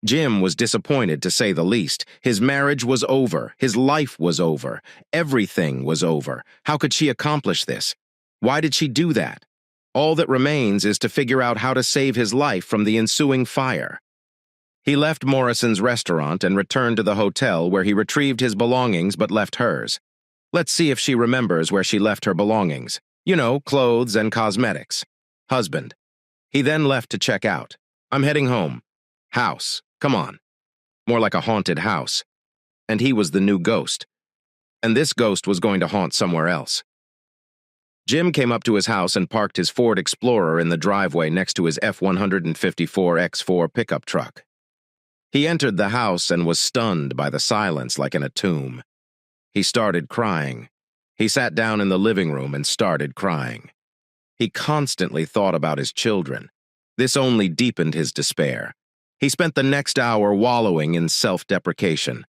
Jim was disappointed, to say the least. His marriage was over. His life was over. Everything was over. How could she accomplish this? Why did she do that? All that remains is to figure out how to save his life from the ensuing fire. He left Morrison's restaurant and returned to the hotel, where he retrieved his belongings but left hers. Let's see if she remembers where she left her belongings. You know, clothes and cosmetics. Husband. He then left to check out. I'm heading home. House. Come on. More like a haunted house. And he was the new ghost. And this ghost was going to haunt somewhere else. Jim came up to his house and parked his Ford Explorer in the driveway next to his F-154X4 pickup truck. He entered the house and was stunned by the silence like in a tomb. He started crying. He sat down in the living room and started crying. He constantly thought about his children. This only deepened his despair. He spent the next hour wallowing in self-deprecation.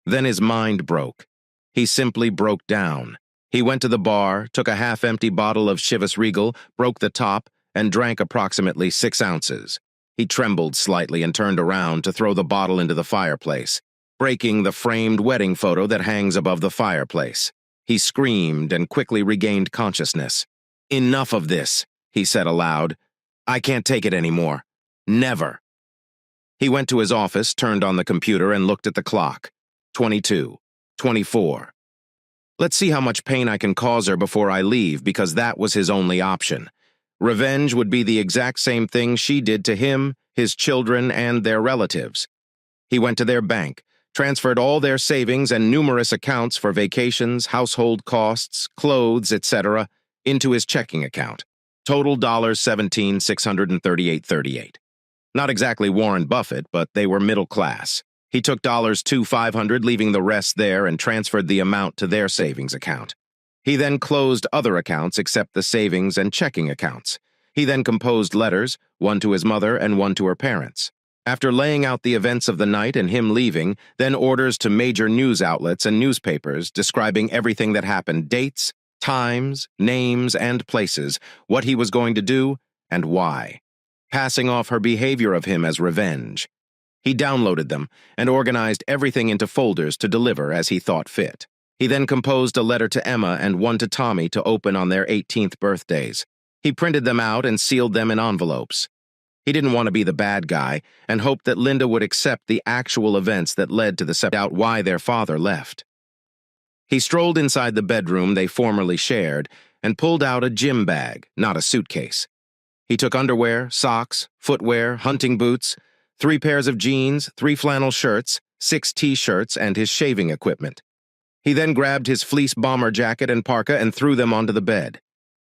Then his mind broke. He simply broke down. He went to the bar, took a half-empty bottle of Chivas Regal, broke the top, and drank approximately 6 ounces. He trembled slightly and turned around to throw the bottle into the fireplace, breaking the framed wedding photo that hangs above the fireplace. He screamed and quickly regained consciousness. "Enough of this," he said aloud. "I can't take it anymore. Never." He went to his office, turned on the computer, and looked at the clock. 22, 24. Let's see how much pain I can cause her before I leave, because that was his only option. Revenge would be the exact same thing she did to him, his children, and their relatives. He went to their bank, transferred all their savings and numerous accounts for vacations, household costs, clothes, etc., into his checking account. Total $17,638.38. Not exactly Warren Buffett, but they were middle class. He took $2,500, leaving the rest there, and transferred the amount to their savings account. He then closed other accounts except the savings and checking accounts. He then composed letters, one to his mother and one to her parents. After laying out the events of the night and him leaving, then orders to major news outlets and newspapers describing everything that happened, dates, times, names, and places, what he was going to do, and why. Passing off her behavior of him as revenge. He downloaded them and organized everything into folders to deliver as he thought fit. He then composed a letter to Emma and one to Tommy to open on their 18th birthdays. He printed them out and sealed them in envelopes. He didn't want to be the bad guy and hoped that Linda would accept the actual events that led to the out why their father left. He strolled inside the bedroom they formerly shared and pulled out a gym bag, not a suitcase. He took underwear, socks, footwear, hunting boots, 3 pairs of jeans, 3 flannel shirts, 6 t-shirts, and his shaving equipment. He then grabbed his fleece bomber jacket and parka and threw them onto the bed.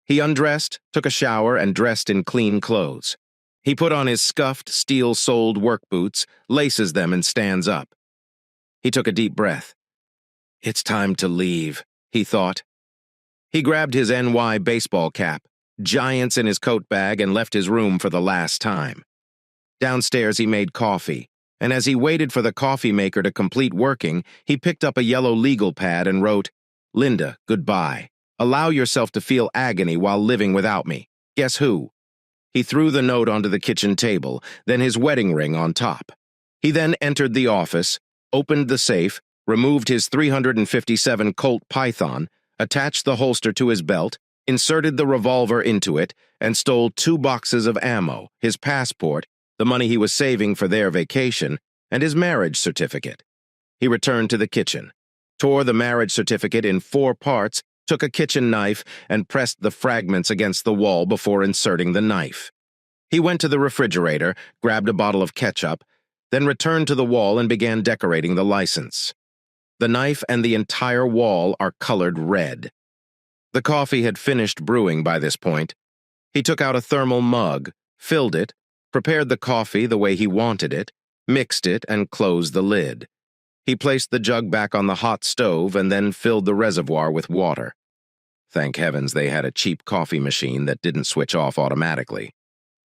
He undressed, took a shower, and dressed in clean clothes. He put on his scuffed, steel-soled work boots, laces them, and stands up. He took a deep breath. It's time to leave, he thought. He grabbed his NY baseball cap, Giants in his coat bag, and left his room for the last time. Downstairs he made coffee, and as he waited for the coffee maker to complete working, he picked up a yellow legal pad and wrote, "Linda, goodbye. Allow yourself to feel agony while living without me. Guess who?" He threw the note onto the kitchen table, then his wedding ring on top. He then entered the office, opened the safe, removed his .357 Colt Python, attached the holster to his belt, inserted the revolver into it, and stole 2 boxes of ammo, his passport, the money he was saving for their vacation, and his marriage certificate. He returned to the kitchen, tore the marriage certificate in 4 parts, took a kitchen knife, and pressed the fragments against the wall before inserting the knife. He went to the refrigerator, grabbed a bottle of ketchup, then returned to the wall and began decorating the license. The knife and the entire wall are colored red. The coffee had finished brewing by this point. He took out a thermal mug, filled it, prepared the coffee the way he wanted it, mixed it, and closed the lid. He placed the jug back on the hot stove and then filled the reservoir with water. Thank heavens they had a cheap coffee machine that didn't switch off automatically.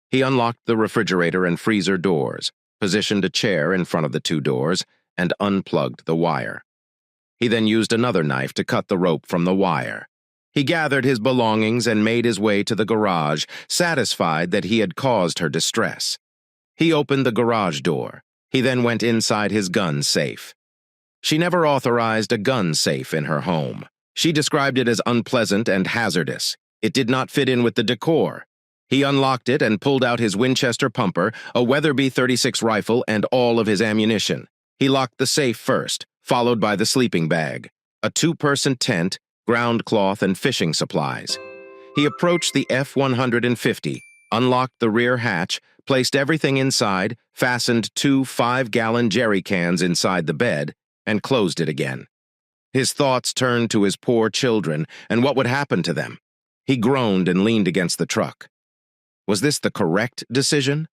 He unlocked the refrigerator and freezer doors, positioned a chair in front of the 2 doors, and unplugged the wire. He then used another knife to cut the rope from the wire. He gathered his belongings and made his way to the garage, satisfied that he had caused her distress. He opened the garage door, He then went inside his gun safe. She never authorized a gun safe in her home. She described it as unpleasant and hazardous. It did not fit in with the decor. He unlocked it and pulled out his Winchester pumper, a Weatherby .36 rifle, and all of his ammunition. He locked the safe first, followed by the sleeping bag, a two-person tent, ground cloth, and fishing supplies. He approached the F-150, unlocked the rear hatch, placed everything inside, fastened two 5-gallon jerry cans inside the bed, and closed it again. His thoughts turned to his poor children and what would happen to them. He groaned and leaned against the truck. Was this the correct decision?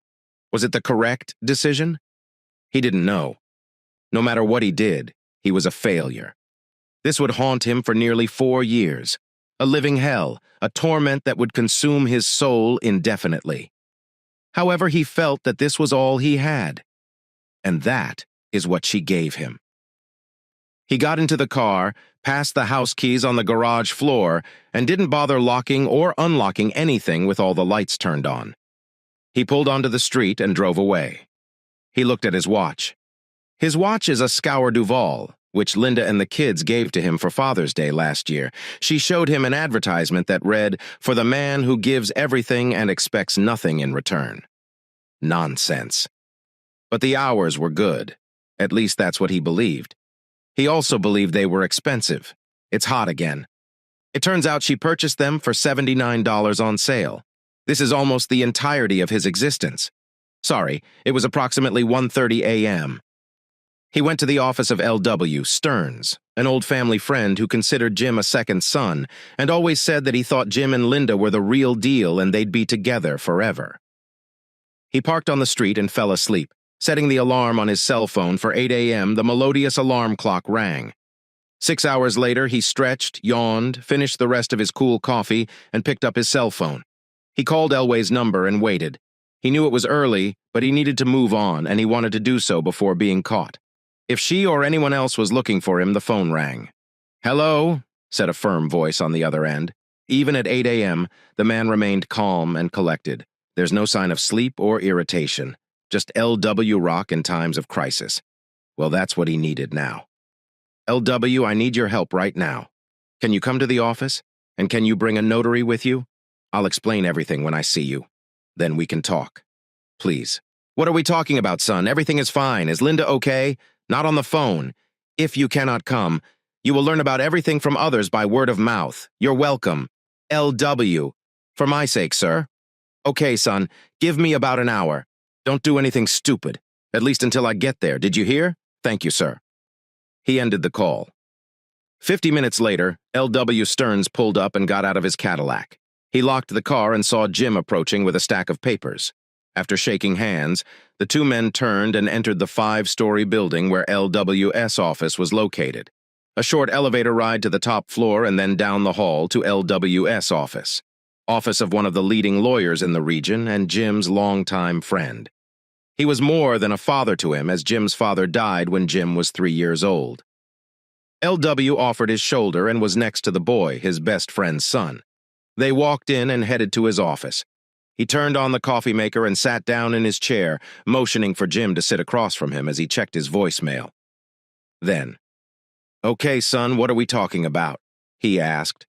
Was it the correct decision? He didn't know. No matter what he did, he was a failure. This would haunt him for nearly 4 years. A living hell, a torment that would consume his soul indefinitely. However, he felt that this was all he had. And that is what she gave him. He got into the car, passed the house keys on the garage floor, and didn't bother locking or unlocking anything with all the lights turned on. He pulled onto the street and drove away. He looked at his watch. His watch is a Scour Duval, which Linda and the kids gave to him for Father's Day last year. She showed him an advertisement that read, "For the man who gives everything and expects nothing in return." Nonsense. But the hours were good. At least that's what he believed. He also believed they were expensive. It's hot again. It turns out she purchased them for $79 on sale. This is almost the entirety of his existence. Sorry, it was approximately 1:30 a.m. He went to the office of L.W. Stearns, an old family friend who considered Jim a second son and always said that he thought Jim and Linda were the real deal and they'd be together forever. He parked on the street and fell asleep. Setting the alarm on his cell phone for 8 a.m., the melodious alarm clock rang. 6 hours later, he stretched, yawned, finished the rest of his cool coffee, and picked up his cell phone. He called Elway's number and waited. He knew it was early, but he needed to move on, and he wanted to do so before being caught. If she or anyone else was looking for him, the phone rang. "Hello," said a firm voice on the other end. Even at 8 a.m., the man remained calm and collected. There's no sign of sleep or irritation. Just L.W. rock in times of crisis. Well, that's what he needed now. "L.W., I need your help right now. Can you come to the office? And can you bring a notary with you? I'll explain everything when I see you. Then we can talk. Please." "What are we talking about, son? Everything is fine. Is Linda okay?" "Not on the phone. If you cannot come, you will learn about everything from others by word of mouth. You're welcome. L.W. For my sake, sir." "Okay, son. Give me about an hour. Don't do anything stupid, at least until I get there. Did you hear? Thank you, sir." He ended the call. 50 minutes later, L.W. Stearns pulled up and got out of his Cadillac. He locked the car and saw Jim approaching with a stack of papers. After shaking hands, the two men turned and entered the 5-story building where L.W.'s office was located. A short elevator ride to the top floor and then down the hall to L.W.'s office of one of the leading lawyers in the region and Jim's longtime friend. He was more than a father to him, as Jim's father died when Jim was 3 years old. L.W. offered his shoulder and was next to the boy, his best friend's son. They walked in and headed to his office. He turned on the coffee maker and sat down in his chair, motioning for Jim to sit across from him as he checked his voicemail. Then, "Okay, son, what are we talking about?" he asked.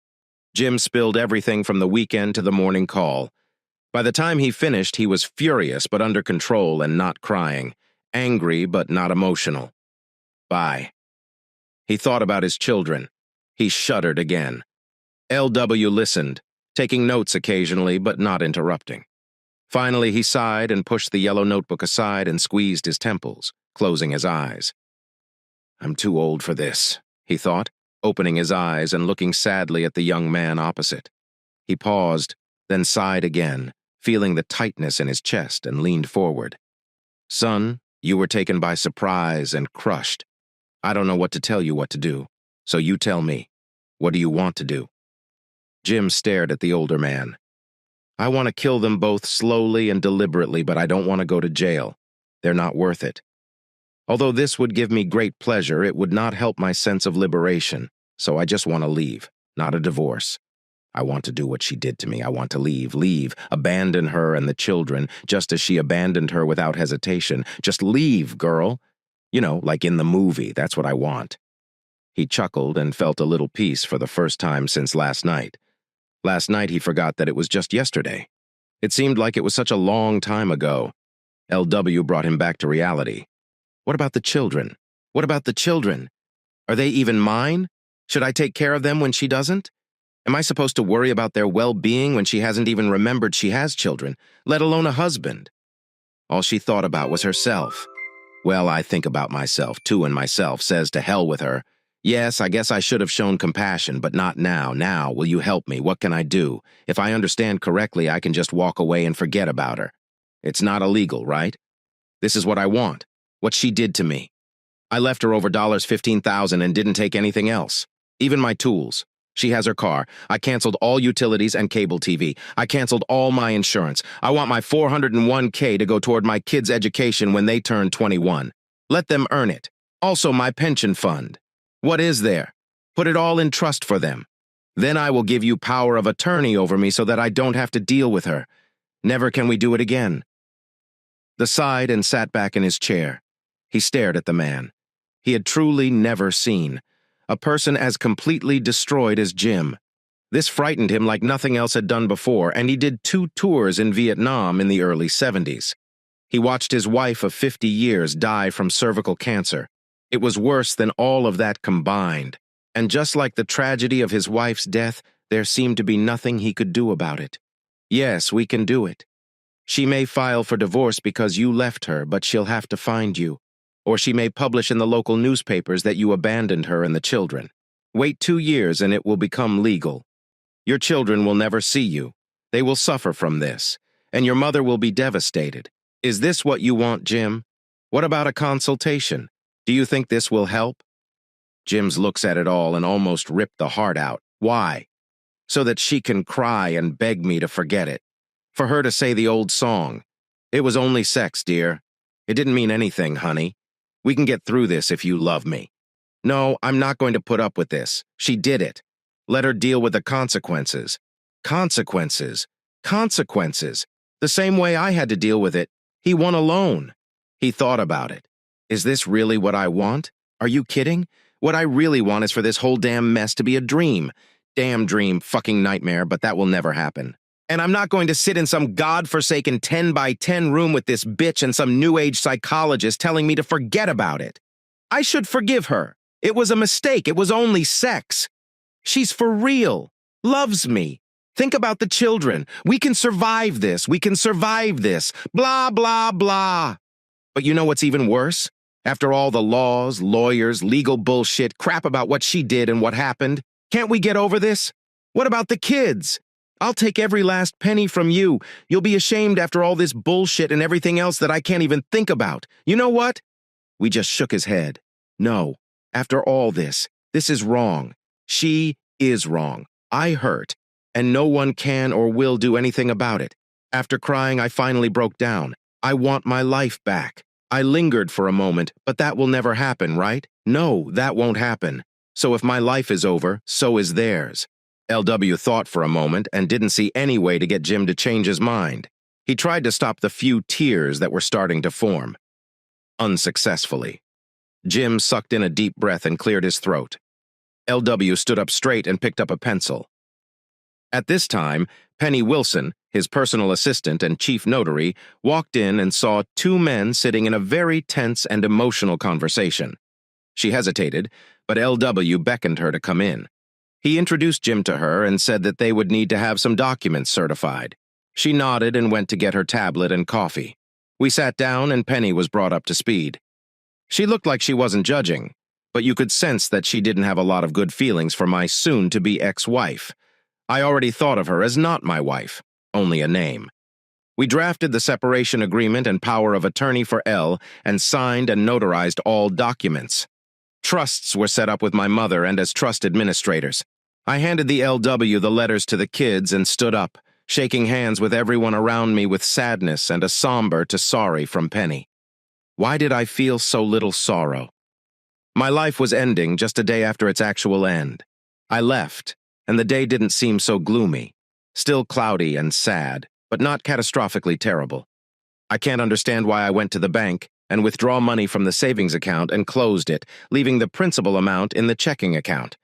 Jim spilled everything from the weekend to the morning call. By the time he finished, he was furious but under control and not crying, angry but not emotional. "Bye." He thought about his children. He shuddered again. L.W. listened, taking notes occasionally but not interrupting. Finally, he sighed and pushed the yellow notebook aside and squeezed his temples, closing his eyes. "I'm too old for this," he thought, opening his eyes and looking sadly at the young man opposite. He paused, then sighed again, feeling the tightness in his chest, and leaned forward. "Son, you were taken by surprise and crushed. I don't know what to tell you what to do, so you tell me. What do you want to do?" Jim stared at the older man. "I want to kill them both slowly and deliberately, but I don't want to go to jail. They're not worth it. Although this would give me great pleasure, it would not help my sense of liberation, so I just want to leave, not a divorce. I want to do what she did to me. I want to leave, abandon her and the children, just as she abandoned her without hesitation. Just leave, girl. You know, like in the movie, that's what I want. He chuckled and felt a little peace for the first time since last night. Last night he forgot that it was just yesterday. It seemed like it was such a long time ago. LW brought him back to reality. What about the children? What about the children? Are they even mine? Should I take care of them when she doesn't? Am I supposed to worry about their well-being when she hasn't even remembered she has children, let alone a husband? All she thought about was herself. Well, I think about myself, too, and myself says to hell with her. Yes, I guess I should have shown compassion, but not now. Now, will you help me? What can I do? If I understand correctly, I can just walk away and forget about her. It's not illegal, right? This is what I want. What she did to me. I left her over $15,000 and didn't take anything else. Even my tools. She has her car. I canceled all utilities and cable TV. I canceled all my insurance. I want my $401k to go toward my kids' education when they turn 21. Let them earn it. Also my pension fund. What is there? Put it all in trust for them. Then I will give you power of attorney over me so that I don't have to deal with her. Never can we do it again. He sighed and sat back in his chair. He stared at the man. He had truly never seen a person as completely destroyed as Jim. This frightened him like nothing else had done before, and he did 2 tours in Vietnam in the early 70s. He watched his wife of 50 years die from cervical cancer. It was worse than all of that combined, and just like the tragedy of his wife's death, there seemed to be nothing he could do about it. Yes, we can do it. She may file for divorce because you left her, but she'll have to find you. Or she may publish in the local newspapers that you abandoned her and the children. Wait 2 years and it will become legal. Your children will never see you. They will suffer from this, and your mother will be devastated. Is this what you want, Jim? What about a consultation? Do you think this will help? Jim looks at it all and almost ripped the heart out. Why? So that she can cry and beg me to forget it. For her to say the old song, "It was only sex, dear. It didn't mean anything, honey. We can get through this if you love me." No, I'm not going to put up with this. She did it. Let her deal with the consequences. Consequences. Consequences. The same way I had to deal with it. He won alone. He thought about it. Is this really what I want? Are you kidding? What I really want is for this whole damn mess to be a dream. Damn dream, fucking nightmare, but that will never happen. And I'm not going to sit in some godforsaken 10 by 10 room with this bitch and some new age psychologist telling me to forget about it. I should forgive her. It was a mistake. It was only sex. She's for real. Loves me. Think about the children. We can survive this. We can survive this. Blah, blah, blah. But you know what's even worse? After all the laws, lawyers, legal bullshit, crap about what she did and what happened, can't we get over this? What about the kids? I'll take every last penny from you. You'll be ashamed after all this bullshit and everything else that I can't even think about. You know what? We just shook his head. No, after all this is wrong. She is wrong. I hurt, and no one can or will do anything about it. After crying, I finally broke down. I want my life back. I lingered for a moment, but that will never happen, right? No, that won't happen. So if my life is over, so is theirs. LW thought for a moment and didn't see any way to get Jim to change his mind. He tried to stop the few tears that were starting to form. Unsuccessfully. Jim sucked in a deep breath and cleared his throat. LW stood up straight and picked up a pencil. At this time, Penny Wilson, his personal assistant and chief notary, walked in and saw 2 men sitting in a very tense and emotional conversation. She hesitated, but LW beckoned her to come in. He introduced Jim to her and said that they would need to have some documents certified. She nodded and went to get her tablet and coffee. We sat down and Penny was brought up to speed. She looked like she wasn't judging, but you could sense that she didn't have a lot of good feelings for my soon-to-be ex-wife. I already thought of her as not my wife, only a name. We drafted the separation agreement and power of attorney for Elle and signed and notarized all documents. Trusts were set up with my mother and as trust administrators. I handed the LW the letters to the kids and stood up, shaking hands with everyone around me with sadness and a somber to sorry from Penny. Why did I feel so little sorrow? My life was ending just a day after its actual end. I left, and the day didn't seem so gloomy. Still cloudy and sad, but not catastrophically terrible. I can't understand why I went to the bank and withdraw money from the savings account and closed it, leaving the principal amount in the checking account.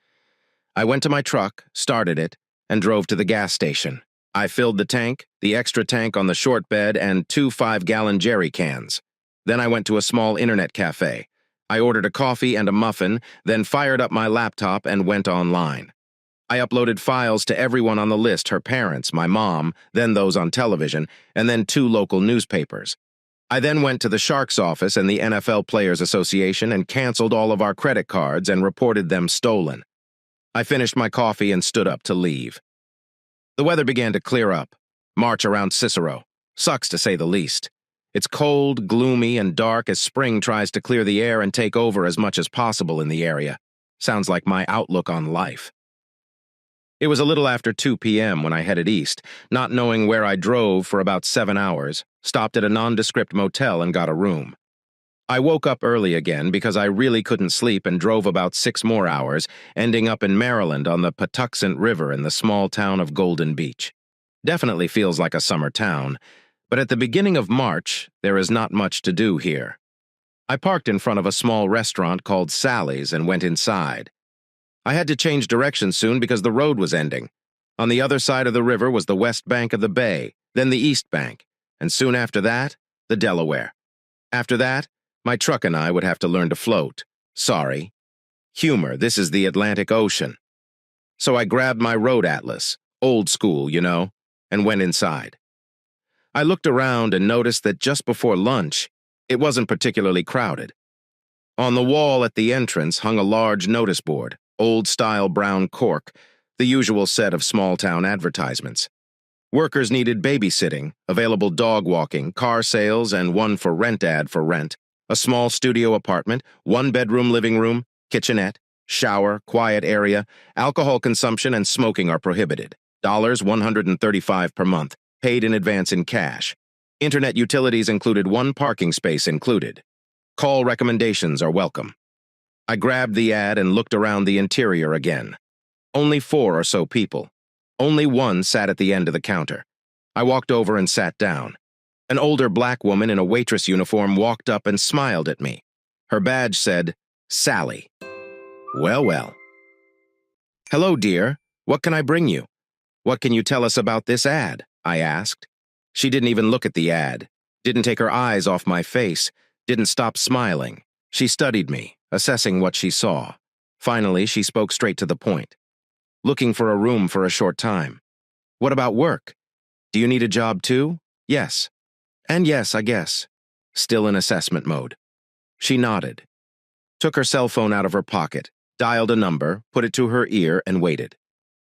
I went to my truck, started it, and drove to the gas station. I filled the tank, the extra tank on the short bed, and 2 5-gallon jerry cans. Then I went to a small internet cafe. I ordered a coffee and a muffin, then fired up my laptop and went online. I uploaded files to everyone on the list, her parents, my mom, then those on television, and then 2 local newspapers. I then went to the Sharks office and the NFL Players Association and canceled all of our credit cards and reported them stolen. I finished my coffee and stood up to leave. The weather began to clear up. March around Cicero. Sucks to say the least. It's cold, gloomy, and dark as spring tries to clear the air and take over as much as possible in the area. Sounds like my outlook on life. It was a little after 2 p.m. when I headed east, not knowing where I drove for about 7 hours, stopped at a nondescript motel and got a room. I woke up early again because I really couldn't sleep and drove about 6 more hours, ending up in Maryland on the Patuxent River in the small town of Golden Beach. Definitely feels like a summer town, but at the beginning of March, there is not much to do here. I parked in front of a small restaurant called Sally's and went inside. I had to change directions soon because the road was ending. On the other side of the river was the west bank of the bay, then the east bank, and soon after that, the Delaware. After that, my truck and I would have to learn to float. Sorry. Humor, this is the Atlantic Ocean. So I grabbed my road atlas, old school, you know, and went inside. I looked around and noticed that just before lunch, it wasn't particularly crowded. On the wall at the entrance hung a large notice board, old-style brown cork, the usual set of small-town advertisements. Workers needed babysitting, available dog walking, car sales, and one for rent ad for rent, a small studio apartment, 1-bedroom living room, kitchenette, shower, quiet area, alcohol consumption and smoking are prohibited. $135 per month, paid in advance in cash. Internet utilities included 1 parking space included. Call recommendations are welcome. I grabbed the ad and looked around the interior again. Only 4 or so people. Only one sat at the end of the counter. I walked over and sat down. An older black woman in a waitress uniform walked up and smiled at me. Her badge said, Sally. Well, well. Hello, dear. What can I bring you? What can you tell us about this ad? I asked. She didn't even look at the ad, didn't take her eyes off my face, didn't stop smiling. She studied me, assessing what she saw. Finally, she spoke straight to the point. Looking for a room for a short time. What about work? Do you need a job too? Yes. And yes, I guess. Still in assessment mode. She nodded. Took her cell phone out of her pocket, dialed a number, put it to her ear, and waited.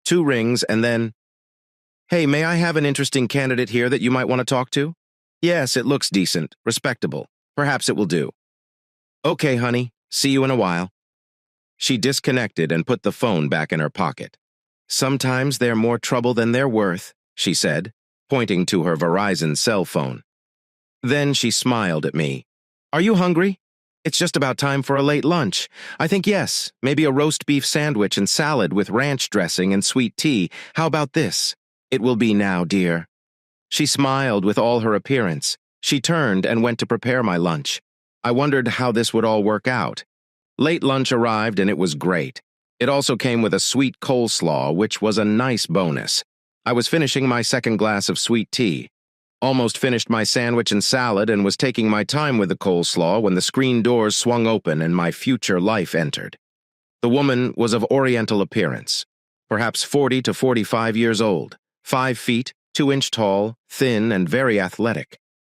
2 rings, and then, Hey, may I have an interesting candidate here that you might want to talk to? Yes, it looks decent, respectable. Perhaps it will do. Okay, honey. See you in a while. She disconnected and put the phone back in her pocket. Sometimes they're more trouble than they're worth, she said, pointing to her Verizon cell phone. Then she smiled at me. Are you hungry? It's just about time for a late lunch. I think yes, maybe a roast beef sandwich and salad with ranch dressing and sweet tea. How about this? It will be now, dear. She smiled with all her appearance. She turned and went to prepare my lunch. I wondered how this would all work out. Late lunch arrived and it was great. It also came with a sweet coleslaw, which was a nice bonus. I was finishing my second glass of sweet tea. Almost finished my sandwich and salad and was taking my time with the coleslaw when the screen doors swung open and my future life entered. The woman was of Oriental appearance, perhaps 40 to 45 years old, 5 feet, 2-inch tall, thin, and very athletic.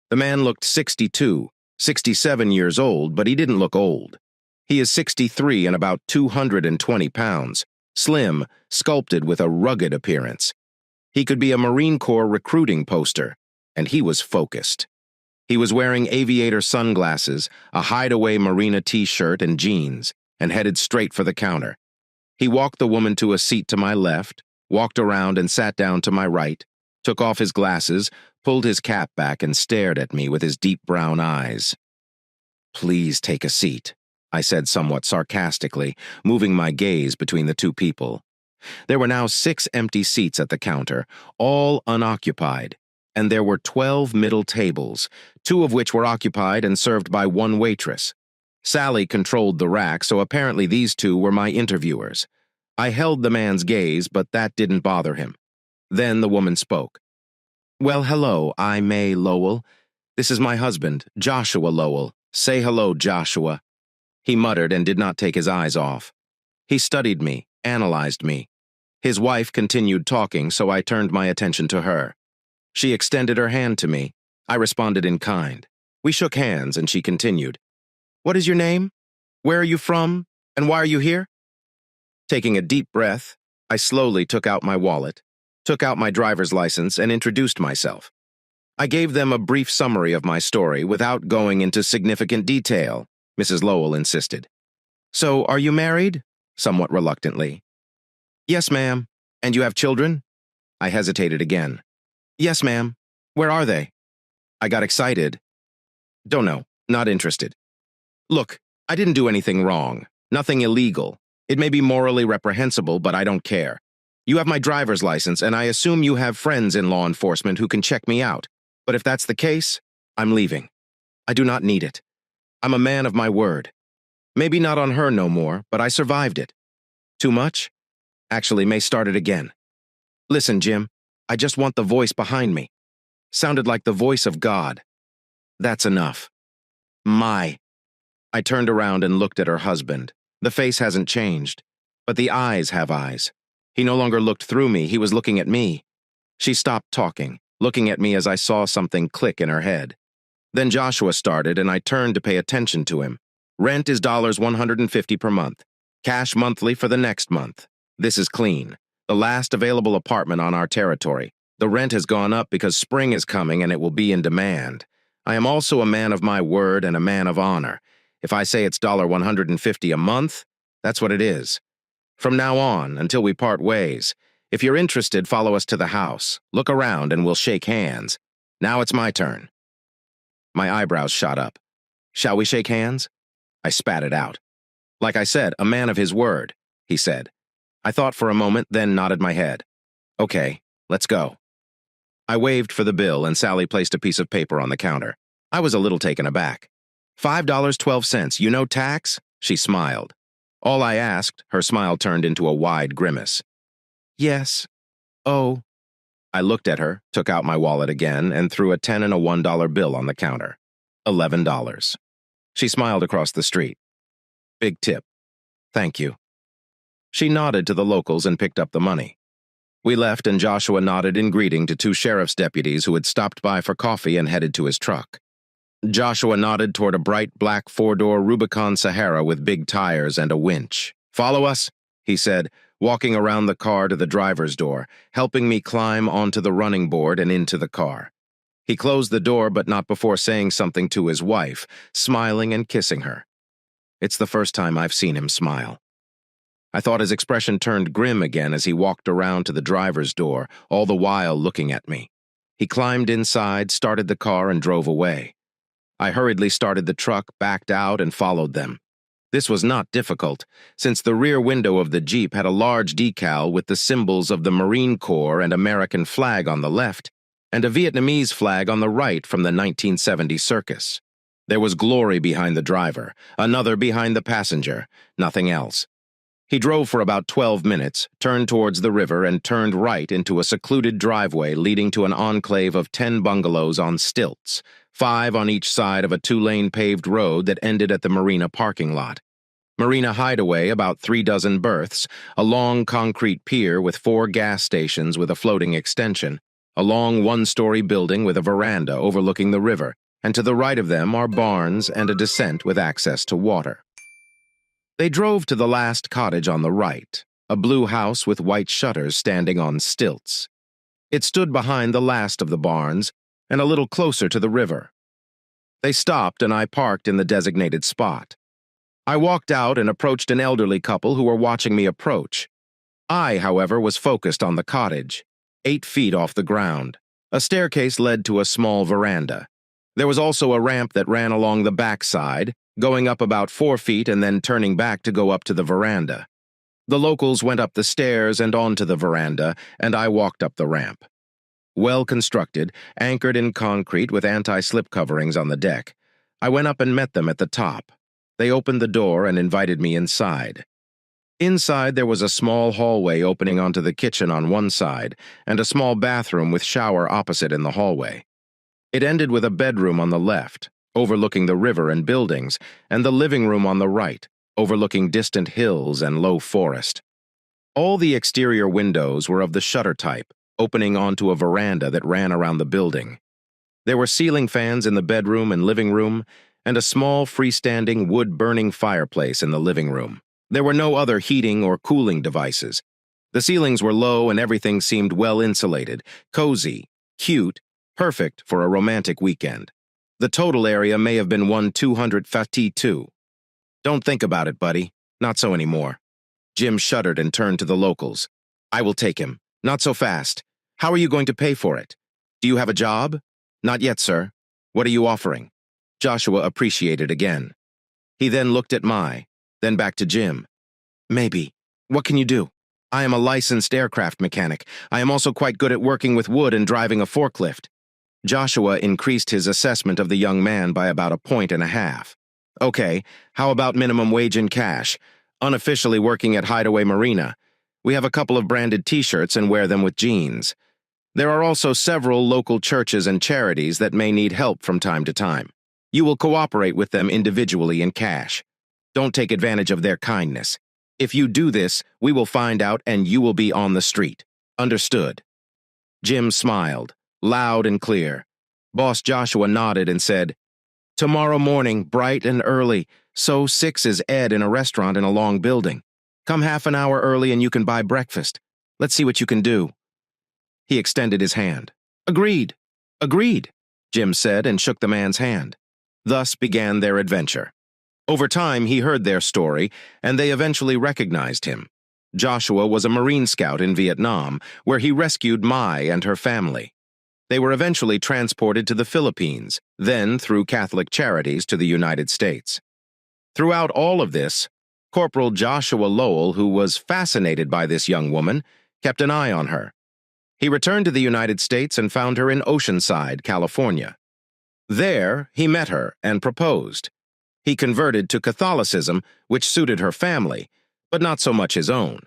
The man looked 62, 67 years old, but he didn't look old. He is 63 and about 220 pounds, slim, sculpted with a rugged appearance. He could be a Marine Corps recruiting poster, and he was focused. He was wearing aviator sunglasses, a hideaway Marina t-shirt and jeans, and headed straight for the counter. He walked the woman to a seat to my left, walked around and sat down to my right, took off his glasses, pulled his cap back and stared at me with his deep brown eyes. Please take a seat, I said somewhat sarcastically, moving my gaze between the 2 people. There were now 6 empty seats at the counter, all unoccupied, and there were 12 middle tables, 2 of which were occupied and served by 1 waitress. Sally controlled the rack, so apparently these 2 were my interviewers. I held the man's gaze, but that didn't bother him. Then the woman spoke. "Well, hello, I'm May Lowell. This is my husband, Joshua Lowell. Say hello, Joshua." He muttered and did not take his eyes off. He studied me, analyzed me. His wife continued talking, so I turned my attention to her. She extended her hand to me. I responded in kind. We shook hands, and she continued. "What is your name? Where are you from? And why are you here?" Taking a deep breath, I slowly took out my wallet, took out my driver's license, and introduced myself. I gave them a brief summary of my story without going into significant detail, Mrs. Lowell insisted. "So, are you married?" Somewhat reluctantly. "Yes, ma'am. And you have children?" I hesitated again. "Yes, ma'am. Where are they?" I got excited. "Don't know. Not interested." "Look, I didn't do anything wrong. Nothing illegal. It may be morally reprehensible, but I don't care. You have my driver's license, and I assume you have friends in law enforcement who can check me out. But if that's the case, I'm leaving. I do not need it. I'm a man of my word. Maybe not on her no more, but I survived it. Too much? Actually, may start it again. Listen, Jim, I just want the voice behind me. Sounded like the voice of God. That's enough. My. I turned around and looked at her husband. The face hasn't changed, but the eyes have eyes. He no longer looked through me, he was looking at me. She stopped talking, looking at me as I saw something click in her head. Then Joshua started, and I turned to pay attention to him. Rent is $150 per month. Cash monthly for the next month. This is clean. The last available apartment on our territory. The rent has gone up because spring is coming and it will be in demand. I am also a man of my word and a man of honor. If I say it's $150 a month, that's what it is. From now on, until we part ways, if you're interested, follow us to the house. Look around and we'll shake hands. Now it's my turn. My eyebrows shot up. Shall we shake hands? I spat it out. Like I said, a man of his word, he said. I thought for a moment, then nodded my head. Okay, let's go. I waved for the bill, and Sally placed a piece of paper on the counter. I was a little taken aback. $5.12, you know tax? She smiled. All I asked, her smile turned into a wide grimace. Yes. Oh. I looked at her, took out my wallet again, and threw a $10 and a $1 bill on the counter. $11. She smiled across the street. Big tip. Thank you. She nodded to the locals and picked up the money. We left, and Joshua nodded in greeting to 2 sheriff's deputies who had stopped by for coffee and headed to his truck. Joshua nodded toward a bright black 4-door Rubicon Sahara with big tires and a winch. "Follow us," he said, walking around the car to the driver's door, helping me climb onto the running board and into the car. He closed the door, but not before saying something to his wife, smiling and kissing her. It's the first time I've seen him smile. I thought his expression turned grim again as he walked around to the driver's door, all the while looking at me. He climbed inside, started the car, and drove away. I hurriedly started the truck, backed out, and followed them. This was not difficult, since the rear window of the Jeep had a large decal with the symbols of the Marine Corps and American flag on the left, and a Vietnamese flag on the right from the 1970 circus. There was glory behind the driver, another behind the passenger, nothing else. He drove for about 12 minutes, turned towards the river, and turned right into a secluded driveway leading to an enclave of 10 bungalows on stilts, 5 on each side of a 2-lane paved road that ended at the marina parking lot. Marina Hideaway, about 3 dozen berths, a long concrete pier with 4 gas stations with a floating extension, a long 1-story building with a veranda overlooking the river, and to the right of them are barns and a descent with access to water. They drove to the last cottage on the right, a blue house with white shutters standing on stilts. It stood behind the last of the barns and a little closer to the river. They stopped, and I parked in the designated spot. I walked out and approached an elderly couple who were watching me approach. I, however, was focused on the cottage, 8 feet off the ground. A staircase led to a small veranda. There was also a ramp that ran along the back side, going up about 4 feet and then turning back to go up to the veranda. The locals went up the stairs and onto the veranda, and I walked up the ramp. Well constructed, anchored in concrete with anti-slip coverings on the deck. I went up and met them at the top. They opened the door and invited me inside. Inside, there was a small hallway opening onto the kitchen on one side, and a small bathroom with shower opposite in the hallway. It ended with a bedroom on the left, overlooking the river and buildings, and the living room on the right, overlooking distant hills and low forest. All the exterior windows were of the shutter type, opening onto a veranda that ran around the building. There were ceiling fans in the bedroom and living room, and a small freestanding wood-burning fireplace in the living room. There were no other heating or cooling devices. The ceilings were low and everything seemed well insulated, cozy, cute, perfect for a romantic weekend. The total area may have been 252. Don't think about it, buddy. Not so anymore. Jim shuddered and turned to the locals. I will take him. Not so fast. How are you going to pay for it? Do you have a job? Not yet, sir. What are you offering? Joshua appreciated again. He then looked at Mai, then back to Jim. Maybe. What can you do? I am a licensed aircraft mechanic. I am also quite good at working with wood and driving a forklift. Joshua increased his assessment of the young man by about 1.5 points. Okay, how about minimum wage in cash? Unofficially working at Hideaway Marina. We have a couple of branded t-shirts and wear them with jeans. There are also several local churches and charities that may need help from time to time. You will cooperate with them individually in cash. Don't take advantage of their kindness. If you do this, we will find out and you will be on the street. Understood? Jim smiled, loud and clear. Boss Joshua nodded and said, Tomorrow morning, bright and early, so 6 is Ed in a restaurant in a long building. Come half an hour early and you can buy breakfast. Let's see what you can do. He extended his hand. Agreed. Agreed, Jim said and shook the man's hand. Thus began their adventure. Over time, he heard their story, and they eventually recognized him. Joshua was a Marine Scout in Vietnam, where he rescued Mai and her family. They were eventually transported to the Philippines, then through Catholic charities to the United States. Throughout all of this, Corporal Joshua Lowell, who was fascinated by this young woman, kept an eye on her. He returned to the United States and found her in Oceanside, California. There, he met her and proposed. He converted to Catholicism, which suited her family, but not so much his own.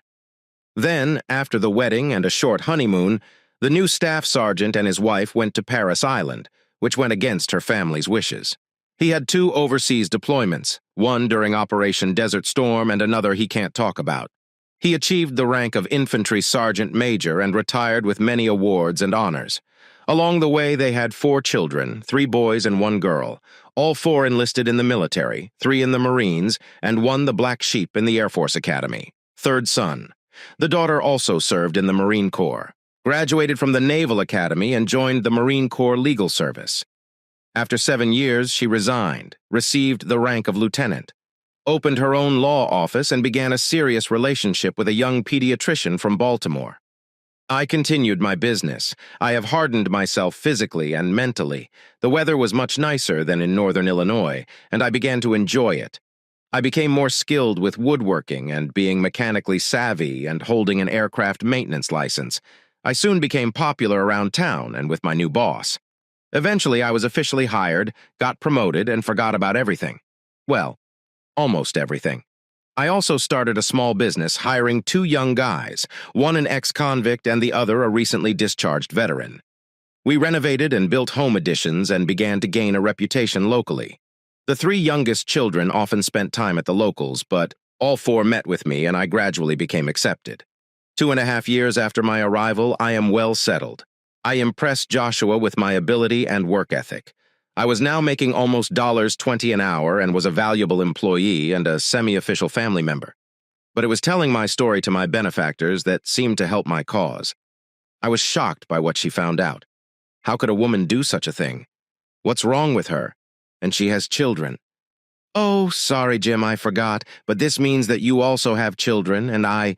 Then, after the wedding and a short honeymoon, the new staff sergeant and his wife went to Paris Island, which went against her family's wishes. He had 2 overseas deployments, one during Operation Desert Storm and another he can't talk about. He achieved the rank of infantry sergeant major and retired with many awards and honors. Along the way, they had 4 children, 3 boys and 1 girl. All 4 enlisted in the military, 3 in the Marines, and 1 the black sheep in the Air Force Academy. 3rd son. The daughter also served in the Marine Corps, graduated from the Naval Academy and joined the Marine Corps Legal Service. After 7 years, she resigned, received the rank of lieutenant, opened her own law office, and began a serious relationship with a young pediatrician from Baltimore. I continued my business. I have hardened myself physically and mentally. The weather was much nicer than in northern Illinois, and I began to enjoy it. I became more skilled with woodworking and being mechanically savvy and holding an aircraft maintenance license. I soon became popular around town and with my new boss. Eventually, I was officially hired, got promoted, and forgot about everything. Well, almost everything. I also started a small business hiring 2 young guys, one an ex-convict and the other a recently discharged veteran. We renovated and built home additions and began to gain a reputation locally. The 3 youngest children often spent time at the locals, but all 4 met with me and I gradually became accepted. 2.5 years after my arrival, I am well settled. I impressed Joshua with my ability and work ethic. I was now making almost $20 an hour and was a valuable employee and a semi-official family member. But it was telling my story to my benefactors that seemed to help my cause. I was shocked by what she found out. How could a woman do such a thing? What's wrong with her? And she has children. Oh, sorry, Jim, I forgot, but this means that you also have children, and I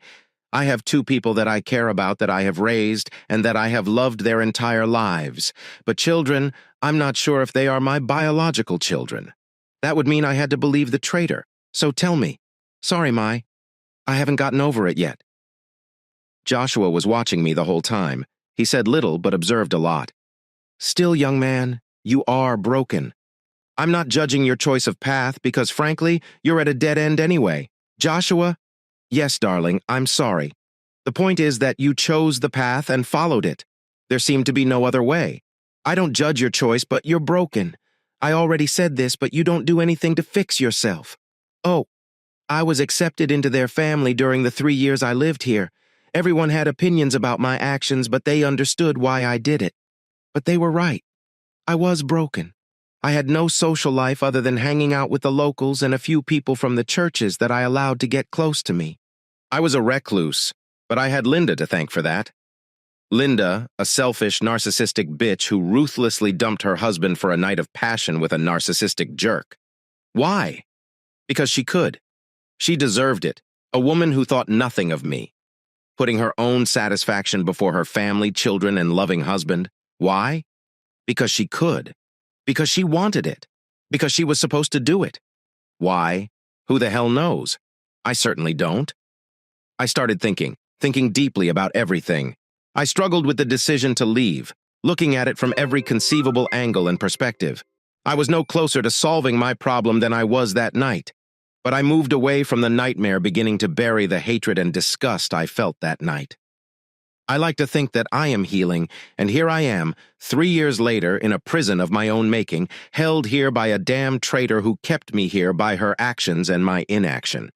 have 2 people that I care about that I have raised and that I have loved their entire lives. But children, I'm not sure if they are my biological children. That would mean I had to believe the traitor. So tell me. Sorry, Mai. I haven't gotten over it yet. Joshua was watching me the whole time. He said little but observed a lot. Still, young man, you are broken. I'm not judging your choice of path because, frankly, you're at a dead end anyway. Joshua? Yes, darling, I'm sorry. The point is that you chose the path and followed it. There seemed to be no other way. I don't judge your choice, but you're broken. I already said this, but you don't do anything to fix yourself. Oh, I was accepted into their family during the 3 years I lived here. Everyone had opinions about my actions, but they understood why I did it. But they were right. I was broken. I had no social life other than hanging out with the locals and a few people from the churches that I allowed to get close to me. I was a recluse, but I had Linda to thank for that. Linda, a selfish, narcissistic bitch who ruthlessly dumped her husband for a night of passion with a narcissistic jerk. Why? Because she could. She deserved it. A woman who thought nothing of me, putting her own satisfaction before her family, children, and loving husband. Why? Because she could. Because she wanted it. Because she was supposed to do it. Why? Who the hell knows? I certainly don't. I started thinking deeply about everything. I struggled with the decision to leave, looking at it from every conceivable angle and perspective. I was no closer to solving my problem than I was that night. But I moved away from the nightmare beginning to bury the hatred and disgust I felt that night. I like to think that I am healing, and here I am, 3 years later, in a prison of my own making, held here by a damn traitor who kept me here by her actions and my inaction.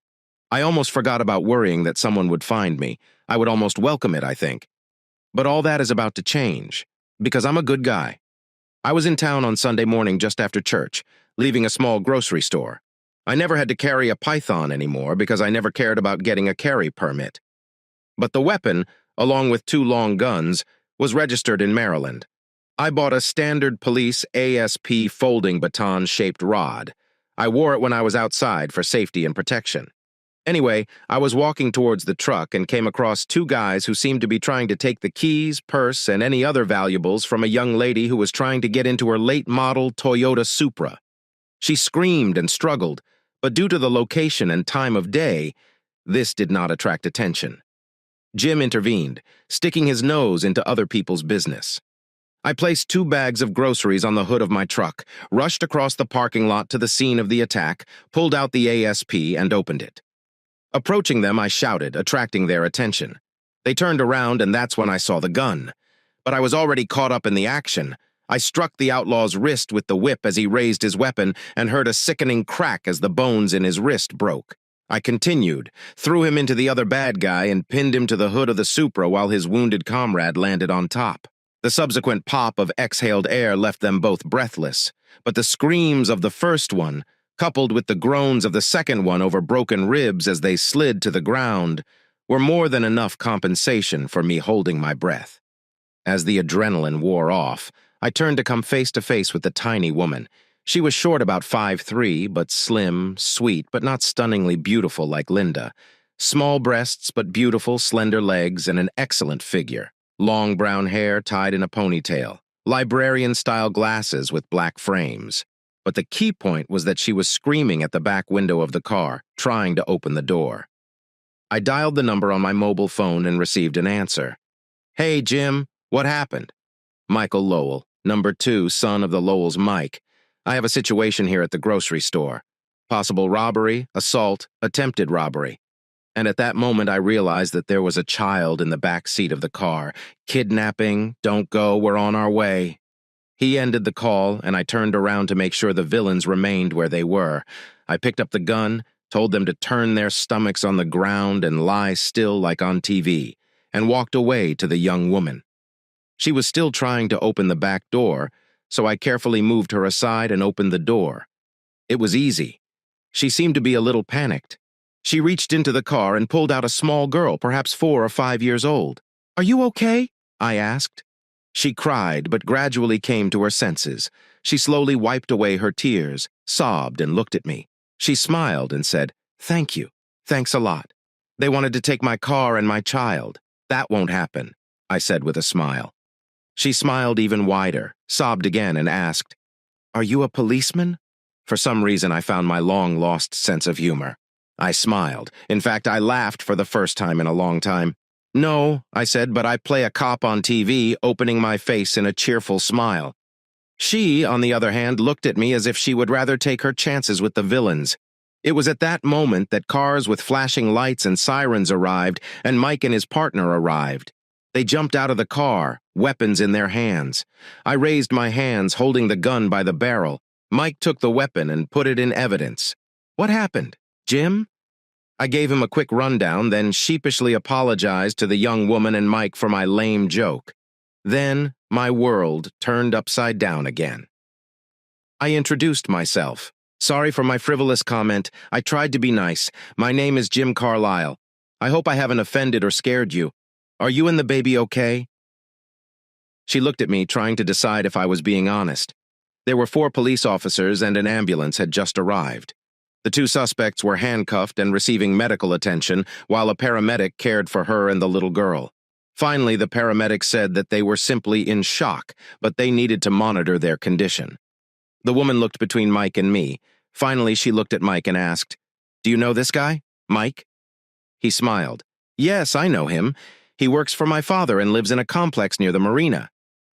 I almost forgot about worrying that someone would find me. I would almost welcome it, I think. But all that is about to change, because I'm a good guy. I was in town on Sunday morning just after church, leaving a small grocery store. I never had to carry a python anymore because I never cared about getting a carry permit. But the weapon, along with 2 long guns, was registered in Maryland. I bought a standard police ASP folding baton-shaped rod. I wore it when I was outside for safety and protection. Anyway, I was walking towards the truck and came across 2 guys who seemed to be trying to take the keys, purse, and any other valuables from a young lady who was trying to get into her late-model Toyota Supra. She screamed and struggled, but due to the location and time of day, this did not attract attention. Jim intervened, sticking his nose into other people's business. I placed 2 bags of groceries on the hood of my truck, rushed across the parking lot to the scene of the attack, pulled out the ASP, and opened it. Approaching them, I shouted, attracting their attention. They turned around, and that's when I saw the gun. But I was already caught up in the action. I struck the outlaw's wrist with the whip as he raised his weapon and heard a sickening crack as the bones in his wrist broke. I continued, threw him into the other bad guy, and pinned him to the hood of the Supra while his wounded comrade landed on top. The subsequent pop of exhaled air left them both breathless, but the screams of the first one, coupled with the groans of the second one over broken ribs as they slid to the ground, were more than enough compensation for me holding my breath. As the adrenaline wore off, I turned to come face to face with the tiny woman. She was short about 5'3", but slim, sweet, but not stunningly beautiful like Linda. Small breasts, but beautiful, slender legs, and an excellent figure. Long brown hair tied in a ponytail. Librarian-style glasses with black frames. But the key point was that she was screaming at the back window of the car, trying to open the door. I dialed the number on my mobile phone and received an answer. "Hey, Jim, what happened?" "Michael Lowell, number 2, son of the Lowell's Mike. I have a situation here at the grocery store. Possible robbery, assault, attempted robbery." And at that moment I realized that there was a child in the back seat of the car. "Kidnapping, don't go, we're on our way." He ended the call, and I turned around to make sure the villains remained where they were. I picked up the gun, told them to turn their stomachs on the ground and lie still like on TV, and walked away to the young woman. She was still trying to open the back door, so I carefully moved her aside and opened the door. It was easy. She seemed to be a little panicked. She reached into the car and pulled out a small girl, perhaps 4 or 5 years old. "Are you okay?" I asked. She cried, but gradually came to her senses. She slowly wiped away her tears, sobbed, and looked at me. She smiled and said, "Thank you. Thanks a lot. They wanted to take my car and my child. That won't happen," I said with a smile. She smiled even wider, sobbed again, and asked, "Are you a policeman?" For some reason, I found my long-lost sense of humor. I smiled. In fact, I laughed for the first time in a long time. No, I said, but I play a cop on TV, opening my face in a cheerful smile. She, on the other hand, looked at me as if she would rather take her chances with the villains. It was at that moment that cars with flashing lights and sirens arrived, and Mike and his partner arrived. They jumped out of the car, weapons in their hands. I raised my hands, holding the gun by the barrel. Mike took the weapon and put it in evidence. What happened, Jim? I gave him a quick rundown, then sheepishly apologized to the young woman and Mike for my lame joke. Then my world turned upside down again. I introduced myself. Sorry for my frivolous comment. I tried to be nice. My name is Jim Carlisle. I hope I haven't offended or scared you. Are you and the baby okay? She looked at me, trying to decide if I was being honest. There were 4 police officers and an ambulance had just arrived. The 2 suspects were handcuffed and receiving medical attention, while a paramedic cared for her and the little girl. Finally, the paramedic said that they were simply in shock, but they needed to monitor their condition. The woman looked between Mike and me. Finally, she looked at Mike and asked, "Do you know this guy, Mike?" He smiled. "Yes, I know him. He works for my father and lives in a complex near the marina.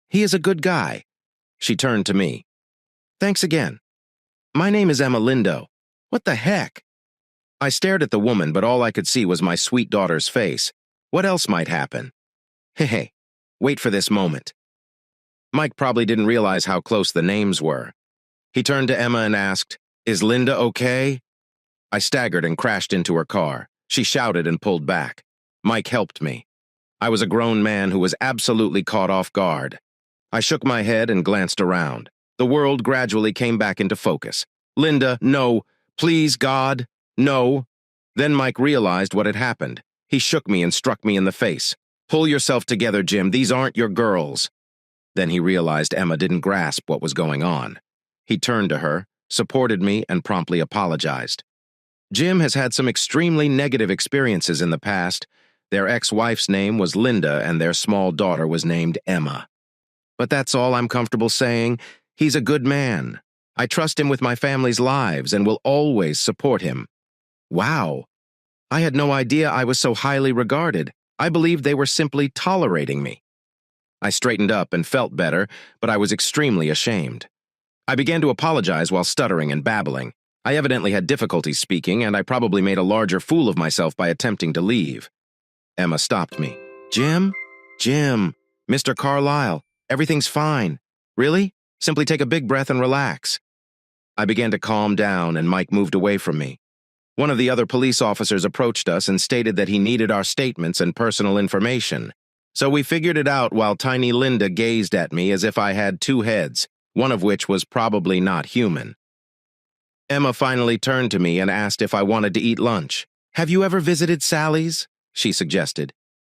He is a good guy." She turned to me. "Thanks again. My name is Emma Lindo. What the heck?" I stared at the woman, but all I could see was my sweet daughter's face. What else might happen? Hey, wait for this moment. Mike probably didn't realize how close the names were. He turned to Emma and asked, "Is Linda okay?" I staggered and crashed into her car. She shouted and pulled back. Mike helped me. I was a grown man who was absolutely caught off guard. I shook my head and glanced around. The world gradually came back into focus. "Linda, no. Please, God, no." Then Mike realized what had happened. He shook me and struck me in the face. "Pull yourself together, Jim. These aren't your girls." Then he realized Emma didn't grasp what was going on. He turned to her, supported me, and promptly apologized. Jim has had some extremely negative experiences in the past. Their ex-wife's name was Linda, and their small daughter was named Emma. But that's all I'm comfortable saying. He's a good man. I trust him with my family's lives and will always support him. Wow. I had no idea I was so highly regarded. I believed they were simply tolerating me. I straightened up and felt better, but I was extremely ashamed. I began to apologize while stuttering and babbling. I evidently had difficulty speaking, and I probably made a larger fool of myself by attempting to leave. Emma stopped me. "Jim? Jim, Mr. Carlisle, everything's fine. Really? Simply take a big breath and relax." I began to calm down, and Mike moved away from me. One of the other police officers approached us and stated that he needed our statements and personal information. So we figured it out while tiny Linda gazed at me as if I had 2 heads, one of which was probably not human. Emma finally turned to me and asked if I wanted to eat lunch. "Have you ever visited Sally's?" she suggested.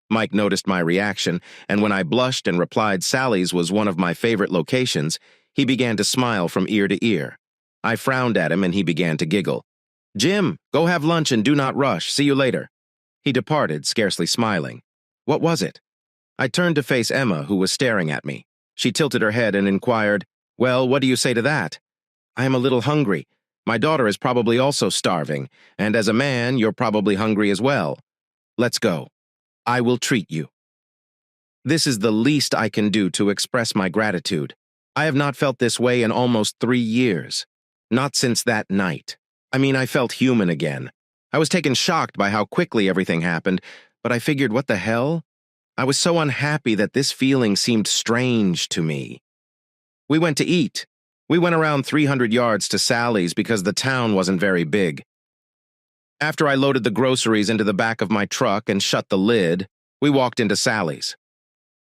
Mike noticed my reaction, and when I blushed and replied Sally's was one of my favorite locations, he began to smile from ear to ear. I frowned at him and he began to giggle. "Jim, go have lunch and do not rush. See you later." He departed, scarcely smiling. What was it? I turned to face Emma, who was staring at me. She tilted her head and inquired, "Well, what do you say to that?" "I am a little hungry. My daughter is probably also starving, and as a man, you're probably hungry as well. Let's go. I will treat you." This is the least I can do to express my gratitude. I have not felt this way in almost 3 years. Not since that night. I felt human again. I was taken shocked by how quickly everything happened, but I figured, what the hell? I was so unhappy that this feeling seemed strange to me. We went to eat. We went around 300 yards to Sally's because the town wasn't very big. After I loaded the groceries into the back of my truck and shut the lid, we walked into Sally's.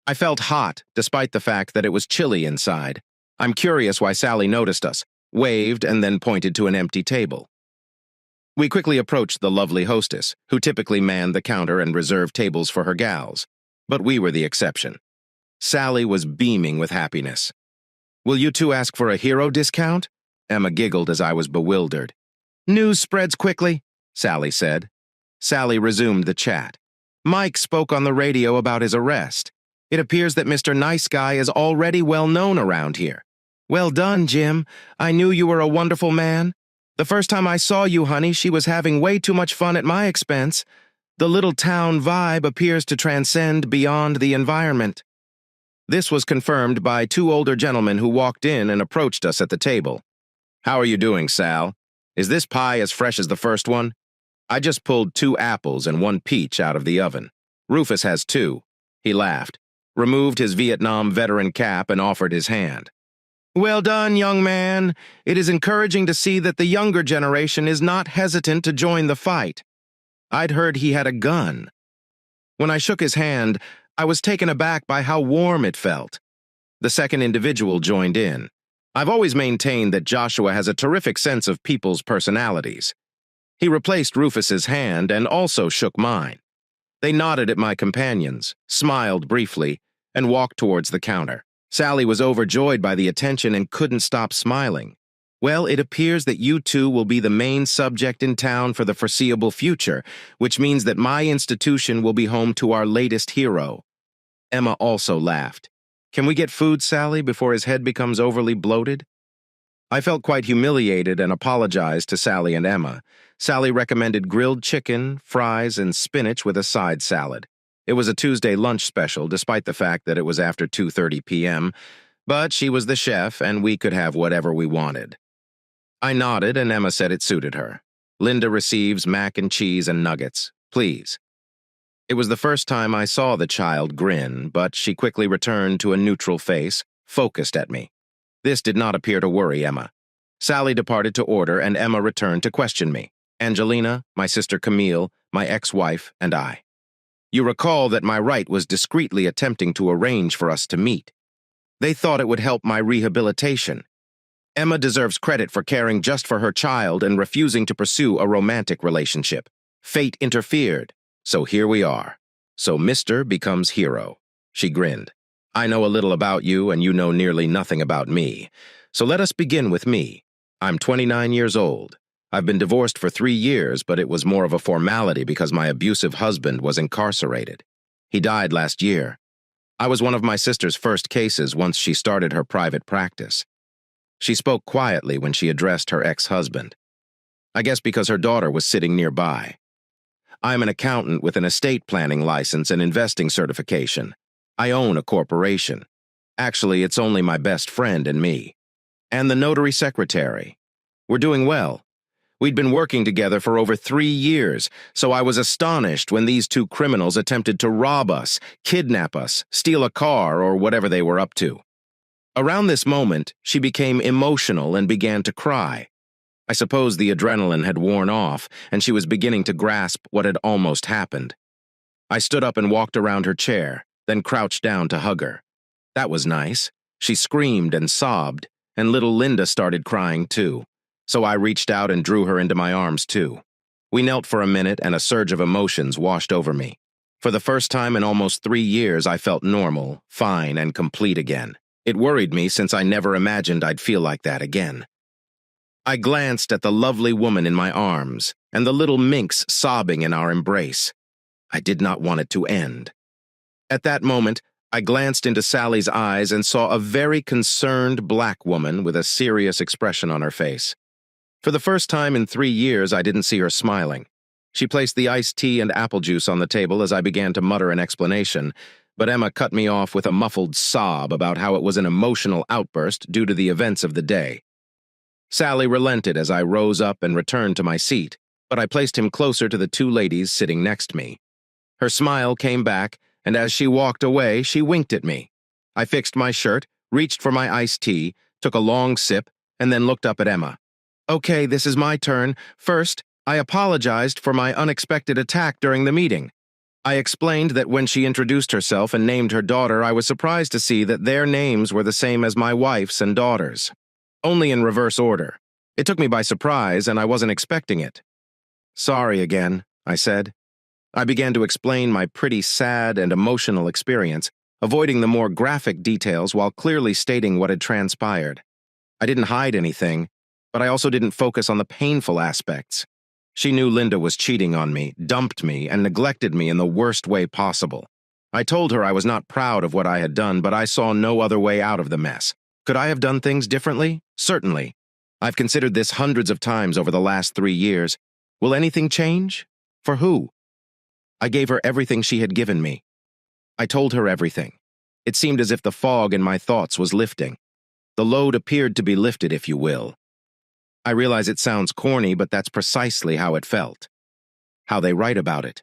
I felt hot, despite the fact that it was chilly inside. I'm curious why Sally noticed us, waved, and then pointed to an empty table. We quickly approached the lovely hostess, who typically manned the counter and reserved tables for her gals. But we were the exception. Sally was beaming with happiness. "Will you two ask for a hero discount?" Emma giggled as I was bewildered. "News spreads quickly," Sally said. Sally resumed the chat. "Mike spoke on the radio about his arrest. It appears that Mr. Nice Guy is already well known around here. Well done, Jim. I knew you were a wonderful man. The first time I saw you, honey, she was having way too much fun at my expense. The little town vibe appears to transcend beyond the environment." This was confirmed by two older gentlemen who walked in and approached us at the table. "How are you doing, Sal? Is this pie as fresh as the first one? I just pulled 2 apples and 1 peach out of the oven. Rufus has 2. He laughed, removed his Vietnam veteran cap, and offered his hand. "Well done, young man. It is encouraging to see that the younger generation is not hesitant to join the fight. I'd heard he had a gun." When I shook his hand, I was taken aback by how warm it felt. The second individual joined in. I've always maintained that Joshua has a terrific sense of people's personalities. He replaced Rufus's hand and also shook mine. They nodded at my companions, smiled briefly, and walked towards the counter. Sally was overjoyed by the attention and couldn't stop smiling. "Well, it appears that you two will be the main subject in town for the foreseeable future, which means that my institution will be home to our latest hero." Emma also laughed. "Can we get food, Sally, before his head becomes overly bloated?" I felt quite humiliated and apologized to Sally and Emma. Sally recommended grilled chicken, fries, and spinach with a side salad. It was a Tuesday lunch special, despite the fact that it was after 2:30 p.m., but she was the chef and we could have whatever we wanted. I nodded and Emma said it suited her. "Linda receives mac and cheese and nuggets, please." It was the first time I saw the child grin, but she quickly returned to a neutral face, focused at me. This did not appear to worry Emma. Sally departed to order and Emma returned to question me. Angelina, my sister Camille, my ex-wife, and I. You recall that my right was discreetly attempting to arrange for us to meet. They thought it would help my rehabilitation. Emma deserves credit for caring just for her child and refusing to pursue a romantic relationship. Fate interfered, so here we are. So Mr. becomes hero. She grinned. "I know a little about you and you know nearly nothing about me. So let us begin with me. I'm 29 years old. I've been divorced for 3 years, but it was more of a formality because my abusive husband was incarcerated. He died last year. I was one of my sister's first cases once she started her private practice. She spoke quietly when she addressed her ex-husband. I guess because her daughter was sitting nearby. I'm an accountant with an estate planning license and investing certification. I own a corporation. Actually, it's only my best friend and me. And the notary secretary. We're doing well. We'd been working together for over 3 years, so I was astonished when these 2 criminals attempted to rob us, kidnap us, steal a car, or whatever they were up to. Around this moment, she became emotional and began to cry. I suppose the adrenaline had worn off, and she was beginning to grasp what had almost happened. I stood up and walked around her chair, then crouched down to hug her. That was nice. She screamed and sobbed, and little Linda started crying too. So I reached out and drew her into my arms too. We knelt for a minute and a surge of emotions washed over me. For the first time in almost 3 years, I felt normal, fine, and complete again. It worried me since I never imagined I'd feel like that again. I glanced at the lovely woman in my arms and the little minx sobbing in our embrace. I did not want it to end. At that moment, I glanced into Sally's eyes and saw a very concerned black woman with a serious expression on her face. For the first time in 3 years, I didn't see her smiling. She placed the iced tea and apple juice on the table as I began to mutter an explanation, but Emma cut me off with a muffled sob about how it was an emotional outburst due to the events of the day. Sally relented as I rose up and returned to my seat, but I placed him closer to the 2 ladies sitting next to me. Her smile came back, and as she walked away, she winked at me. I fixed my shirt, reached for my iced tea, took a long sip, and then looked up at Emma. "Okay, this is my turn. First, I apologized for my unexpected attack during the meeting. I explained that when she introduced herself and named her daughter, I was surprised to see that their names were the same as my wife's and daughter's. Only in reverse order. It took me by surprise, and I wasn't expecting it. Sorry again, I said. I began to explain my pretty sad and emotional experience, avoiding the more graphic details while clearly stating what had transpired. I didn't hide anything, but I also didn't focus on the painful aspects. She knew Linda was cheating on me, dumped me, and neglected me in the worst way possible. I told her I was not proud of what I had done, but I saw no other way out of the mess. Could I have done things differently? Certainly. I've considered this hundreds of times over the last 3 years. Will anything change? For who? I gave her everything she had given me. I told her everything. It seemed as if the fog in my thoughts was lifting. The load appeared to be lifted, if you will. I realize it sounds corny, but that's precisely how it felt. How they write about it.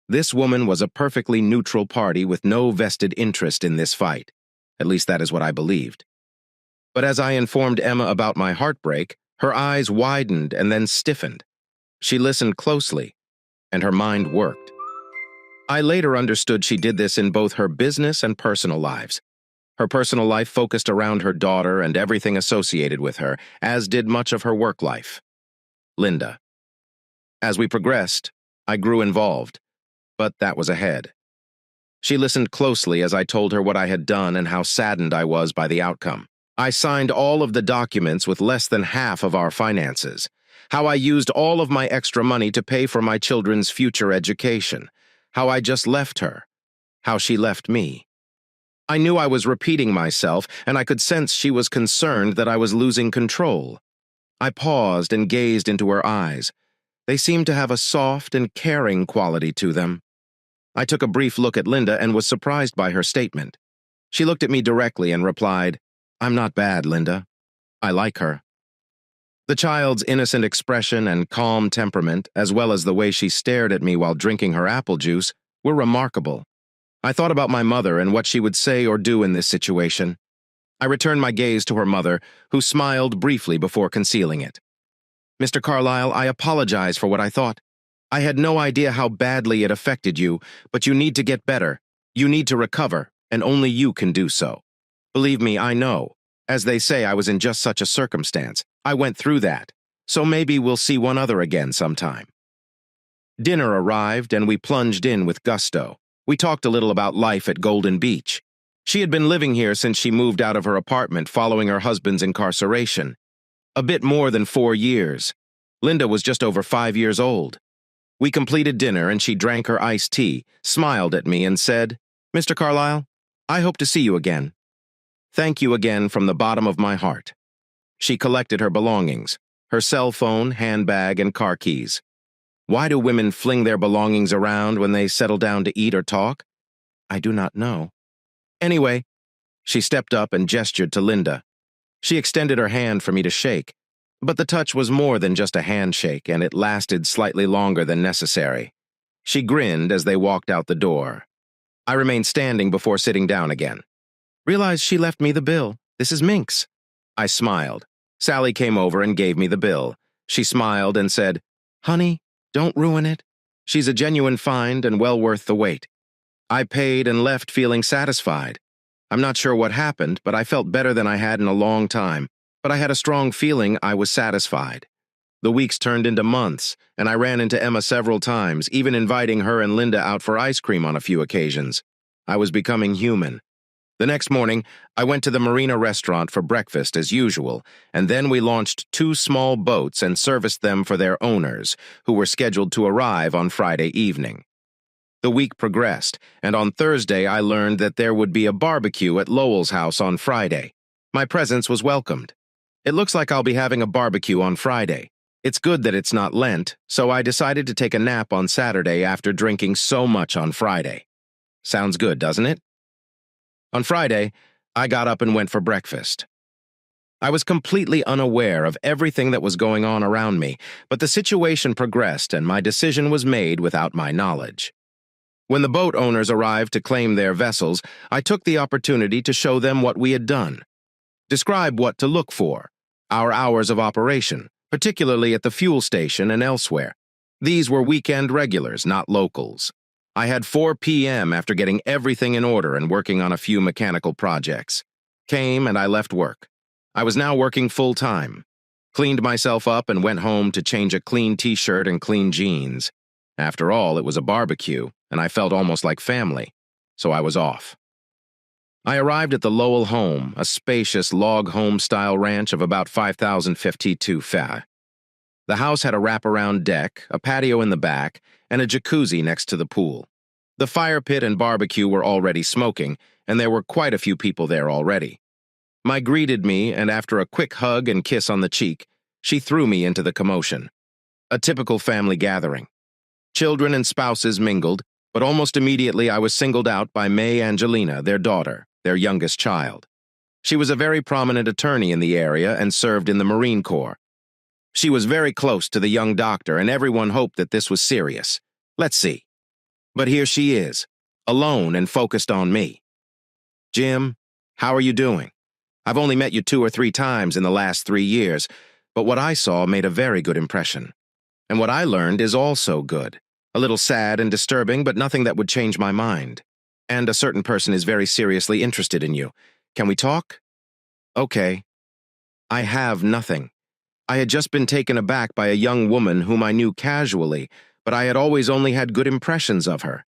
This woman was a perfectly neutral party with no vested interest in this fight. At least that is what I believed. But as I informed Emma about my heartbreak, her eyes widened and then stiffened. She listened closely, and her mind worked. I later understood she did this in both her business and personal lives. Her personal life focused around her daughter and everything associated with her, as did much of her work life. Linda. As we progressed, I grew involved, but that was ahead. She listened closely as I told her what I had done and how saddened I was by the outcome. I signed all of the documents with less than half of our finances, how I used all of my extra money to pay for my children's future education, how I just left her, how she left me. I knew I was repeating myself, and I could sense she was concerned that I was losing control. I paused and gazed into her eyes. They seemed to have a soft and caring quality to them. I took a brief look at Linda and was surprised by her statement. She looked at me directly and replied, "I'm not bad, Linda. I like her." The child's innocent expression and calm temperament, as well as the way she stared at me while drinking her apple juice, were remarkable. I thought about my mother and what she would say or do in this situation. I returned my gaze to her mother, who smiled briefly before concealing it. "Mr. Carlyle, I apologize for what I thought. I had no idea how badly it affected you, but you need to get better. You need to recover, and only you can do so. Believe me, I know. As they say, I was in just such a circumstance. I went through that, so maybe we'll see one other again sometime." Dinner arrived, and we plunged in with gusto. We talked a little about life at Golden Beach. She had been living here since she moved out of her apartment following her husband's incarceration. A bit more than 4 years. Linda was just over 5 years old. We completed dinner, and she drank her iced tea, smiled at me, and said, "Mr. Carlyle, I hope to see you again. Thank you again from the bottom of my heart." She collected her belongings, her cell phone, handbag, and car keys. Why do women fling their belongings around when they settle down to eat or talk? I do not know. Anyway, she stepped up and gestured to Linda. She extended her hand for me to shake, but the touch was more than just a handshake, and it lasted slightly longer than necessary. She grinned as they walked out the door. I remained standing before sitting down again. "Realize she left me the bill. This is Minx." I smiled. Sally came over and gave me the bill. She smiled and said, "Honey, don't ruin it. She's a genuine find and well worth the wait." I paid and left feeling satisfied. I'm not sure what happened, but I felt better than I had in a long time. But I had a strong feeling I was satisfied. The weeks turned into months, and I ran into Emma several times, even inviting her and Linda out for ice cream on a few occasions. I was becoming human. The next morning, I went to the Marina restaurant for breakfast as usual, and then we launched 2 small boats and serviced them for their owners, who were scheduled to arrive on Friday evening. The week progressed, and on Thursday I learned that there would be a barbecue at Lowell's house on Friday. My presence was welcomed. It looks like I'll be having a barbecue on Friday. It's good that it's not Lent, so I decided to take a nap on Saturday after drinking so much on Friday. Sounds good, doesn't it? On Friday, I got up and went for breakfast. I was completely unaware of everything that was going on around me, but the situation progressed and my decision was made without my knowledge. When the boat owners arrived to claim their vessels, I took the opportunity to show them what we had done. Describe what to look for, our hours of operation, particularly at the fuel station and elsewhere. These were weekend regulars, not locals. I had 4 p.m. after getting everything in order and working on a few mechanical projects. Came and I left work. I was now working full-time. Cleaned myself up and went home to change a clean t-shirt and clean jeans. After all, it was a barbecue, and I felt almost like family, so I was off. I arrived at the Lowell home, a spacious log home-style ranch of about 5,052 feet. The house had a wraparound deck, a patio in the back, and a jacuzzi next to the pool. The fire pit and barbecue were already smoking, and there were quite a few people there already. Mike greeted me, and after a quick hug and kiss on the cheek, She threw me into the commotion. A typical family gathering. Children and spouses mingled, but almost immediately I was singled out by May Angelina, their daughter, their youngest child. She was a very prominent attorney in the area and served in the Marine Corps. She was very close to the young doctor, and everyone hoped that this was serious. Let's see. But here she is, alone and focused on me. Jim, how are you doing? I've only met you 2 or 3 times in the last 3 years, but what I saw made a very good impression. And what I learned is also good. A little sad and disturbing, but nothing that would change my mind. And a certain person is very seriously interested in you. Can we talk? Okay. I have nothing. I had just been taken aback by a young woman whom I knew casually, but I had always only had good impressions of her.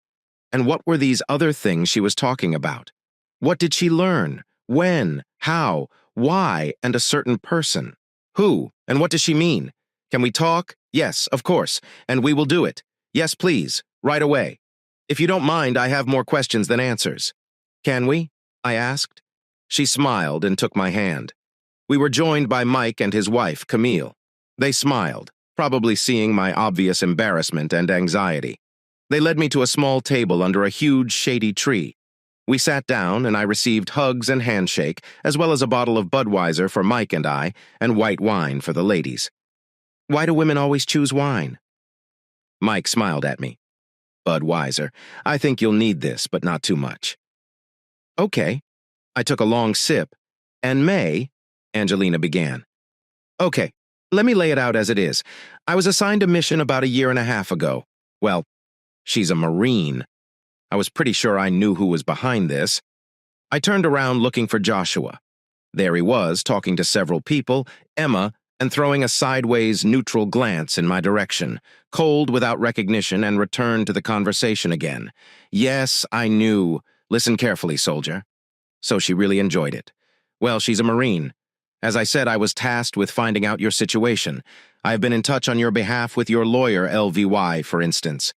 And what were these other things she was talking about? What did she learn? When? How? Why? And a certain person? Who? And what does she mean? Can we talk? Yes, of course, and we will do it. Yes, please, right away. If you don't mind, I have more questions than answers. Can we? I asked. She smiled and took my hand. We were joined by Mike and his wife, Camille. They smiled, probably seeing my obvious embarrassment and anxiety. They led me to a small table under a huge, shady tree. We sat down, and I received hugs and handshake, as well as a bottle of Budweiser for Mike and I, and white wine for the ladies. Why do women always choose wine? Mike smiled at me. Budweiser. I think you'll need this, but not too much. Okay. I took a long sip. And May, Angelina began. Okay, let me lay it out as it is. I was assigned a mission about 1.5 years ago. Well, she's a Marine. I was pretty sure I knew who was behind this. I turned around looking for Joshua. There he was, talking to several people, Emma, and throwing a sideways, neutral glance in my direction, cold without recognition, and returned to the conversation again. Yes, I knew. Listen carefully, soldier. So she really enjoyed it. Well, she's a Marine. As I said, I was tasked with finding out your situation. I have been in touch on your behalf with your lawyer, LVY, for instance.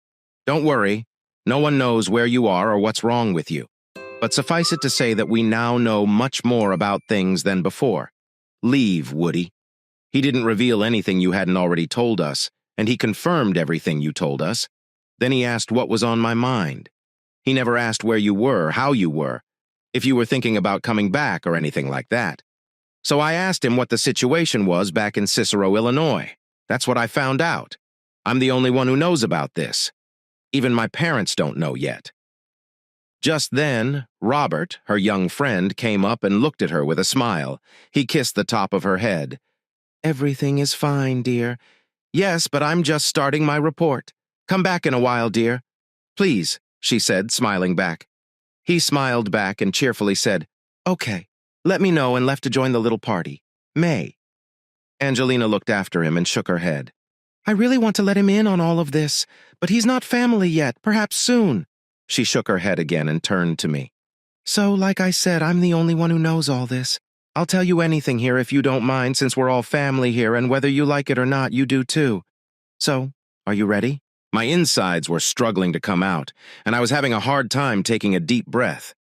Don't worry. No one knows where you are or what's wrong with you. But suffice it to say that we now know much more about things than before. Leave, Woody. He didn't reveal anything you hadn't already told us, and he confirmed everything you told us. Then he asked what was on my mind. He never asked where you were, how you were, if you were thinking about coming back or anything like that. So I asked him what the situation was back in Cicero, Illinois. That's what I found out. I'm the only one who knows about this. Even my parents don't know yet. Just then, Robert, her young friend, came up and looked at her with a smile. He kissed the top of her head. Everything is fine, dear. Yes, but I'm just starting my report. Come back in a while, dear. Please, she said, smiling back. He smiled back and cheerfully said, Okay, let me know, and left to join the little party. May. Angelina looked after him and shook her head. I really want to let him in on all of this, but he's not family yet, perhaps soon. She shook her head again and turned to me. So, like I said, I'm the only one who knows all this. I'll tell you anything here if you don't mind, since we're all family here, and whether you like it or not, you do too. So, are you ready? My insides were struggling to come out, and I was having a hard time taking a deep breath.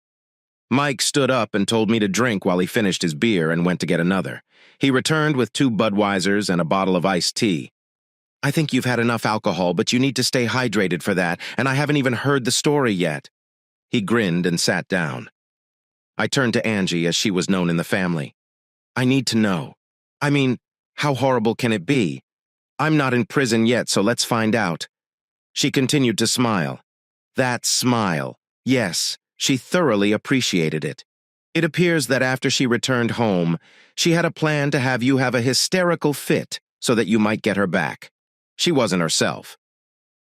Mike stood up and told me to drink while he finished his beer and went to get another. He returned with 2 Budweisers and a bottle of iced tea. I think you've had enough alcohol, but you need to stay hydrated for that, and I haven't even heard the story yet. He grinned and sat down. I turned to Angie, as she was known in the family. I need to know. I mean, how horrible can it be? I'm not in prison yet, so let's find out. She continued to smile. That smile. Yes, she thoroughly appreciated it. It appears that after she returned home, she had a plan to have you have a hysterical fit so that you might get her back. She wasn't herself.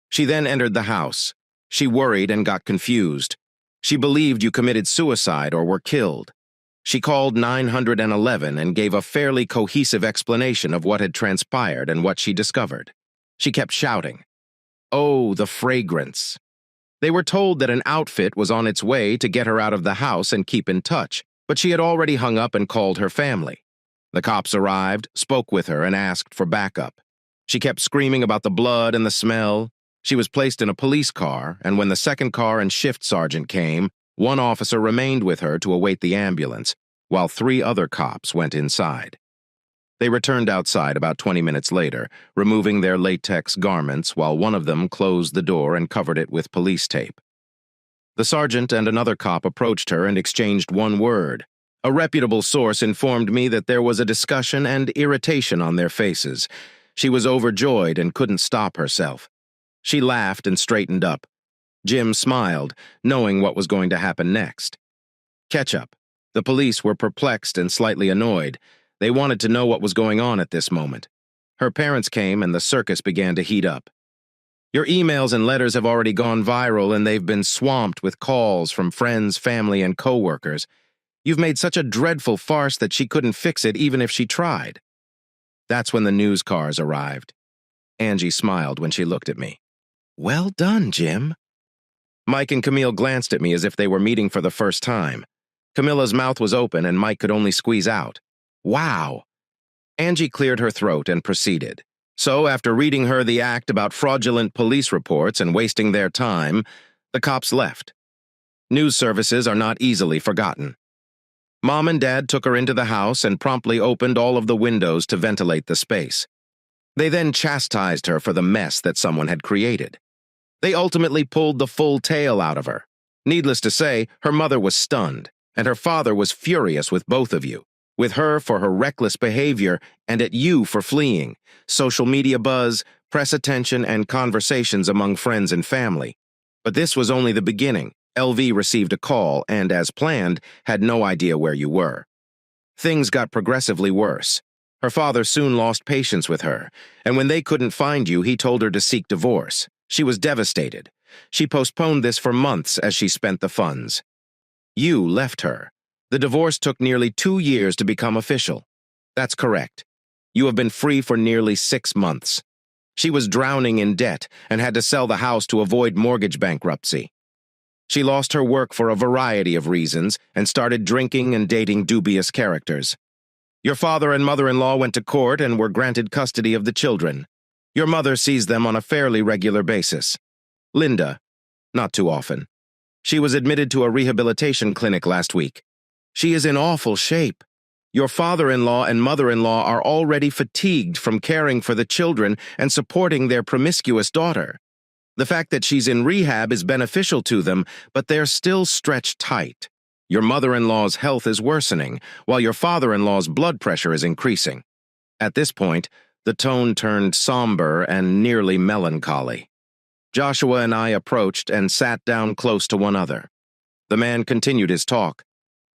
She then entered the house. She worried and got confused. She believed you committed suicide or were killed. She called 911 and gave a fairly cohesive explanation of what had transpired and what she discovered. She kept shouting, "Oh, the fragrance." They were told that an outfit was on its way to get her out of the house and keep in touch, but she had already hung up and called her family. The cops arrived, spoke with her, and asked for backup. She kept screaming about the blood and the smell. She was placed in a police car, and when the second car and shift sergeant came, one officer remained with her to await the ambulance, while 3 other cops went inside. They returned outside about 20 minutes later, removing their latex garments while one of them closed the door and covered it with police tape. The sergeant and another cop approached her and exchanged one word. A reputable source informed me that there was a discussion and irritation on their faces. She was overjoyed and couldn't stop herself. She laughed and straightened up. Jim smiled, knowing what was going to happen next. Ketchup. The police were perplexed and slightly annoyed. They wanted to know what was going on at this moment. Her parents came and the circus began to heat up. Your emails and letters have already gone viral and they've been swamped with calls from friends, family, and co-workers. You've made such a dreadful farce that she couldn't fix it even if she tried. That's when the news cars arrived. Angie smiled when she looked at me. Well done, Jim. Mike and Camille glanced at me as if they were meeting for the first time. Camilla's mouth was open and Mike could only squeeze out, "Wow." Angie cleared her throat and proceeded. So, after reading her the act about fraudulent police reports and wasting their time, the cops left. News services are not easily forgotten. Mom and Dad took her into the house and promptly opened all of the windows to ventilate the space. They then chastised her for the mess that someone had created. They ultimately pulled the full tail out of her. Needless to say, her mother was stunned, and her father was furious with both of you. With her for her reckless behavior and at you for fleeing, social media buzz, press attention, and conversations among friends and family. But this was only the beginning. LV received a call and, as planned, had no idea where you were. Things got progressively worse. Her father soon lost patience with her, and when they couldn't find you, he told her to seek divorce. She was devastated. She postponed this for months as she spent the funds. You left her. The divorce took nearly 2 years to become official. That's correct. You have been free for nearly 6 months. She was drowning in debt and had to sell the house to avoid mortgage bankruptcy. She lost her work for a variety of reasons and started drinking and dating dubious characters. Your father and mother-in-law went to court and were granted custody of the children. Your mother sees them on a fairly regular basis. Linda, not too often. She was admitted to a rehabilitation clinic last week. She is in awful shape. Your father-in-law and mother-in-law are already fatigued from caring for the children and supporting their promiscuous daughter. The fact that she's in rehab is beneficial to them, but they're still stretched tight. Your mother-in-law's health is worsening, while your father-in-law's blood pressure is increasing. At this point, the tone turned somber and nearly melancholy. Joshua and I approached and sat down close to one another. The man continued his talk.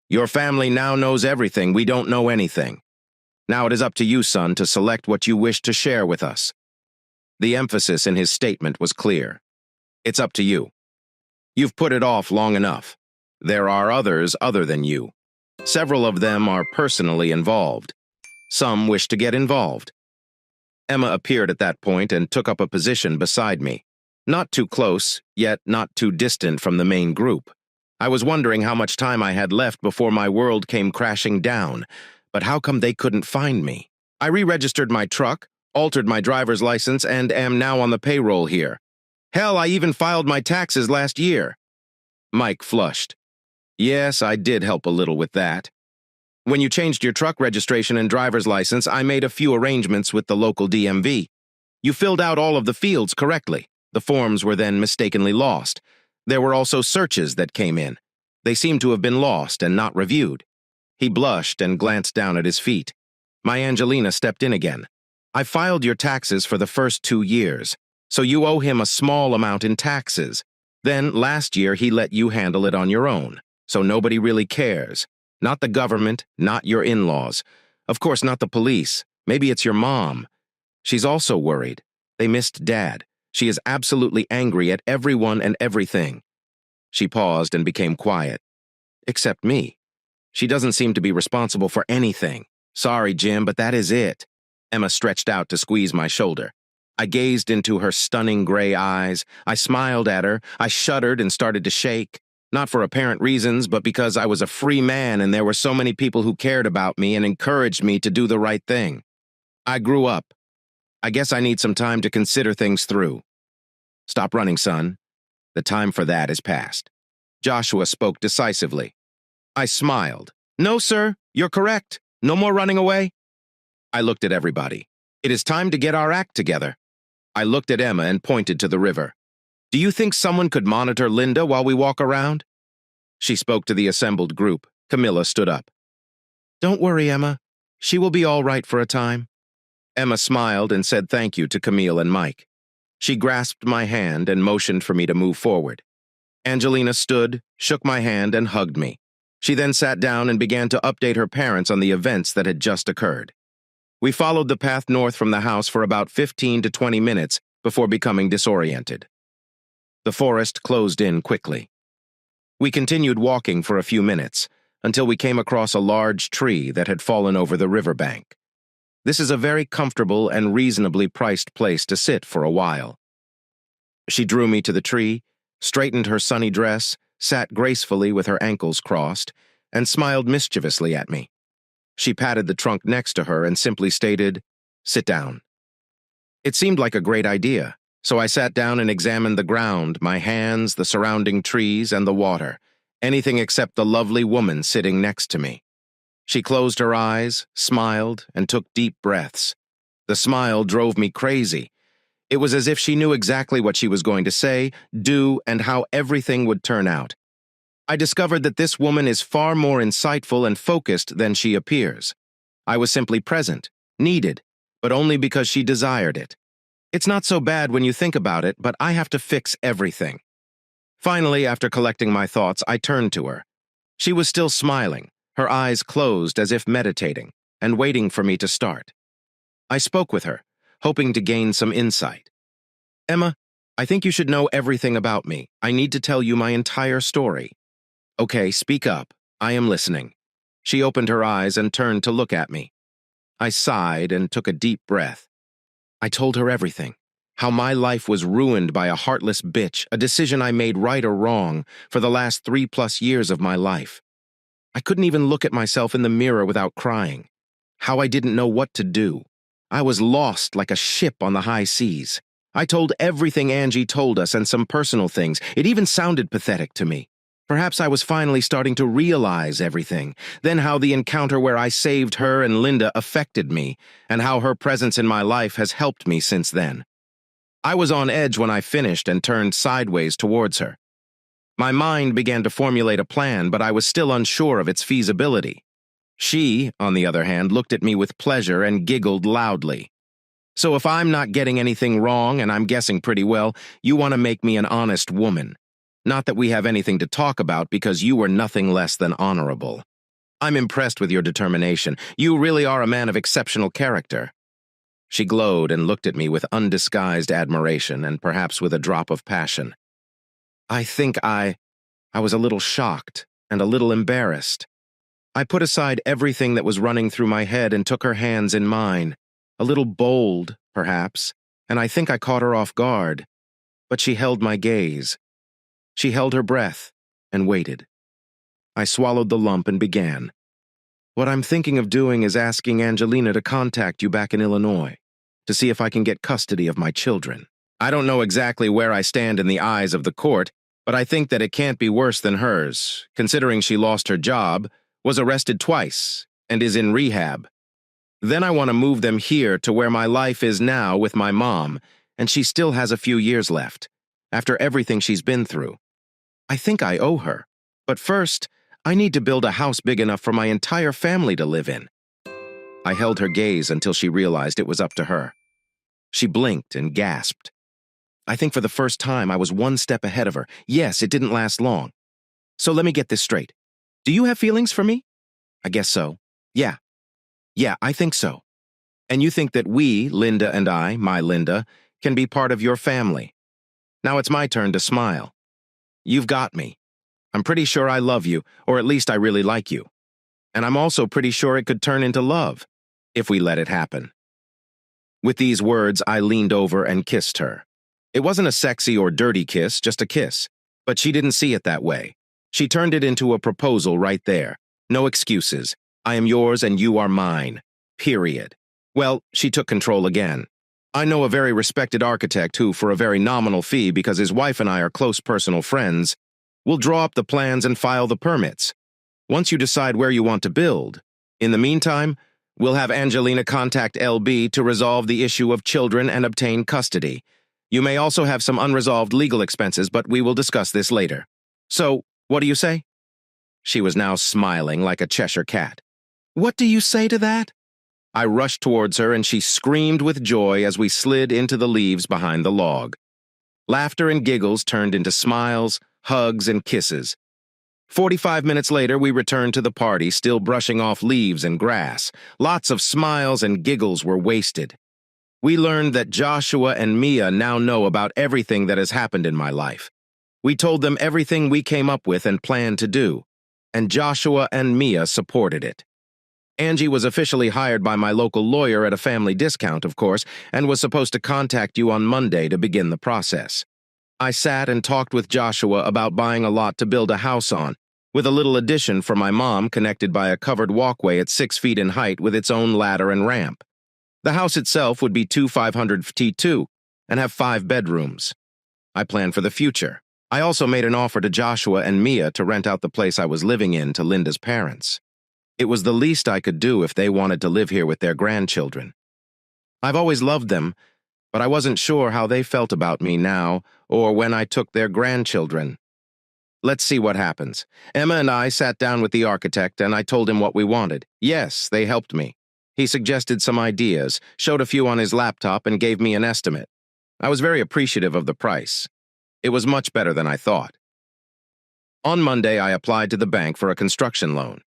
Your family now knows everything. We don't know anything. Now it is up to you, son, to select what you wish to share with us. The emphasis in his statement was clear. It's up to you. You've put it off long enough. There are others other than you. Several of them are personally involved. Some wish to get involved. Emma appeared at that point and took up a position beside me. Not too close, yet not too distant from the main group. I was wondering how much time I had left before my world came crashing down, but how come they couldn't find me? I re-registered my truck, altered my driver's license, and am now on the payroll here. Hell, I even filed my taxes last year. Mike flushed. Yes, I did help a little with that. When you changed your truck registration and driver's license, I made a few arrangements with the local DMV. You filled out all of the fields correctly. The forms were then mistakenly lost. There were also searches that came in. They seemed to have been lost and not reviewed. He blushed and glanced down at his feet. My Angelina stepped in again. I filed your taxes for the first 2 years, so you owe him a small amount in taxes. Then, last year, he let you handle it on your own, so nobody really cares. Not the government, not your in-laws. Of course, not the police. Maybe it's your mom. She's also worried. They missed Dad. She is absolutely angry at everyone and everything. She paused and became quiet. Except me. She doesn't seem to be responsible for anything. Sorry, Jim, but that is it. Emma stretched out to squeeze my shoulder. I gazed into her stunning gray eyes. I smiled at her. I shuddered and started to shake. Not for apparent reasons, but because I was a free man and there were so many people who cared about me and encouraged me to do the right thing. I grew up. I guess I need some time to consider things through. Stop running, son. The time for that is past. Joshua spoke decisively. I smiled. No, sir, you're correct. No more running away. I looked at everybody. It is time to get our act together. I looked at Emma and pointed to the river. Do you think someone could monitor Linda while we walk around? She spoke to the assembled group. Camilla stood up. Don't worry, Emma. She will be all right for a time. Emma smiled and said thank you to Camille and Mike. She grasped my hand and motioned for me to move forward. Angelina stood, shook my hand, and hugged me. She then sat down and began to update her parents on the events that had just occurred. We followed the path north from the house for about 15 to 20 minutes before becoming disoriented. The forest closed in quickly. We continued walking for a few minutes until we came across a large tree that had fallen over the riverbank. This is a very comfortable and reasonably priced place to sit for a while. She drew me to the tree, straightened her sunny dress, sat gracefully with her ankles crossed, and smiled mischievously at me. She patted the trunk next to her and simply stated, "Sit down." It seemed like a great idea, so I sat down and examined the ground, my hands, the surrounding trees, and the water, anything except the lovely woman sitting next to me. She closed her eyes, smiled, and took deep breaths. The smile drove me crazy. It was as if she knew exactly what she was going to say, do, and how everything would turn out. I discovered that this woman is far more insightful and focused than she appears. I was simply present, needed, but only because she desired it. It's not so bad when you think about it, but I have to fix everything. Finally, after collecting my thoughts, I turned to her. She was still smiling, her eyes closed as if meditating, and waiting for me to start. I spoke with her, hoping to gain some insight. Emma, I think you should know everything about me. I need to tell you my entire story. Okay, speak up. I am listening. She opened her eyes and turned to look at me. I sighed and took a deep breath. I told her everything. How my life was ruined by a heartless bitch, a decision I made right or wrong for the last 3+ years of my life. I couldn't even look at myself in the mirror without crying. How I didn't know what to do. I was lost like a ship on the high seas. I told everything Angie told us and some personal things. It even sounded pathetic to me. Perhaps I was finally starting to realize everything, then how the encounter where I saved her and Linda affected me, and how her presence in my life has helped me since then. I was on edge when I finished and turned sideways towards her. My mind began to formulate a plan, but I was still unsure of its feasibility. She, on the other hand, looked at me with pleasure and giggled loudly. So if I'm not getting anything wrong, and I'm guessing pretty well, you want to make me an honest woman. Not that we have anything to talk about because you were nothing less than honorable. I'm impressed with your determination. You really are a man of exceptional character. She glowed and looked at me with undisguised admiration and perhaps with a drop of passion. I think I was a little shocked and a little embarrassed. I put aside everything that was running through my head and took her hands in mine. A little bold, perhaps, and I think I caught her off guard. But she held my gaze. She held her breath and waited. I swallowed the lump and began. What I'm thinking of doing is asking Angelina to contact you back in Illinois to see if I can get custody of my children. I don't know exactly where I stand in the eyes of the court, but I think that it can't be worse than hers, considering she lost her job, was arrested twice, and is in rehab. Then I want to move them here to where my life is now with my mom, and she still has a few years left, after everything she's been through. I think I owe her, but first, I need to build a house big enough for my entire family to live in. I held her gaze until she realized it was up to her. She blinked and gasped. I think for the first time I was one step ahead of her. Yes, it didn't last long. So let me get this straight. Do you have feelings for me? I guess so. Yeah, I think so. And you think that we, Linda and I, my Linda, can be part of your family. Now it's my turn to smile. You've got me. I'm pretty sure I love you, or at least I really like you. And I'm also pretty sure it could turn into love, if we let it happen. With these words, I leaned over and kissed her. It wasn't a sexy or dirty kiss, just a kiss, but she didn't see it that way. She turned it into a proposal right there. No excuses. I am yours and you are mine. Period. Well, she took control again. I know a very respected architect who, for a very nominal fee because his wife and I are close personal friends, will draw up the plans and file the permits. Once you decide where you want to build. In the meantime, We'll have Angelina contact LB to resolve the issue of children and obtain custody. You may also have some unresolved legal expenses, but we will discuss this later. So, what do you say?" She was now smiling like a Cheshire cat. "What do you say to that?" I rushed towards her and she screamed with joy as we slid into the leaves behind the log. Laughter and giggles turned into smiles, hugs, and kisses. 45 minutes later, we returned to the party, still brushing off leaves and grass. Lots of smiles and giggles were wasted. We learned that Joshua and Mia now know about everything that has happened in my life. We told them everything we came up with and planned to do, and Joshua and Mia supported it. Angie was officially hired by my local lawyer at a family discount, of course, and was supposed to contact you on Monday to begin the process. I sat and talked with Joshua about buying a lot to build a house on, with a little addition for my mom connected by a covered walkway at 6 feet in height with its own ladder and ramp. The house itself would be 2,500 feet too, and have 5 bedrooms. I planned for the future. I also made an offer to Joshua and Mia to rent out the place I was living in to Linda's parents. It was the least I could do if they wanted to live here with their grandchildren. I've always loved them, but I wasn't sure how they felt about me now or when I took their grandchildren. Let's see what happens. Emma and I sat down with the architect and I told him what we wanted. Yes, they helped me. He suggested some ideas, showed a few on his laptop, and gave me an estimate. I was very appreciative of the price. It was much better than I thought. On Monday, I applied to the bank for a construction loan.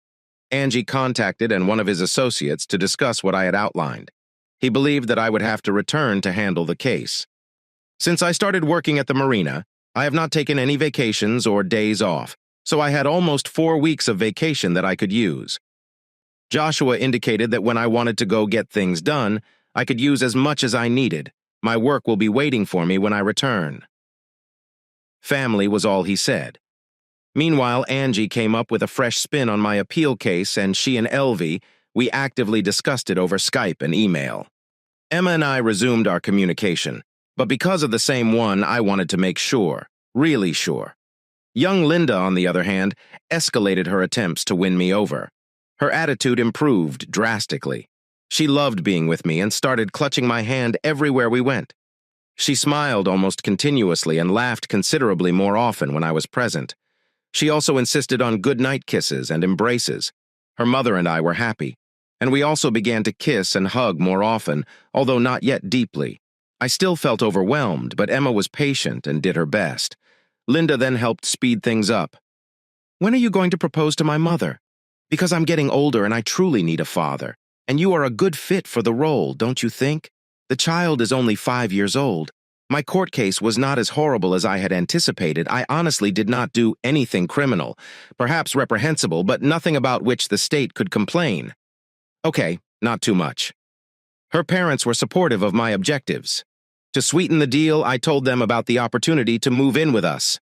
Angie contacted one of his associates to discuss what I had outlined. He believed that I would have to return to handle the case. Since I started working at the marina, I have not taken any vacations or days off, so I had almost 4 weeks of vacation that I could use. Joshua indicated that when I wanted to go get things done, I could use as much as I needed. My work will be waiting for me when I return. Family was all he said. Meanwhile, Angie came up with a fresh spin on my appeal case, and she and Elvie, we actively discussed it over Skype and email. Emma and I resumed our communication, but because of the same one, I wanted to make sure, really sure. Young Linda, on the other hand, escalated her attempts to win me over. Her attitude improved drastically. She loved being with me and started clutching my hand everywhere we went. She smiled almost continuously and laughed considerably more often when I was present. She also insisted on goodnight kisses and embraces. Her mother and I were happy, and we also began to kiss and hug more often, although not yet deeply. I still felt overwhelmed, but Emma was patient and did her best. Linda then helped speed things up. "When are you going to propose to my mother? Because I'm getting older and I truly need a father, and you are a good fit for the role, don't you think? The child is only 5 years old. My court case was not as horrible as I had anticipated. I honestly did not do anything criminal, perhaps reprehensible, but nothing about which the state could complain. Okay, not too much." Her parents were supportive of my objectives. To sweeten the deal, I told them about the opportunity to move in with us.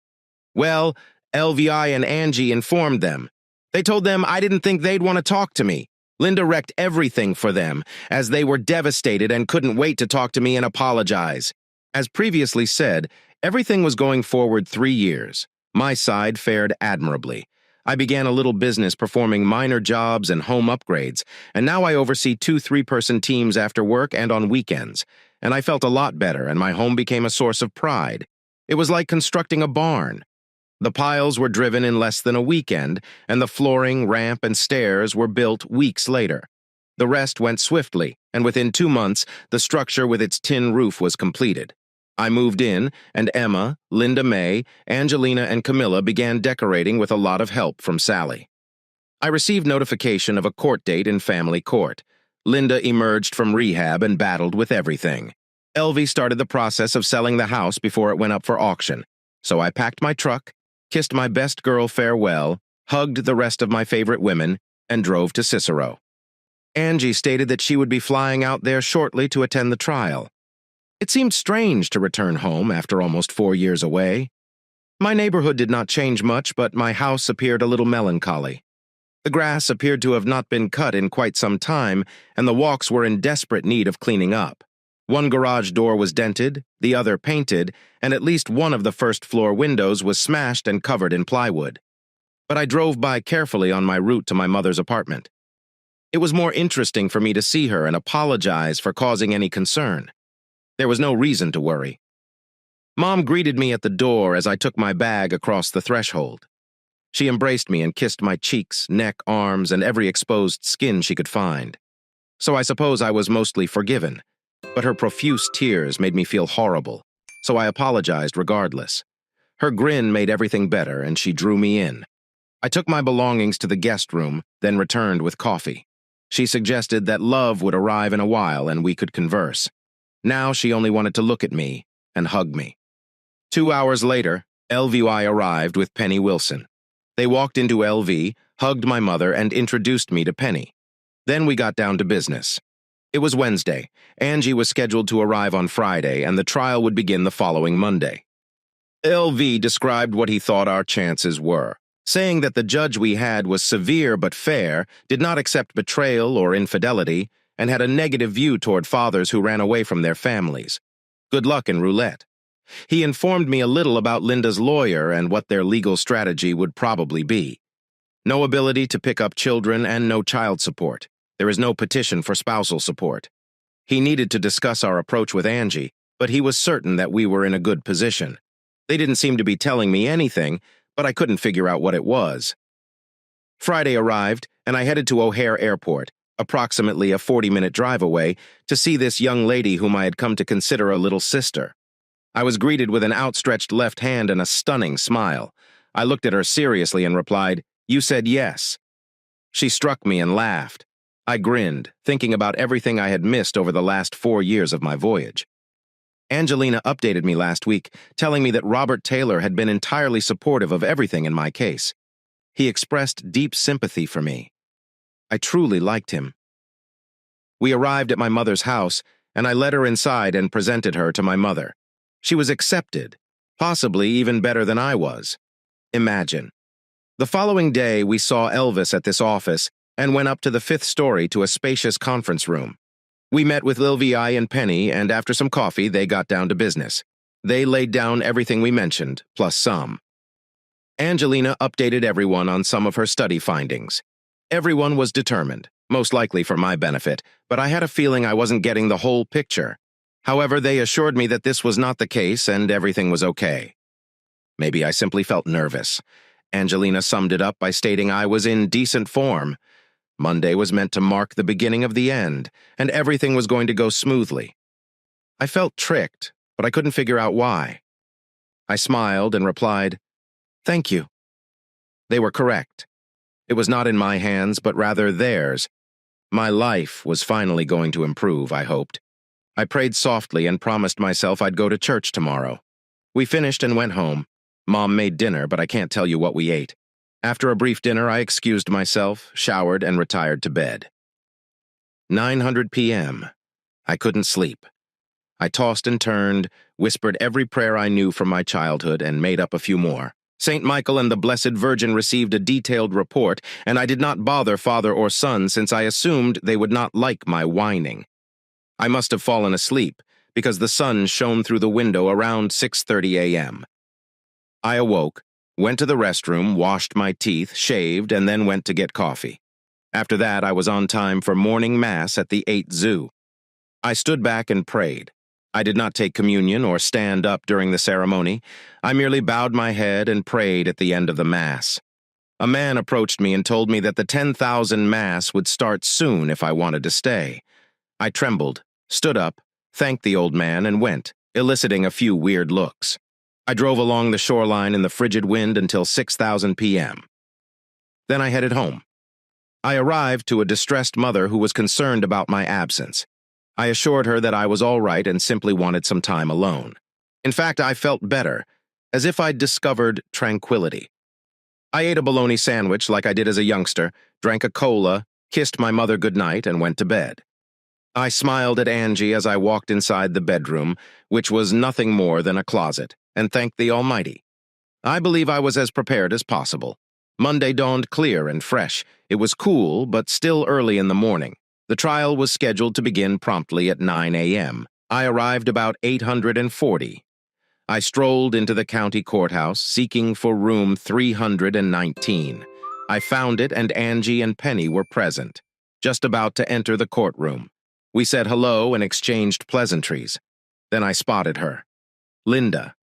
Well, LVI and Angie informed them. They told them I didn't think they'd want to talk to me. Linda wrecked everything for them, as they were devastated and couldn't wait to talk to me and apologize. As previously said, everything was going forward 3 years. My side fared admirably. I began a little business performing minor jobs and home upgrades, and now I oversee 2 3-person teams after work and on weekends, and I felt a lot better, and my home became a source of pride. It was like constructing a barn. The piles were driven in less than a weekend, and the flooring, ramp, and stairs were built weeks later. The rest went swiftly, and within 2 months, the structure with its tin roof was completed. I moved in, and Emma, Linda May, Angelina, and Camilla began decorating with a lot of help from Sally. I received notification of a court date in family court. Linda emerged from rehab and battled with everything. Elvie started the process of selling the house before it went up for auction. So I packed my truck, kissed my best girl farewell, hugged the rest of my favorite women, and drove to Cicero. Angie stated that she would be flying out there shortly to attend the trial. It seemed strange to return home after almost 4 years away. My neighborhood did not change much, but my house appeared a little melancholy. The grass appeared to have not been cut in quite some time, and the walks were in desperate need of cleaning up. One garage door was dented, the other painted, and at least one of the first-floor windows was smashed and covered in plywood. But I drove by carefully on my route to my mother's apartment. It was more interesting for me to see her and apologize for causing any concern. There was no reason to worry. Mom greeted me at the door as I took my bag across the threshold. She embraced me and kissed my cheeks, neck, arms, and every exposed skin she could find. So I suppose I was mostly forgiven, but her profuse tears made me feel horrible, so I apologized regardless. Her grin made everything better, and she drew me in. I took my belongings to the guest room, then returned with coffee. She suggested that love would arrive in a while and we could converse. Now she only wanted to look at me and hug me. 2 hours later, LVI arrived with Penny Wilson. They walked into LV, hugged my mother, and introduced me to Penny. Then we got down to business. It was Wednesday. Angie was scheduled to arrive on Friday, and the trial would begin the following Monday. LV described what he thought our chances were, saying that the judge we had was severe but fair, did not accept betrayal or infidelity, and had a negative view toward fathers who ran away from their families. Good luck in roulette. He informed me a little about Linda's lawyer and what their legal strategy would probably be. No ability to pick up children and no child support. There is no petition for spousal support. He needed to discuss our approach with Angie, but he was certain that we were in a good position. They didn't seem to be telling me anything, but I couldn't figure out what it was. Friday arrived, and I headed to O'Hare Airport, approximately a 40-minute drive away, to see this young lady whom I had come to consider a little sister. I was greeted with an outstretched left hand and a stunning smile. I looked at her seriously and replied, "You said yes." She struck me and laughed. I grinned, thinking about everything I had missed over the last 4 years of my voyage. Angelina updated me last week, telling me that Robert Taylor had been entirely supportive of everything in my case. He expressed deep sympathy for me. I truly liked him. We arrived at my mother's house, and I led her inside and presented her to my mother. She was accepted, possibly even better than I was. Imagine. The following day, we saw Elvis at this office and went up to the 5th story to a spacious conference room. We met with LVI and Penny, and after some coffee, they got down to business. They laid down everything we mentioned, plus some. Angelina updated everyone on some of her study findings. Everyone was determined, most likely for my benefit, but I had a feeling I wasn't getting the whole picture. However, they assured me that this was not the case and everything was okay. Maybe I simply felt nervous. Angelina summed it up by stating I was in decent form. Monday was meant to mark the beginning of the end, and everything was going to go smoothly. I felt tricked, but I couldn't figure out why. I smiled and replied, "Thank you." They were correct. It was not in my hands, but rather theirs. My life was finally going to improve, I hoped. I prayed softly and promised myself I'd go to church tomorrow. We finished and went home. Mom made dinner, but I can't tell you what we ate. After a brief dinner, I excused myself, showered, and retired to bed. 9:00 p.m. I couldn't sleep. I tossed and turned, whispered every prayer I knew from my childhood, and made up a few more. St. Michael and the Blessed Virgin received a detailed report, and I did not bother father or son since I assumed they would not like my whining. I must have fallen asleep, because the sun shone through the window around 6:30 a.m. I awoke, went to the restroom, washed my teeth, shaved, and then went to get coffee. After that, I was on time for morning mass at the 8 Zoo. I stood back and prayed. I did not take communion or stand up during the ceremony. I merely bowed my head and prayed at the end of the mass. A man approached me and told me that the 10,000 mass would start soon if I wanted to stay. I trembled, stood up, thanked the old man, and went, eliciting a few weird looks. I drove along the shoreline in the frigid wind until 6,000 p.m. Then I headed home. I arrived to a distressed mother who was concerned about my absence. I assured her that I was all right and simply wanted some time alone. In fact, I felt better, as if I'd discovered tranquility. I ate a bologna sandwich like I did as a youngster, drank a cola, kissed my mother goodnight, and went to bed. I smiled at Angie as I walked inside the bedroom, which was nothing more than a closet, and thanked the Almighty. I believe I was as prepared as possible. Monday dawned clear and fresh. It was cool, but still early in the morning. The trial was scheduled to begin promptly at 9 a.m. I arrived about 840. I strolled into the county courthouse, seeking for room 319. I found it, and Angie and Penny were present. just about to enter the courtroom. We said hello and exchanged pleasantries. Then I spotted her. Linda.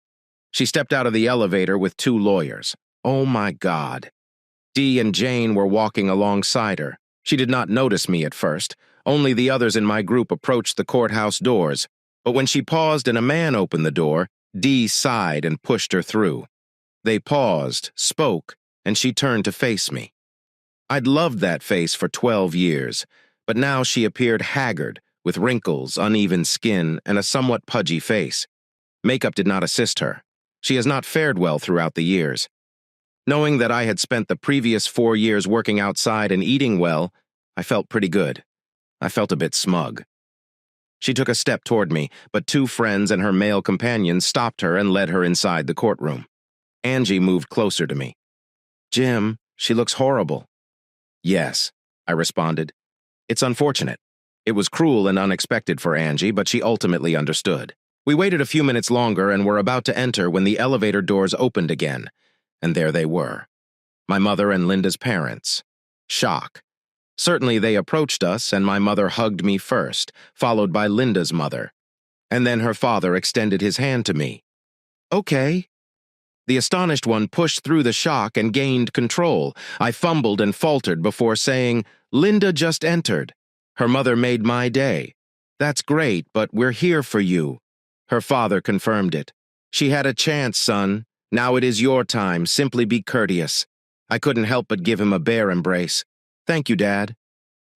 She stepped out of the elevator with two lawyers. Oh my God. Dee and Jane were walking alongside her. She did not notice me at first. Only the others in my group approached the courthouse doors. But when she paused and a man opened the door, Dee sighed and pushed her through. They paused, spoke, and she turned to face me. I'd loved that face for 12 years, but now she appeared haggard, with wrinkles, uneven skin, and a somewhat pudgy face. Makeup did not assist her. She has not fared well throughout the years. Knowing that I had spent the previous 4 years working outside and eating well, I felt pretty good. I felt a bit smug. She took a step toward me, but two friends and her male companions stopped her and led her inside the courtroom. Angie moved closer to me. Jim, she looks horrible. Yes, I responded. It's unfortunate. It was cruel and unexpected for Angie, but she ultimately understood. We waited a few minutes longer and were about to enter when the elevator doors opened again, and there they were. My mother and Linda's parents. Shock. Certainly they approached us, and my mother hugged me first, followed by Linda's mother. And then her father extended his hand to me. Okay. The astonished one pushed through the shock and gained control. I fumbled and faltered before saying, Linda just entered. Her mother made my day. That's great, but we're here for you. Her father confirmed it. She had a chance, son. Now it is your time. Simply be courteous. I couldn't help but give him a bear embrace. Thank you, Dad.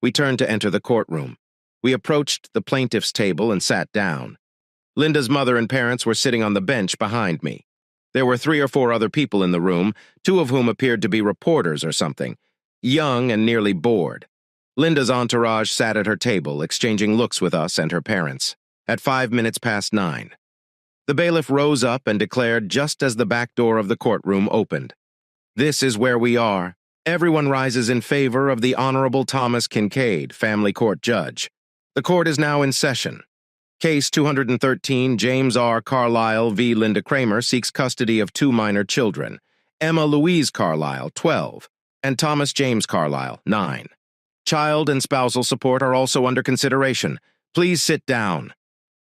We turned to enter the courtroom. We approached the plaintiff's table and sat down. Linda's mother and parents were sitting on the bench behind me. There were 3 or 4 other people in the room, 2 of whom appeared to be reporters or something, young and nearly bored. Linda's entourage sat at her table, exchanging looks with us and her parents. At 9:05. The bailiff rose up and declared just as the back door of the courtroom opened. This is where we are. Everyone rises in favor of the Honorable Thomas Kincaid, Family Court Judge. The court is now in session. Case 213, James R. Carlisle v. Linda Kramer seeks custody of 2 minor children, Emma Louise Carlisle, 12, and Thomas James Carlisle, 9. Child and spousal support are also under consideration. Please sit down.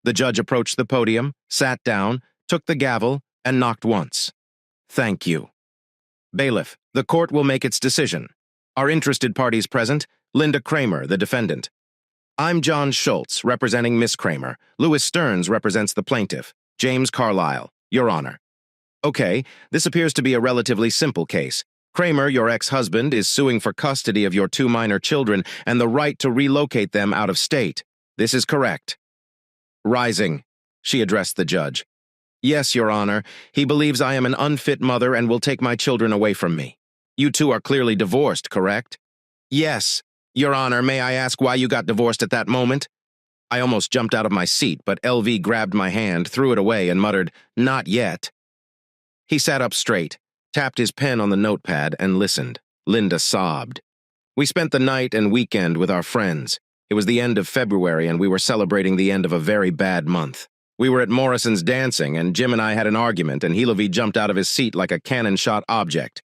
The judge approached the podium, sat down, took the gavel, and knocked once. Thank you. Bailiff, the court will make its decision. Are interested parties present? Linda Kramer, the defendant. I'm John Schultz, representing Miss Kramer. Louis Stearns represents the plaintiff, James Carlisle, Your Honor. Okay, this appears to be a relatively simple case. Kramer, your ex-husband, is suing for custody of your 2 minor children and the right to relocate them out of state. This is correct. Rising, she addressed the judge. Yes, Your Honor, he believes I am an unfit mother and will take my children away from me. You 2 are clearly divorced, correct? Yes. Your Honor, may I ask why you got divorced at that moment? I almost jumped out of my seat, but LV grabbed my hand, threw it away, and muttered, Not yet. He sat up straight, tapped his pen on the notepad, and listened. Linda sobbed. We spent the night and weekend with our friends. It was the end of February, and we were celebrating the end of a very bad month. We were at Morrison's dancing, and Jim and I had an argument, and Hilovi jumped out of his seat like a cannon-shot object.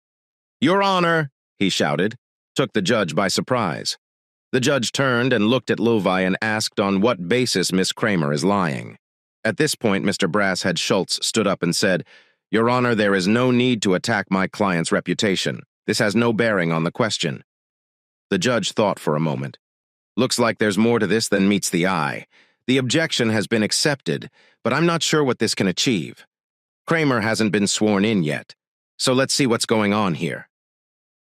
Your Honor, he shouted, took the judge by surprise. The judge turned and looked at Lovi and asked on what basis Miss Kramer is lying. At this point, Mr. Brasshead Schultz stood up and said, Your Honor, there is no need to attack my client's reputation. This has no bearing on the question. The judge thought for a moment. Looks like there's more to this than meets the eye. The objection has been accepted, but I'm not sure what this can achieve. Kramer hasn't been sworn in yet, so let's see what's going on here.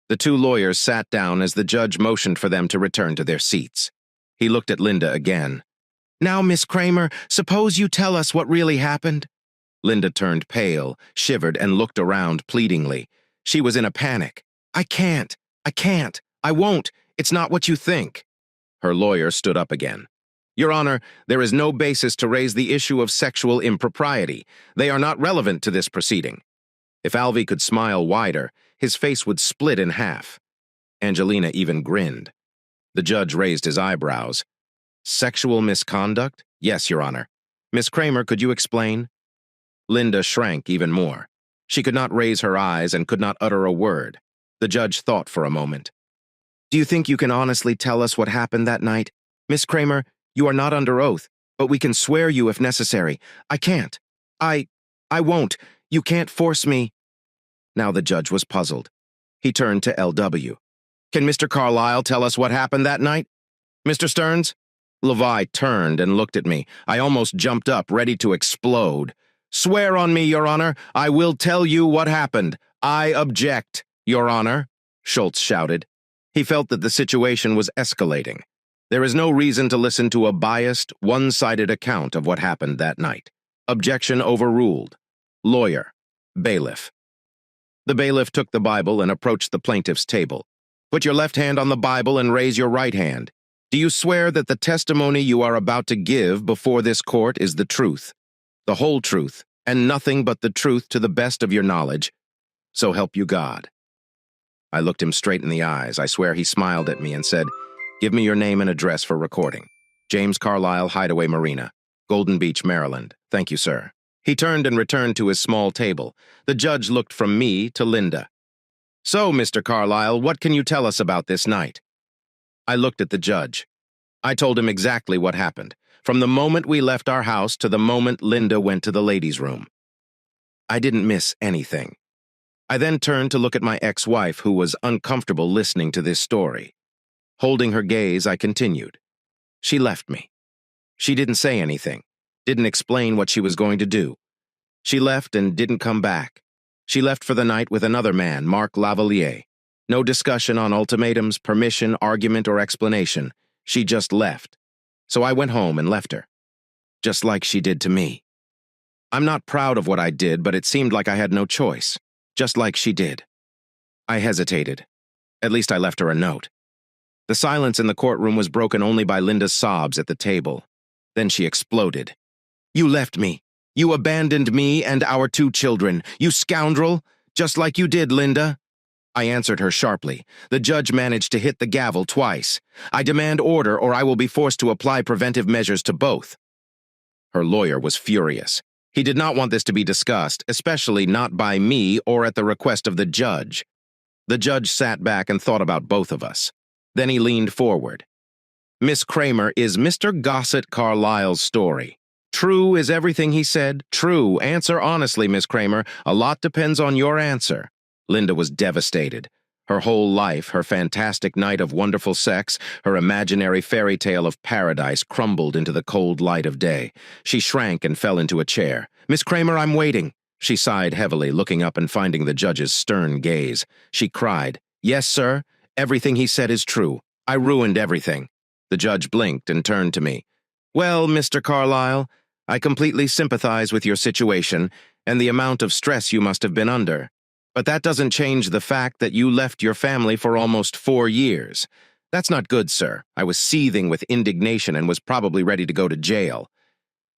The 2 lawyers sat down as the judge motioned for them to return to their seats. He looked at Linda again. Now, Miss Kramer, suppose you tell us what really happened. Linda turned pale, shivered, and looked around pleadingly. She was in a panic. I can't. I won't. It's not what you think. Her lawyer stood up again. Your Honor, there is no basis to raise the issue of sexual impropriety. They are not relevant to this proceeding. If Alvy could smile wider, his face would split in half. Angelina even grinned. The judge raised his eyebrows. Sexual misconduct? Yes, Your Honor. Miss Kramer, could you explain? Linda shrank even more. She could not raise her eyes and could not utter a word. The judge thought for a moment. Do you think you can honestly tell us what happened that night? Miss Kramer, you are not under oath, but we can swear you if necessary. I can't. I won't. You can't force me. Now the judge was puzzled. He turned to LW. Can Mr. Carlyle tell us what happened that night? Mr. Stearns? Levi turned and looked at me. I almost jumped up, ready to explode. Swear on me, Your Honor. I will tell you what happened. I object, Your Honor, Schultz shouted. He felt that the situation was escalating. There is no reason to listen to a biased, one-sided account of what happened that night. Objection overruled. Lawyer. Bailiff. The bailiff took the Bible and approached the plaintiff's table. Put your left hand on the Bible and raise your right hand. Do you swear that the testimony you are about to give before this court is the truth, the whole truth, and nothing but the truth to the best of your knowledge? So help you God. I looked him straight in the eyes. I swear he smiled at me and said, Give me your name and address for recording. James Carlyle, Hideaway Marina, Golden Beach, Maryland. Thank you, sir. He turned and returned to his small table. The judge looked from me to Linda. So, Mr. Carlyle, what can you tell us about this night? I looked at the judge. I told him exactly what happened, from the moment we left our house to the moment Linda went to the ladies' room. I didn't miss anything. I then turned to look at my ex-wife, who was uncomfortable listening to this story. Holding her gaze, I continued. She left me. She didn't say anything, didn't explain what she was going to do. She left and didn't come back. She left for the night with another man, Mark Lavalier. No discussion on ultimatums, permission, argument, or explanation. She just left. So I went home and left her. Just like she did to me. I'm not proud of what I did, but it seemed like I had no choice. Just like she did. I hesitated. At least I left her a note. The silence in the courtroom was broken only by Linda's sobs at the table. Then she exploded. You left me. You abandoned me and our 2 children. You scoundrel. Just like you did, Linda. I answered her sharply. The judge managed to hit the gavel twice. I demand order or I will be forced to apply preventive measures to both. Her lawyer was furious. He did not want this to be discussed, especially not by me or at the request of the judge. The judge sat back and thought about both of us. Then he leaned forward. Miss Kramer, is Mr. Gossett Carlyle's story true? Is everything he said true? Answer honestly, Miss Kramer. A lot depends on your answer. Linda was devastated. Her whole life, her fantastic night of wonderful sex, her imaginary fairy tale of paradise crumbled into the cold light of day. She shrank and fell into a chair. Miss Kramer, I'm waiting. She sighed heavily, looking up and finding the judge's stern gaze. She cried, Yes, sir. Everything he said is true. I ruined everything. The judge blinked and turned to me. Well, Mr. Carlyle, I completely sympathize with your situation and the amount of stress you must have been under. But that doesn't change the fact that you left your family for almost 4 years. That's not good, sir. I was seething with indignation and was probably ready to go to jail.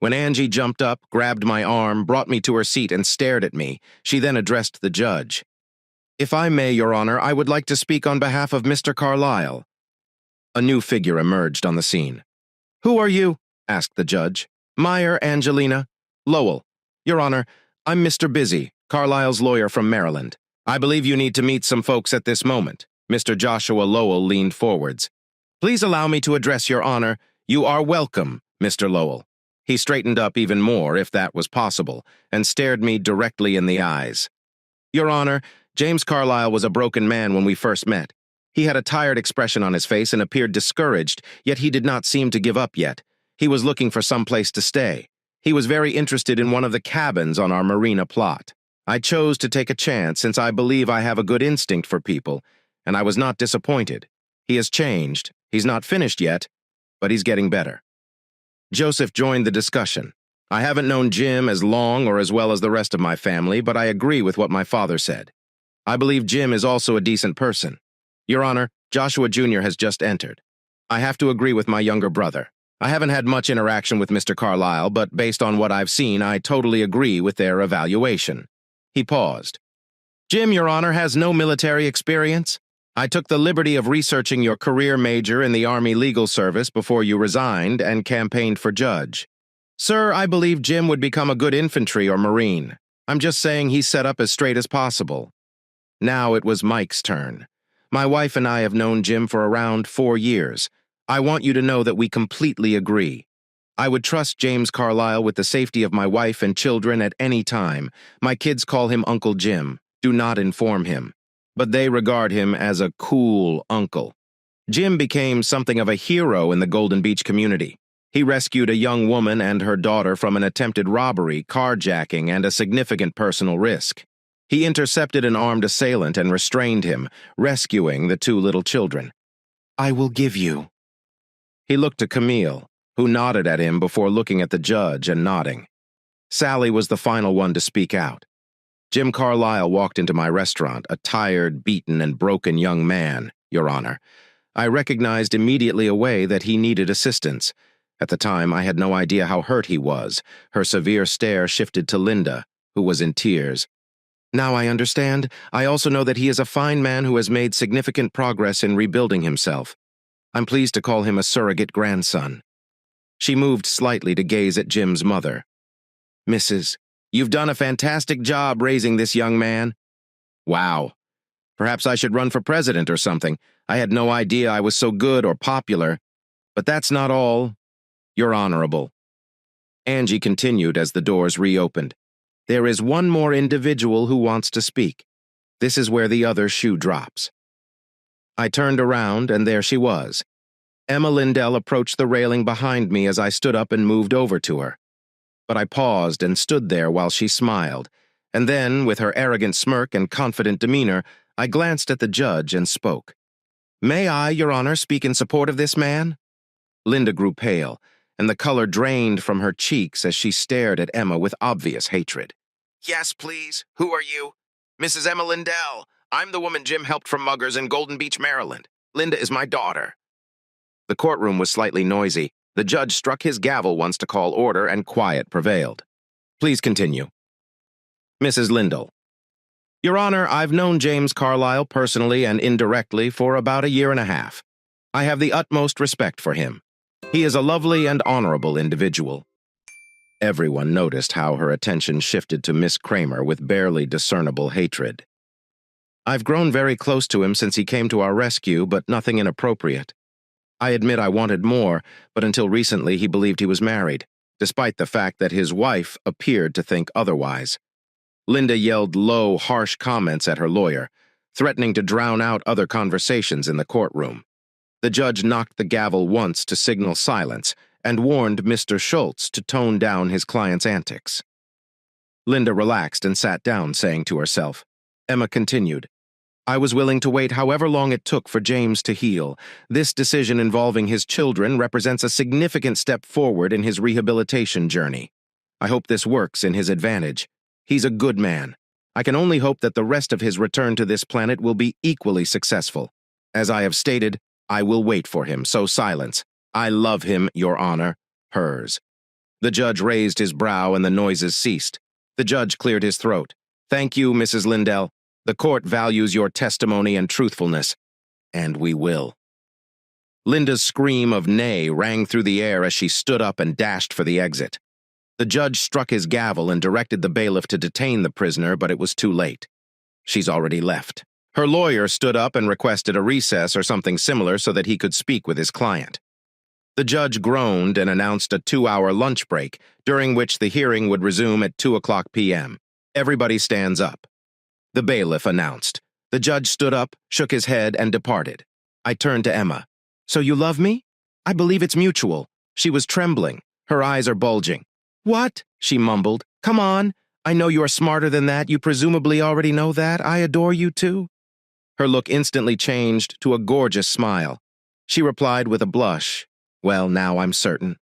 When Angie jumped up, grabbed my arm, brought me to her seat and stared at me, she then addressed the judge. If I may, Your Honor, I would like to speak on behalf of Mr. Carlyle. A new figure emerged on the scene. Who are you? Asked the judge. Meyer, Angelina. Lowell. Your Honor, I'm Mr. Busy, Carlyle's lawyer from Maryland. I believe you need to meet some folks at this moment. Mr. Joshua Lowell leaned forwards. Please allow me to address Your Honor. You are welcome, Mr. Lowell. He straightened up even more, if that was possible, and stared me directly in the eyes. Your Honor, James Carlyle was a broken man when we first met. He had a tired expression on his face and appeared discouraged, yet he did not seem to give up yet. He was looking for some place to stay. He was very interested in one of the cabins on our marina plot. I chose to take a chance since I believe I have a good instinct for people, and I was not disappointed. He has changed. He's not finished yet, but he's getting better. Joseph joined the discussion. I haven't known Jim as long or as well as the rest of my family, but I agree with what my father said. I believe Jim is also a decent person. Your Honor, Joshua Jr. has just entered. I have to agree with my younger brother. I haven't had much interaction with Mr. Carlyle, but based on what I've seen, I totally agree with their evaluation. He paused. Jim, Your Honor, has no military experience. I took the liberty of researching your career major in the Army Legal Service before you resigned and campaigned for judge. Sir, I believe Jim would become a good infantry or Marine. I'm just saying he's set up as straight as possible. Now it was Mike's turn. My wife and I have known Jim for around 4 years. I want you to know that we completely agree. I would trust James Carlisle with the safety of my wife and children at any time. My kids call him Uncle Jim. Do not inform him. But they regard him as a cool uncle. Jim became something of a hero in the Golden Beach community. He rescued a young woman and her daughter from an attempted robbery, carjacking, and a significant personal risk. He intercepted an armed assailant and restrained him, rescuing the 2 little children. I will give you. He looked to Camille, who nodded at him before looking at the judge and nodding. Sally was the final one to speak out. Jim Carlisle walked into my restaurant, a tired, beaten, and broken young man, Your Honor. I recognized immediately away that he needed assistance. At the time, I had no idea how hurt he was. Her severe stare shifted to Linda, who was in tears. Now I understand. I also know that he is a fine man who has made significant progress in rebuilding himself. I'm pleased to call him a surrogate grandson. She moved slightly to gaze at Jim's mother. Mrs., you've done a fantastic job raising this young man. Wow. Perhaps I should run for president or something. I had no idea I was so good or popular. But that's not all. You're honorable. Angie continued as the doors reopened. There is one more individual who wants to speak. This is where the other shoe drops. I turned around, and there she was. Emma Lindell approached the railing behind me as I stood up and moved over to her. But I paused and stood there while she smiled, and then, with her arrogant smirk and confident demeanor, I glanced at the judge and spoke. May I, Your Honor, speak in support of this man? Linda grew pale, and the color drained from her cheeks as she stared at Emma with obvious hatred. Yes, please. Who are you? Mrs. Emma Lindell. I'm the woman Jim helped from muggers in Golden Beach, Maryland. Linda is my daughter. The courtroom was slightly noisy. The judge struck his gavel once to call order, and quiet prevailed. Please continue. Mrs. Lindell. Your Honor, I've known James Carlisle personally and indirectly for about 1.5 years. I have the utmost respect for him. He is a lovely and honorable individual. Everyone noticed how her attention shifted to Miss Kramer with barely discernible hatred. I've grown very close to him since he came to our rescue, but nothing inappropriate. I admit I wanted more, but until recently he believed he was married, despite the fact that his wife appeared to think otherwise. Linda yelled low, harsh comments at her lawyer, threatening to drown out other conversations in the courtroom. The judge knocked the gavel once to signal silence and warned Mr. Schultz to tone down his client's antics. Linda relaxed and sat down, saying to herself. Emma continued, I was willing to wait however long it took for James to heal. This decision involving his children represents a significant step forward in his rehabilitation journey. I hope this works in his advantage. He's a good man. I can only hope that the rest of his return to this planet will be equally successful. As I have stated, I will wait for him, so silence. I love him, Your Honor. Hers. The judge raised his brow and the noises ceased. The judge cleared his throat. Thank you, Mrs. Lindell. The court values your testimony and truthfulness, and we will. Linda's scream of nay rang through the air as she stood up and dashed for the exit. The judge struck his gavel and directed the bailiff to detain the prisoner, but it was too late. She's already left. Her lawyer stood up and requested a recess or something similar so that he could speak with his client. The judge groaned and announced a 2-hour lunch break, during which the hearing would resume at 2:00 p.m. Everybody stands up. The bailiff announced. The judge stood up, shook his head, and departed. I turned to Emma. So you love me? I believe it's mutual. She was trembling. Her eyes are bulging. What? She mumbled. Come on. I know you are smarter than that. You presumably already know that. I adore you too. Her look instantly changed to a gorgeous smile. She replied with a blush. Well, now I'm certain.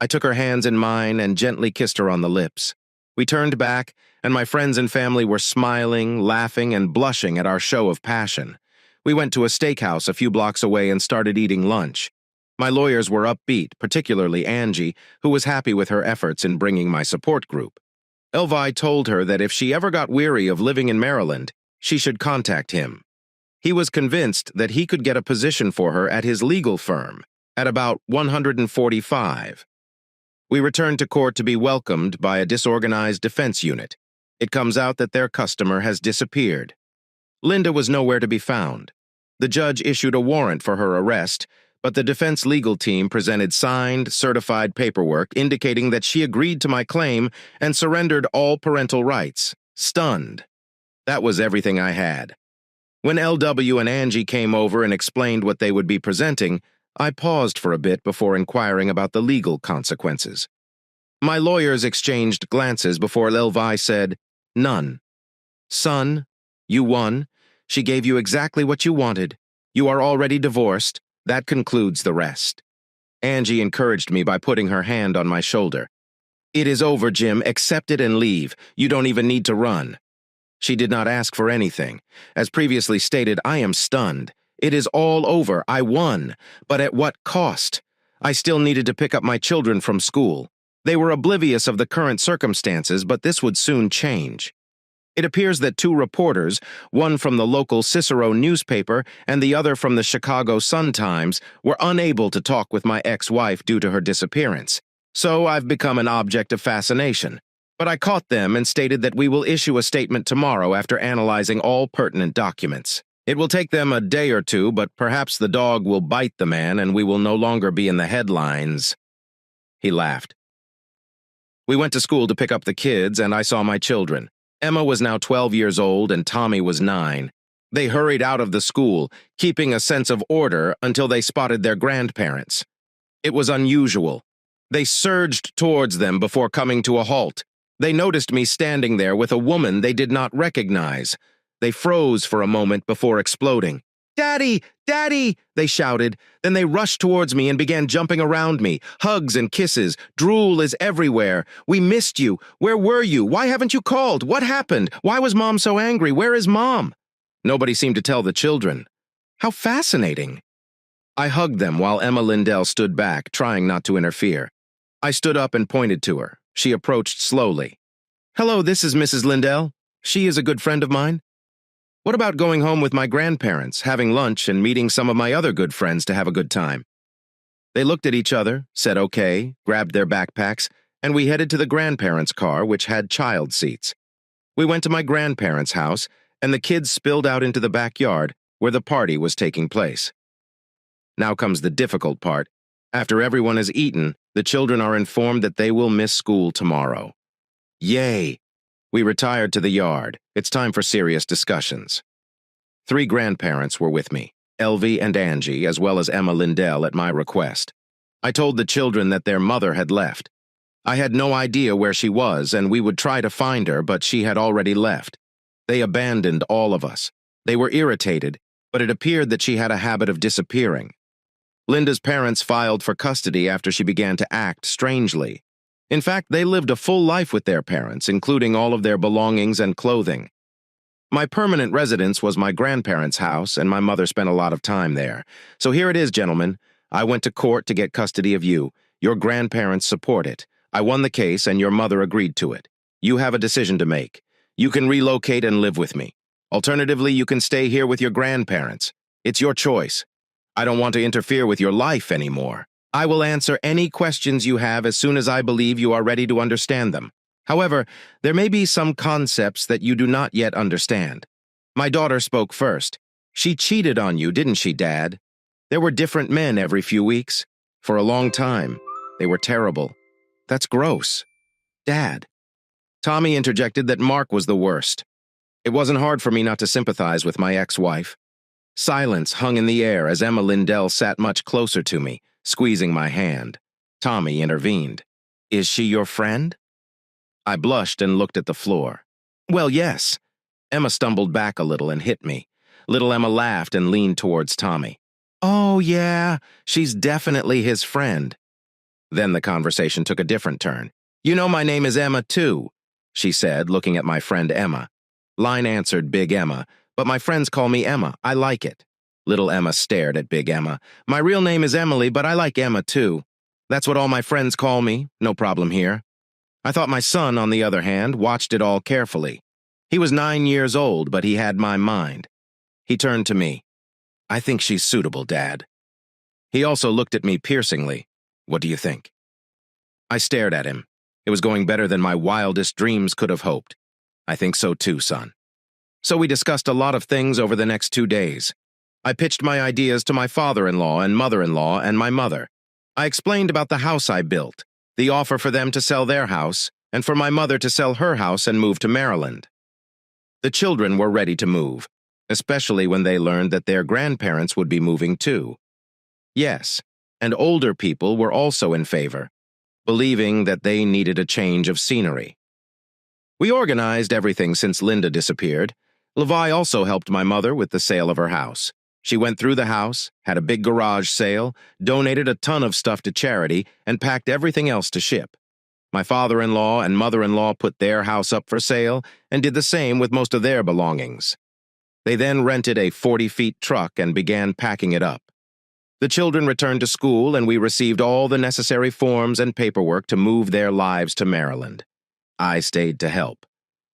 I took her hands in mine and gently kissed her on the lips. We turned back, and my friends and family were smiling, laughing, and blushing at our show of passion. We went to a steakhouse a few blocks away and started eating lunch. My lawyers were upbeat, particularly Angie, who was happy with her efforts in bringing my support group. Elvi told her that if she ever got weary of living in Maryland, she should contact him. He was convinced that he could get a position for her at his legal firm, at about 145. We returned to court to be welcomed by a disorganized defense unit. It comes out that their customer has disappeared. Linda was nowhere to be found. The judge issued a warrant for her arrest, but the defense legal team presented signed, certified paperwork indicating that she agreed to my claim and surrendered all parental rights. Stunned. That was everything I had. When LW and Angie came over and explained what they would be presenting, I paused for a bit before inquiring about the legal consequences. My lawyers exchanged glances before Elvi said, "None. Son, you won. She gave you exactly what you wanted. You are already divorced. That concludes the rest." Angie encouraged me by putting her hand on my shoulder. "It is over, Jim. Accept it and leave. You don't even need to run." She did not ask for anything. As previously stated, I am stunned. It is all over. I won. But at what cost? I still needed to pick up my children from school. They were oblivious of the current circumstances, but this would soon change. It appears that two reporters, one from the local Cicero newspaper and the other from the Chicago Sun-Times, were unable to talk with my ex-wife due to her disappearance. So I've become an object of fascination. But I caught them and stated that we will issue a statement tomorrow after analyzing all pertinent documents. It will take them a day or two, but perhaps the dog will bite the man and we will no longer be in the headlines. He laughed. We went to school to pick up the kids, and I saw my children. Emma was now 12 years old and Tommy was 9. They hurried out of the school, keeping a sense of order until they spotted their grandparents. It was unusual. They surged towards them before coming to a halt. They noticed me standing there with a woman they did not recognize. They froze for a moment before exploding. "Daddy! Daddy!" they shouted. Then they rushed towards me and began jumping around me. Hugs and kisses. Drool is everywhere. "We missed you. Where were you? Why haven't you called? What happened? Why was Mom so angry? Where is Mom?" Nobody seemed to tell the children. How fascinating. I hugged them while Emma Lindell stood back, trying not to interfere. I stood up and pointed to her. She approached slowly. "Hello, this is Mrs. Lindell. She is a good friend of mine. What about going home with my grandparents, having lunch, and meeting some of my other good friends to have a good time?" They looked at each other, said okay, grabbed their backpacks, and we headed to the grandparents' car, which had child seats. We went to my grandparents' house, and the kids spilled out into the backyard, where the party was taking place. Now comes the difficult part. After everyone has eaten, the children are informed that they will miss school tomorrow. Yay! We retired to the yard. It's time for serious discussions. 3 grandparents were with me, Elvie and Angie, as well as Emma Lindell at my request. I told the children that their mother had left. I had no idea where she was, and we would try to find her, but she had already left. They abandoned all of us. They were irritated, but it appeared that she had a habit of disappearing. Linda's parents filed for custody after she began to act strangely. In fact, they lived a full life with their parents, including all of their belongings and clothing. My permanent residence was my grandparents' house, and my mother spent a lot of time there. So here it is, gentlemen. I went to court to get custody of you. Your grandparents support it. I won the case, and your mother agreed to it. You have a decision to make. You can relocate and live with me. Alternatively, you can stay here with your grandparents. It's your choice. I don't want to interfere with your life anymore. I will answer any questions you have as soon as I believe you are ready to understand them. However, there may be some concepts that you do not yet understand. My daughter spoke first. She cheated on you, didn't she, Dad? There were different men every few weeks. For a long time. They were terrible. That's gross. Dad. Tommy interjected that Mark was the worst. It wasn't hard for me not to sympathize with my ex-wife. Silence hung in the air as Emma Lindell sat much closer to me, squeezing my hand. Tommy intervened. "Is she your friend?" I blushed and looked at the floor. "Well, yes." Emma stumbled back a little and hit me. Little Emma laughed and leaned towards Tommy. "Oh, yeah, she's definitely his friend." Then the conversation took a different turn. "You know my name is Emma, too," she said, looking at my friend Emma. Line answered Big Emma, "But my friends call me Emma. I like it." Little Emma stared at Big Emma. "My real name is Emily, but I like Emma, too. That's what all my friends call me. No problem here." I thought my son, on the other hand, watched it all carefully. He was 9 years old, but he had my mind. He turned to me. "I think she's suitable, Dad." He also looked at me piercingly. "What do you think?" I stared at him. It was going better than my wildest dreams could have hoped. "I think so too, son." So we discussed a lot of things over the next 2 days. I pitched my ideas to my father-in-law and mother-in-law and my mother. I explained about the house I built, the offer for them to sell their house, and for my mother to sell her house and move to Maryland. The children were ready to move, especially when they learned that their grandparents would be moving too. Yes, and older people were also in favor, believing that they needed a change of scenery. We organized everything since Linda disappeared. Levi also helped my mother with the sale of her house. She went through the house, had a big garage sale, donated a ton of stuff to charity, and packed everything else to ship. My father-in-law and mother-in-law put their house up for sale and did the same with most of their belongings. They then rented a 40-foot truck and began packing it up. The children returned to school and we received all the necessary forms and paperwork to move their lives to Maryland. I stayed to help.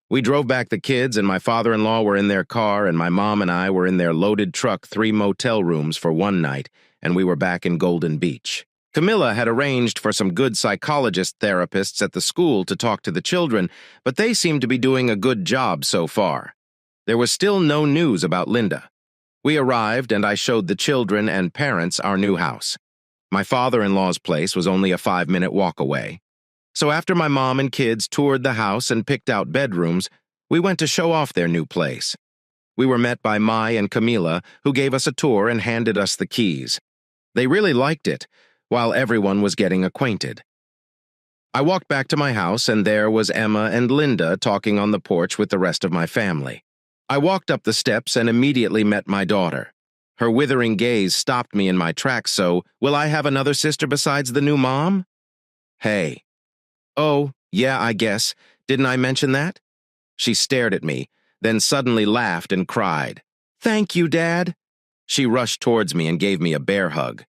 We drove back the kids and my father-in-law were in their car and my mom and I were in their loaded truck 3 motel rooms for one night and we were back in Golden Beach. Camilla had arranged for some good psychologist therapists at the school to talk to the children, but they seemed to be doing a good job so far. There was still no news about Linda. We arrived and I showed the children and parents our new house. My father-in-law's place was only a 5-minute walk away. So after my mom and kids toured the house and picked out bedrooms, we went to show off their new place. We were met by Mai and Camila, who gave us a tour and handed us the keys. They really liked it, while everyone was getting acquainted. I walked back to my house and there was Emma and Linda talking on the porch with the rest of my family. I walked up the steps and immediately met my daughter. Her withering gaze stopped me in my tracks, so, will I have another sister besides the new mom? Hey. Oh, yeah, I guess. Didn't I mention that? She stared at me, then suddenly laughed and cried. Thank you, Dad. She rushed towards me and gave me a bear hug.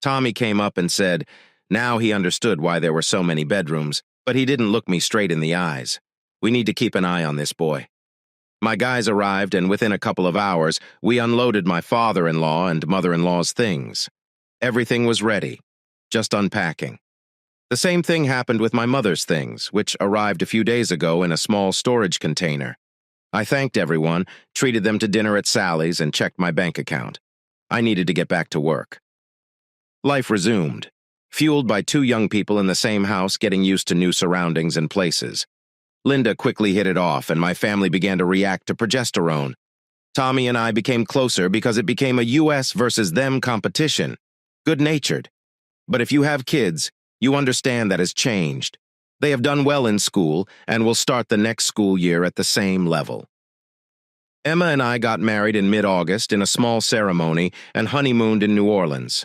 Tommy came up and said, now he understood why there were so many bedrooms, but he didn't look me straight in the eyes. We need to keep an eye on this boy. My guys arrived and within a couple of hours, we unloaded my father-in-law and mother-in-law's things. Everything was ready, just unpacking. The same thing happened with my mother's things, which arrived a few days ago in a small storage container. I thanked everyone, treated them to dinner at Sally's, and checked my bank account. I needed to get back to work. Life resumed, fueled by 2 young people in the same house getting used to new surroundings and places. Linda quickly hit it off, and my family began to react to progesterone. Tommy and I became closer because it became a US versus them competition. Good-natured. But if you have kids, you understand that has changed. They have done well in school and will start the next school year at the same level. Emma and I got married in mid-August in a small ceremony and honeymooned in New Orleans.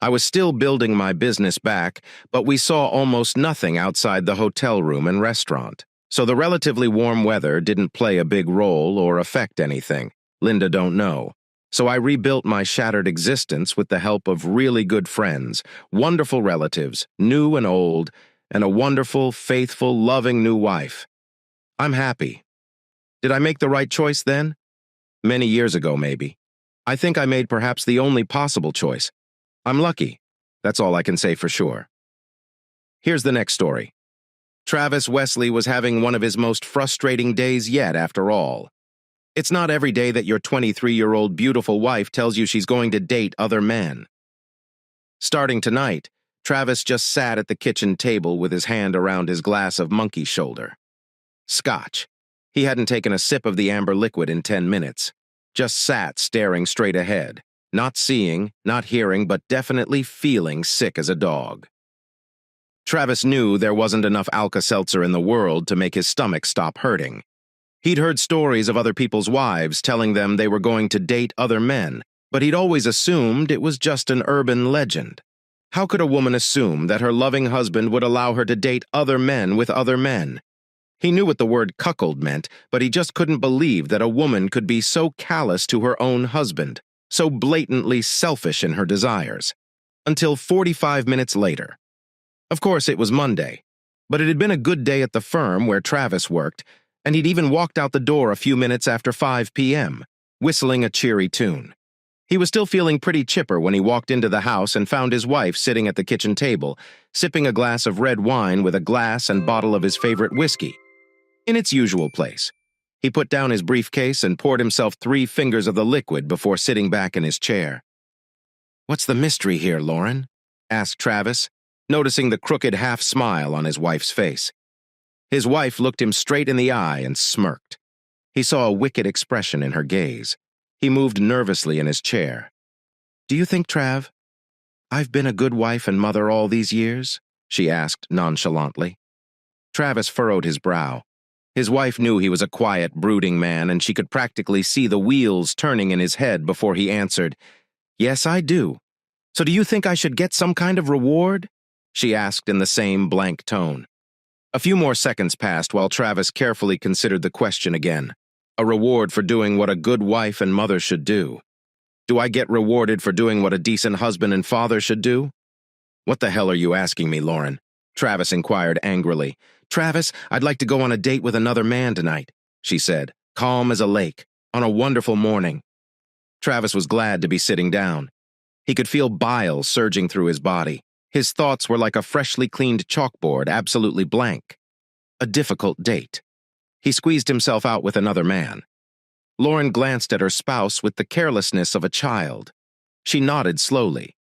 I was still building my business back, but we saw almost nothing outside the hotel room and restaurant. So the relatively warm weather didn't play a big role or affect anything. Linda don't know. So I rebuilt my shattered existence with the help of really good friends, wonderful relatives, new and old, and a wonderful, faithful, loving new wife. I'm happy. Did I make the right choice then? Many years ago, maybe. I think I made perhaps the only possible choice. I'm lucky. That's all I can say for sure. Here's the next story. Travis Wesley was having one of his most frustrating days yet, after all. It's not every day that your 23-year-old beautiful wife tells you she's going to date other men. Starting tonight, Travis just sat at the kitchen table with his hand around his glass of monkey shoulder. Scotch. He hadn't taken a sip of the amber liquid in 10 minutes. Just sat staring straight ahead, not seeing, not hearing, but definitely feeling sick as a dog. Travis knew there wasn't enough Alka-Seltzer in the world to make his stomach stop hurting. He'd heard stories of other people's wives telling them they were going to date other men, but he'd always assumed it was just an urban legend. How could a woman assume that her loving husband would allow her to date other men with other men? He knew what the word cuckold meant, but he just couldn't believe that a woman could be so callous to her own husband, so blatantly selfish in her desires. Until 45 minutes later. Of course, it was Monday, but it had been a good day at the firm where Travis worked, and he'd even walked out the door a few minutes after 5 p.m., whistling a cheery tune. He was still feeling pretty chipper when he walked into the house and found his wife sitting at the kitchen table, sipping a glass of red wine with a glass and bottle of his favorite whiskey. In its usual place. He put down his briefcase and poured himself 3 fingers of the liquid before sitting back in his chair. "What's the mystery here, Lauren?" asked Travis, noticing the crooked half-smile on his wife's face. His wife looked him straight in the eye and smirked. He saw a wicked expression in her gaze. He moved nervously in his chair. "Do you think, Trav, I've been a good wife and mother all these years?" she asked nonchalantly. Travis furrowed his brow. His wife knew he was a quiet, brooding man, and she could practically see the wheels turning in his head before he answered, "Yes, I do. So do you think I should get some kind of reward?" she asked in the same blank tone. A few more seconds passed while Travis carefully considered the question again. A reward for doing what a good wife and mother should do. Do I get rewarded for doing what a decent husband and father should do? "What the hell are you asking me, Lauren?" Travis inquired angrily. "Travis, I'd like to go on a date with another man tonight," she said, calm as a lake, on a wonderful morning. Travis was glad to be sitting down. He could feel bile surging through his body. His thoughts were like a freshly cleaned chalkboard, absolutely blank. A difficult date. He squeezed himself out with another man. Lauren glanced at her spouse with the carelessness of a child. She nodded slowly.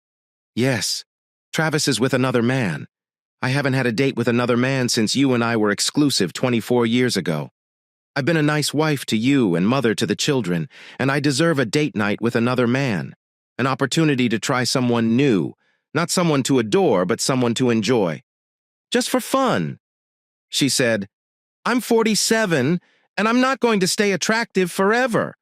"Yes, Travis is with another man. I haven't had a date with another man since you and I were exclusive 24 years ago. I've been a nice wife to you and mother to the children, and I deserve a date night with another man. An opportunity to try someone new, not someone to adore, but someone to enjoy. Just for fun," she said. "I'm 47, and I'm not going to stay attractive forever.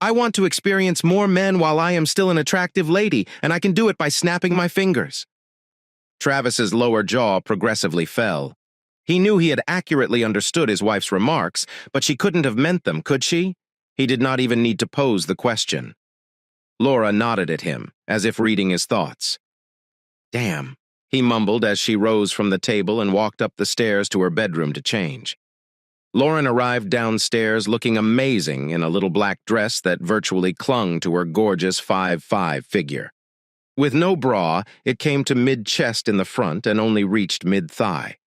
I want to experience more men while I am still an attractive lady, and I can do it by snapping my fingers." Travis's lower jaw progressively fell. He knew he had accurately understood his wife's remarks, but she couldn't have meant them, could she? He did not even need to pose the question. Laura nodded at him, as if reading his thoughts. "Damn," he mumbled as she rose from the table and walked up the stairs to her bedroom to change. Lauren arrived downstairs looking amazing in a little black dress that virtually clung to her gorgeous 5'5" figure. With no bra, it came to mid-chest in the front and only reached mid-thigh.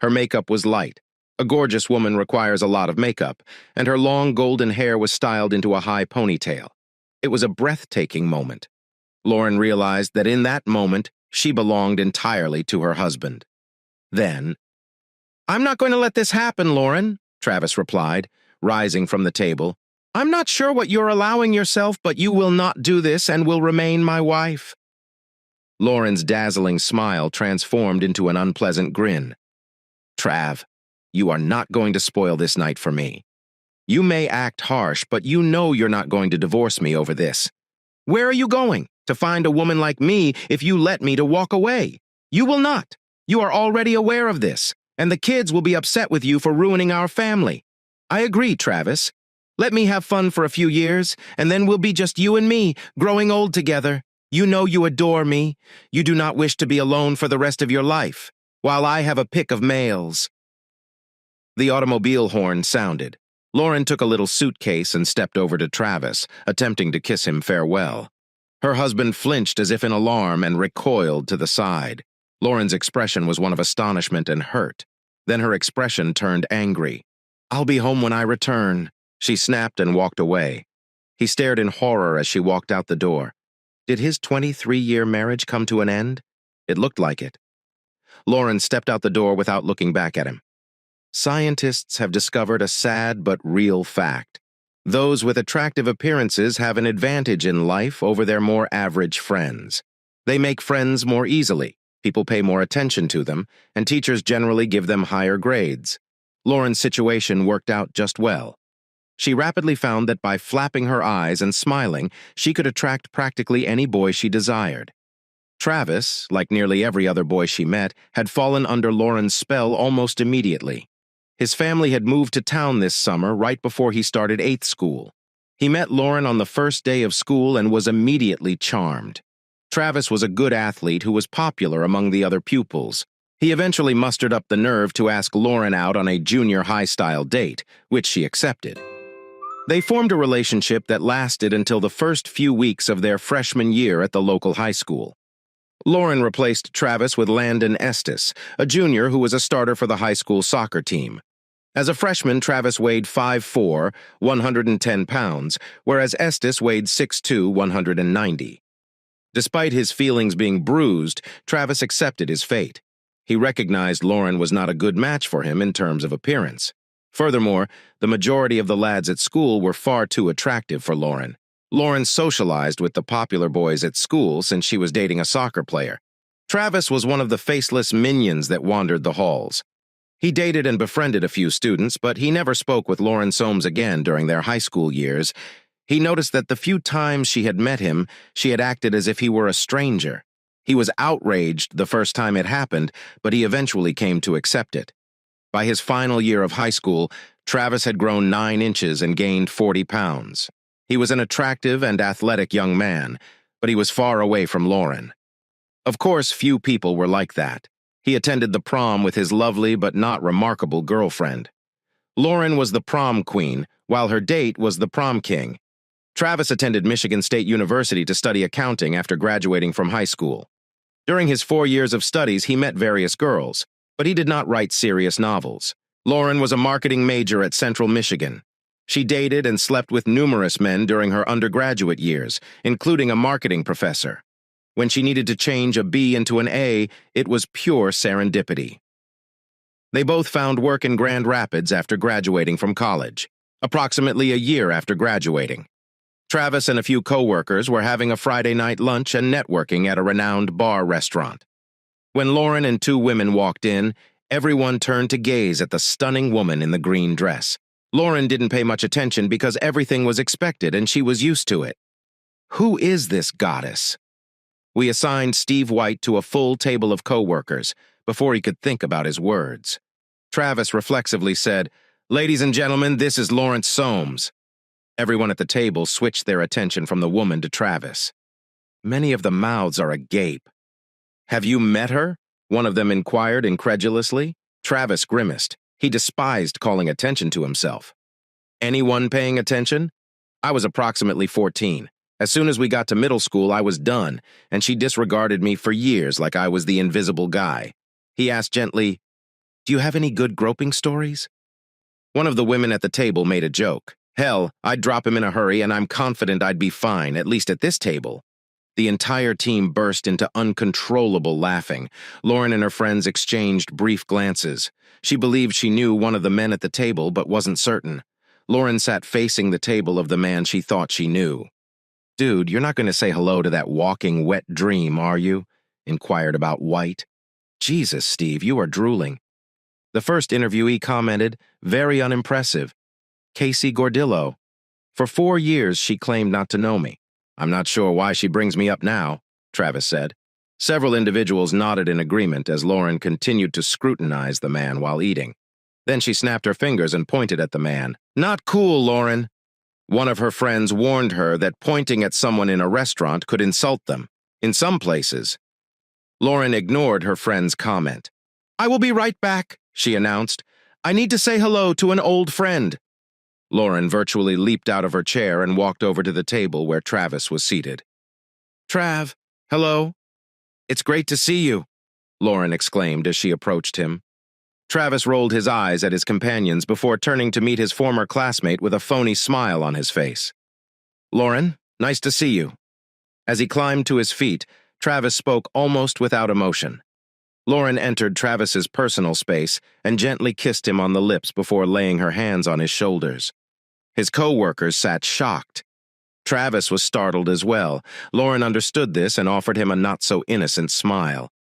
Her makeup was light. A gorgeous woman requires a lot of makeup, and her long golden hair was styled into a high ponytail. It was a breathtaking moment. Lauren realized that in that moment, she belonged entirely to her husband. Then, "I'm not going to let this happen, Lauren," Travis replied, rising from the table. "I'm not sure what you're allowing yourself, but you will not do this and will remain my wife." Lauren's dazzling smile transformed into an unpleasant grin. "Trav, you are not going to spoil this night for me. You may act harsh, but you know you're not going to divorce me over this. Where are you going? To find a woman like me if you let me to walk away? You will not. You are already aware of this, and the kids will be upset with you for ruining our family. I agree, Travis. Let me have fun for a few years, and then we'll be just you and me, growing old together. You know you adore me. You do not wish to be alone for the rest of your life, while I have a pick of males." The automobile horn sounded. Lauren took a little suitcase and stepped over to Travis, attempting to kiss him farewell. Her husband flinched as if in alarm and recoiled to the side. Lauren's expression was one of astonishment and hurt. Then her expression turned angry. "I'll be home when I return," she snapped and walked away. He stared in horror as she walked out the door. Did his 23-year marriage come to an end? It looked like it. Lauren stepped out the door without looking back at him. Scientists have discovered a sad but real fact. Those with attractive appearances have an advantage in life over their more average friends. They make friends more easily, people pay more attention to them, and teachers generally give them higher grades. Lauren's situation worked out just well. She rapidly found that by flapping her eyes and smiling, she could attract practically any boy she desired. Travis, like nearly every other boy she met, had fallen under Lauren's spell almost immediately. His family had moved to town this summer right before he started 8th school. He met Lauren on the first day of school and was immediately charmed. Travis was a good athlete who was popular among the other pupils. He eventually mustered up the nerve to ask Lauren out on a junior high-style date, which she accepted. They formed a relationship that lasted until the first few weeks of their freshman year at the local high school. Lauren replaced Travis with Landon Estes, a junior who was a starter for the high school soccer team. As a freshman, Travis weighed 5'4", 110 pounds, whereas Estes weighed 6'2", 190. Despite his feelings being bruised, Travis accepted his fate. He recognized Lauren was not a good match for him in terms of appearance. Furthermore, the majority of the lads at school were far too attractive for Lauren. Lauren socialized with the popular boys at school since she was dating a soccer player. Travis was one of the faceless minions that wandered the halls. He dated and befriended a few students, but he never spoke with Lauren Soames again during their high school years. He noticed that the few times she had met him, she had acted as if he were a stranger. He was outraged the first time it happened, but he eventually came to accept it. By his final year of high school, Travis had grown 9 inches and gained 40 pounds. He was an attractive and athletic young man, but he was far away from Lauren. Of course, few people were like that. He attended the prom with his lovely but not remarkable girlfriend. Lauren was the prom queen, while her date was the prom king. Travis attended Michigan State University to study accounting after graduating from high school. During his 4 years of studies, he met various girls, but he did not write serious novels. Lauren was a marketing major at Central Michigan. She dated and slept with numerous men during her undergraduate years, including a marketing professor. When she needed to change a B into an A, it was pure serendipity. They both found work in Grand Rapids after graduating from college, approximately a year after graduating. Travis and a few co-workers were having a Friday night lunch and networking at a renowned bar restaurant. When Lauren and 2 women walked in, everyone turned to gaze at the stunning woman in the green dress. Lauren didn't pay much attention because everything was expected and she was used to it. Who is this goddess? We assigned Steve White to a full table of co-workers before he could think about his words. Travis reflexively said, "Ladies and gentlemen, this is Lawrence Soames." Everyone at the table switched their attention from the woman to Travis. Many of the mouths are agape. "Have you met her?" one of them inquired incredulously. Travis grimaced. He despised calling attention to himself. "Anyone paying attention?" I was approximately 14. As soon as we got to middle school, I was done, and she disregarded me for years like I was the invisible guy. He asked gently, "Do you have any good groping stories?" One of the women at the table made a joke. "Hell, I'd drop him in a hurry, and I'm confident I'd be fine, at least at this table." The entire team burst into uncontrollable laughing. Lauren and her friends exchanged brief glances. She believed she knew one of the men at the table, but wasn't certain. Lauren sat facing the table of the man she thought she knew. "Dude, you're not going to say hello to that walking wet dream, are you?" inquired about White. "Jesus, Steve, you are drooling." The first interviewee commented, "Very unimpressive. Casey Gordillo. For 4 years, she claimed not to know me. I'm not sure why she brings me up now," Travis said. Several individuals nodded in agreement as Lauren continued to scrutinize the man while eating. Then she snapped her fingers and pointed at the man. "Not cool, Lauren." One of her friends warned her that pointing at someone in a restaurant could insult them, in some places. Lauren ignored her friend's comment. "I will be right back," she announced. "I need to say hello to an old friend." Lauren virtually leaped out of her chair and walked over to the table where Travis was seated. "Trav, hello." "It's great to see you," Lauren exclaimed as she approached him. Travis rolled his eyes at his companions before turning to meet his former classmate with a phony smile on his face. "Lauren, nice to see you." As he climbed to his feet, Travis spoke almost without emotion. Lauren entered Travis's personal space and gently kissed him on the lips before laying her hands on his shoulders. His co-workers sat shocked. Travis was startled as well. Lauren understood this and offered him a not-so-innocent smile.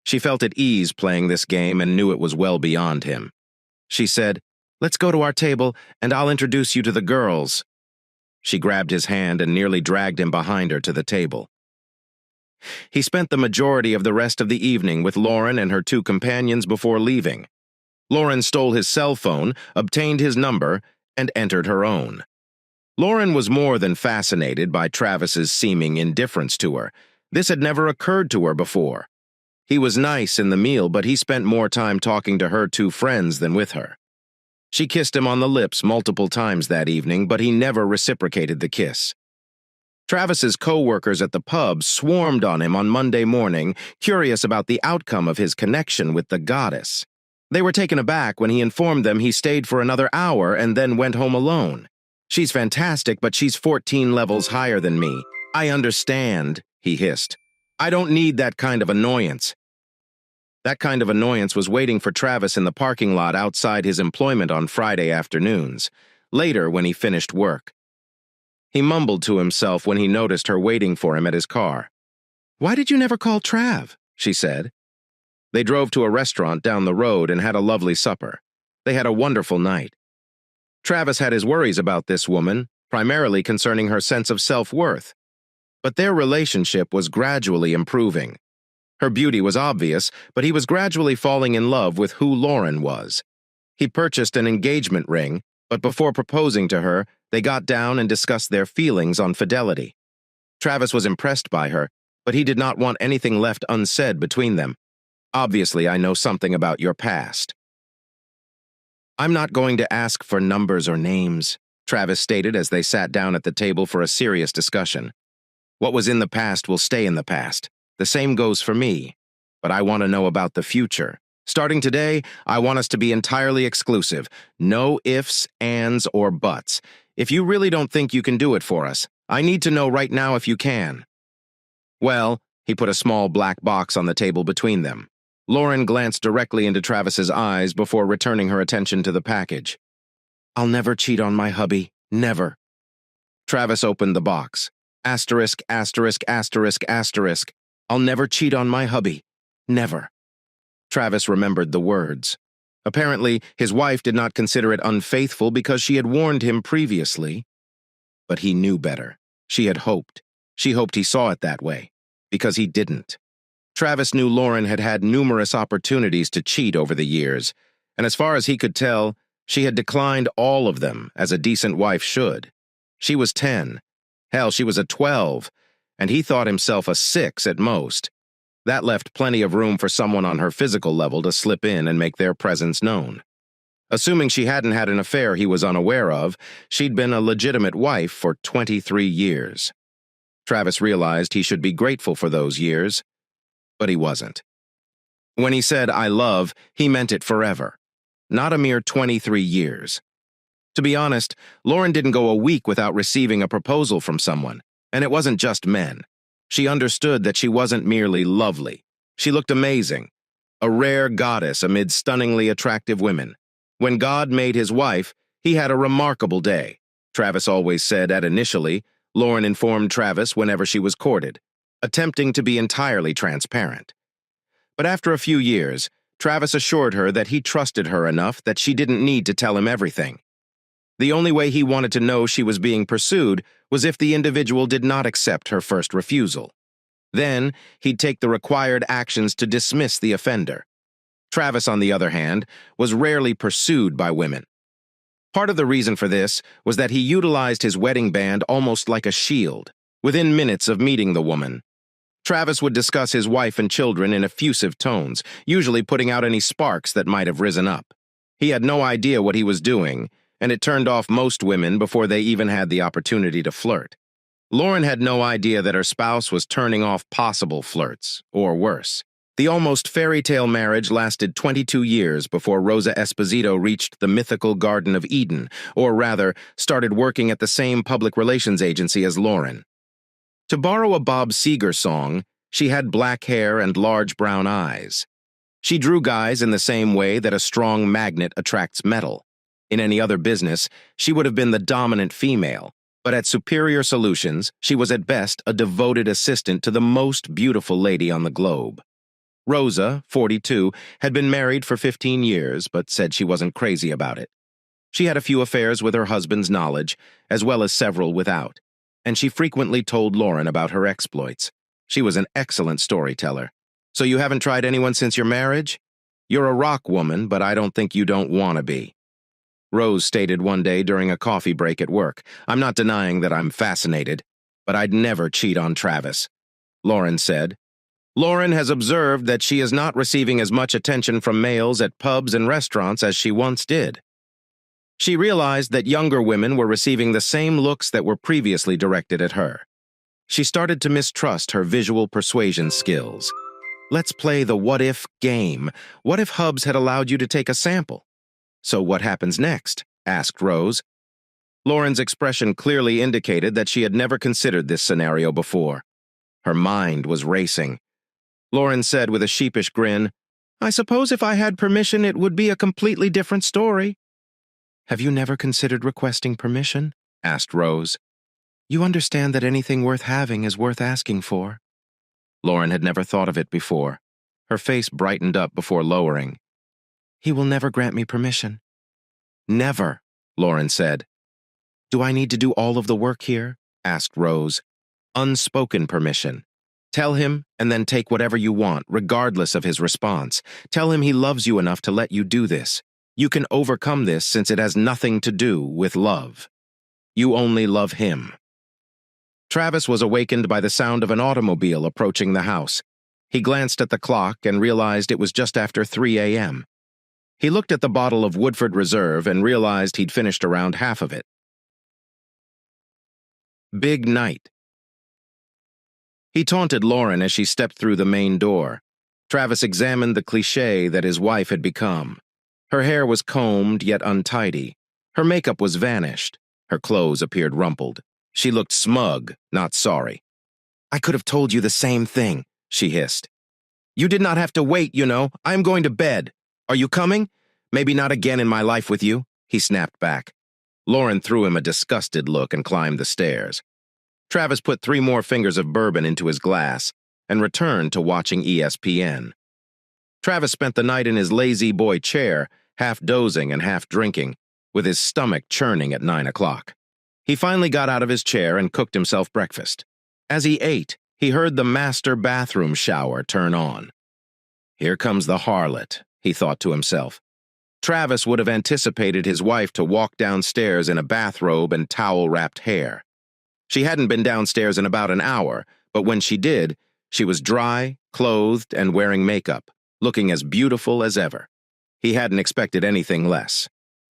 She felt at ease playing this game and knew it was well beyond him. She said, "Let's go to our table, and I'll introduce you to the girls." She grabbed his hand and nearly dragged him behind her to the table. He spent the majority of the rest of the evening with Lauren and her 2 companions before leaving. Lauren stole his cell phone, obtained his number, and entered her own. Lauren was more than fascinated by Travis's seeming indifference to her. This had never occurred to her before. He was nice in the meal, but he spent more time talking to her 2 friends than with her. She kissed him on the lips multiple times that evening, but he never reciprocated the kiss. Travis's co-workers at the pub swarmed on him on Monday morning, curious about the outcome of his connection with the goddess. They were taken aback when he informed them he stayed for another hour and then went home alone. "She's fantastic, but she's 14 levels higher than me. I understand," he hissed. "I don't need that kind of annoyance." That kind of annoyance was waiting for Travis in the parking lot outside his employment on Friday afternoons, later when he finished work. He mumbled to himself when he noticed her waiting for him at his car. "Why did you never call Trav?" she said. They drove to a restaurant down the road and had a lovely supper. They had a wonderful night. Travis had his worries about this woman, primarily concerning her sense of self-worth. But their relationship was gradually improving. Her beauty was obvious, but he was gradually falling in love with who Lauren was. He purchased an engagement ring, but before proposing to her, they got down and discussed their feelings on fidelity. Travis was impressed by her, but he did not want anything left unsaid between them. "Obviously, I know something about your past." "I'm not going to ask for numbers or names," Travis stated as they sat down at the table for a serious discussion. "What was in the past will stay in the past. The same goes for me. But I want to know about the future. Starting today, I want us to be entirely exclusive. No ifs, ands, or buts. If you really don't think you can do it for us, I need to know right now if you can." "Well," he put a small black box on the table between them. Lauren glanced directly into Travis's eyes before returning her attention to the package. "I'll never cheat on my hubby. Never." Travis opened the box. Asterisk, asterisk, asterisk, asterisk. "I'll never cheat on my hubby. Never." Travis remembered the words. Apparently, his wife did not consider it unfaithful because she had warned him previously. But he knew better. She had hoped. She hoped he saw it that way. Because he didn't. Travis knew Lauren had had numerous opportunities to cheat over the years, and as far as he could tell, she had declined all of them, as a decent wife should. She was 10. Hell, she was a 12, and he thought himself a 6 at most. That left plenty of room for someone on her physical level to slip in and make their presence known. Assuming she hadn't had an affair he was unaware of, she'd been a legitimate wife for 23 years. Travis realized he should be grateful for those years, but he wasn't. When he said, "I love," he meant it forever, not a mere 23 years. To be honest, Lauren didn't go a week without receiving a proposal from someone, and it wasn't just men. She understood that she wasn't merely lovely. She looked amazing, a rare goddess amid stunningly attractive women. When God made his wife, he had a remarkable day, Travis always said at initially. Lauren informed Travis whenever she was courted, attempting to be entirely transparent. But after a few years, Travis assured her that he trusted her enough that she didn't need to tell him everything. The only way he wanted to know she was being pursued was if the individual did not accept her first refusal. Then, he'd take the required actions to dismiss the offender. Travis, on the other hand, was rarely pursued by women. Part of the reason for this was that he utilized his wedding band almost like a shield. Within minutes of meeting the woman, Travis would discuss his wife and children in effusive tones, usually putting out any sparks that might have risen up. He had no idea what he was doing, and it turned off most women before they even had the opportunity to flirt. Lauren had no idea that her spouse was turning off possible flirts, or worse. The almost fairy tale marriage lasted 22 years before Rosa Esposito reached the mythical Garden of Eden, or rather, started working at the same public relations agency as Lauren. To borrow a Bob Seger song, she had black hair and large brown eyes. She drew guys in the same way that a strong magnet attracts metal. In any other business, she would have been the dominant female, but at Superior Solutions, she was at best a devoted assistant to the most beautiful lady on the globe. Rosa, 42, had been married for 15 years, but said she wasn't crazy about it. She had a few affairs with her husband's knowledge, as well as several without, and she frequently told Lauren about her exploits. She was an excellent storyteller. "So you haven't tried anyone since your marriage? You're a rock woman, but I don't think you don't want to be." Rose stated one day during a coffee break at work, "I'm not denying that I'm fascinated, but I'd never cheat on Travis." Lauren said, Lauren has observed that she is not receiving as much attention from males at pubs and restaurants as she once did. She realized that younger women were receiving the same looks that were previously directed at her. She started to mistrust her visual persuasion skills. Let's play the what-if game. What if Hubs had allowed you to take a sample? So what happens next? Asked Rose. Lauren's expression clearly indicated that she had never considered this scenario before. Her mind was racing. Lauren said with a sheepish grin, I suppose if I had permission, it would be a completely different story. Have you never considered requesting permission? Asked Rose. You understand that anything worth having is worth asking for. Lauren had never thought of it before. Her face brightened up before lowering. He will never grant me permission. Never, Lauren said. Do I need to do all of the work here? Asked Rose. Unspoken permission. Tell him and then take whatever you want, regardless of his response. Tell him he loves you enough to let you do this. You can overcome this since it has nothing to do with love. You only love him. Travis was awakened by the sound of an automobile approaching the house. He glanced at the clock and realized it was just after 3 a.m. He looked at the bottle of Woodford Reserve and realized he'd finished around half of it. Big night. He taunted Lauren as she stepped through the main door. Travis examined the cliché that his wife had become. Her hair was combed yet untidy. Her makeup was vanished. Her clothes appeared rumpled. She looked smug, not sorry. I could have told you the same thing, she hissed. You did not have to wait, you know. I am going to bed. Are you coming? Maybe not again in my life with you, he snapped back. Lauren threw him a disgusted look and climbed the stairs. Travis put 3 more fingers of bourbon into his glass and returned to watching ESPN. Travis spent the night in his lazy boy chair, half dozing and half drinking, with his stomach churning at 9 o'clock. He finally got out of his chair and cooked himself breakfast. As he ate, he heard the master bathroom shower turn on. Here comes the harlot, he thought to himself. Travis would have anticipated his wife to walk downstairs in a bathrobe and towel-wrapped hair. She hadn't been downstairs in about an hour, but when she did, she was dry, clothed, and wearing makeup, looking as beautiful as ever. He hadn't expected anything less.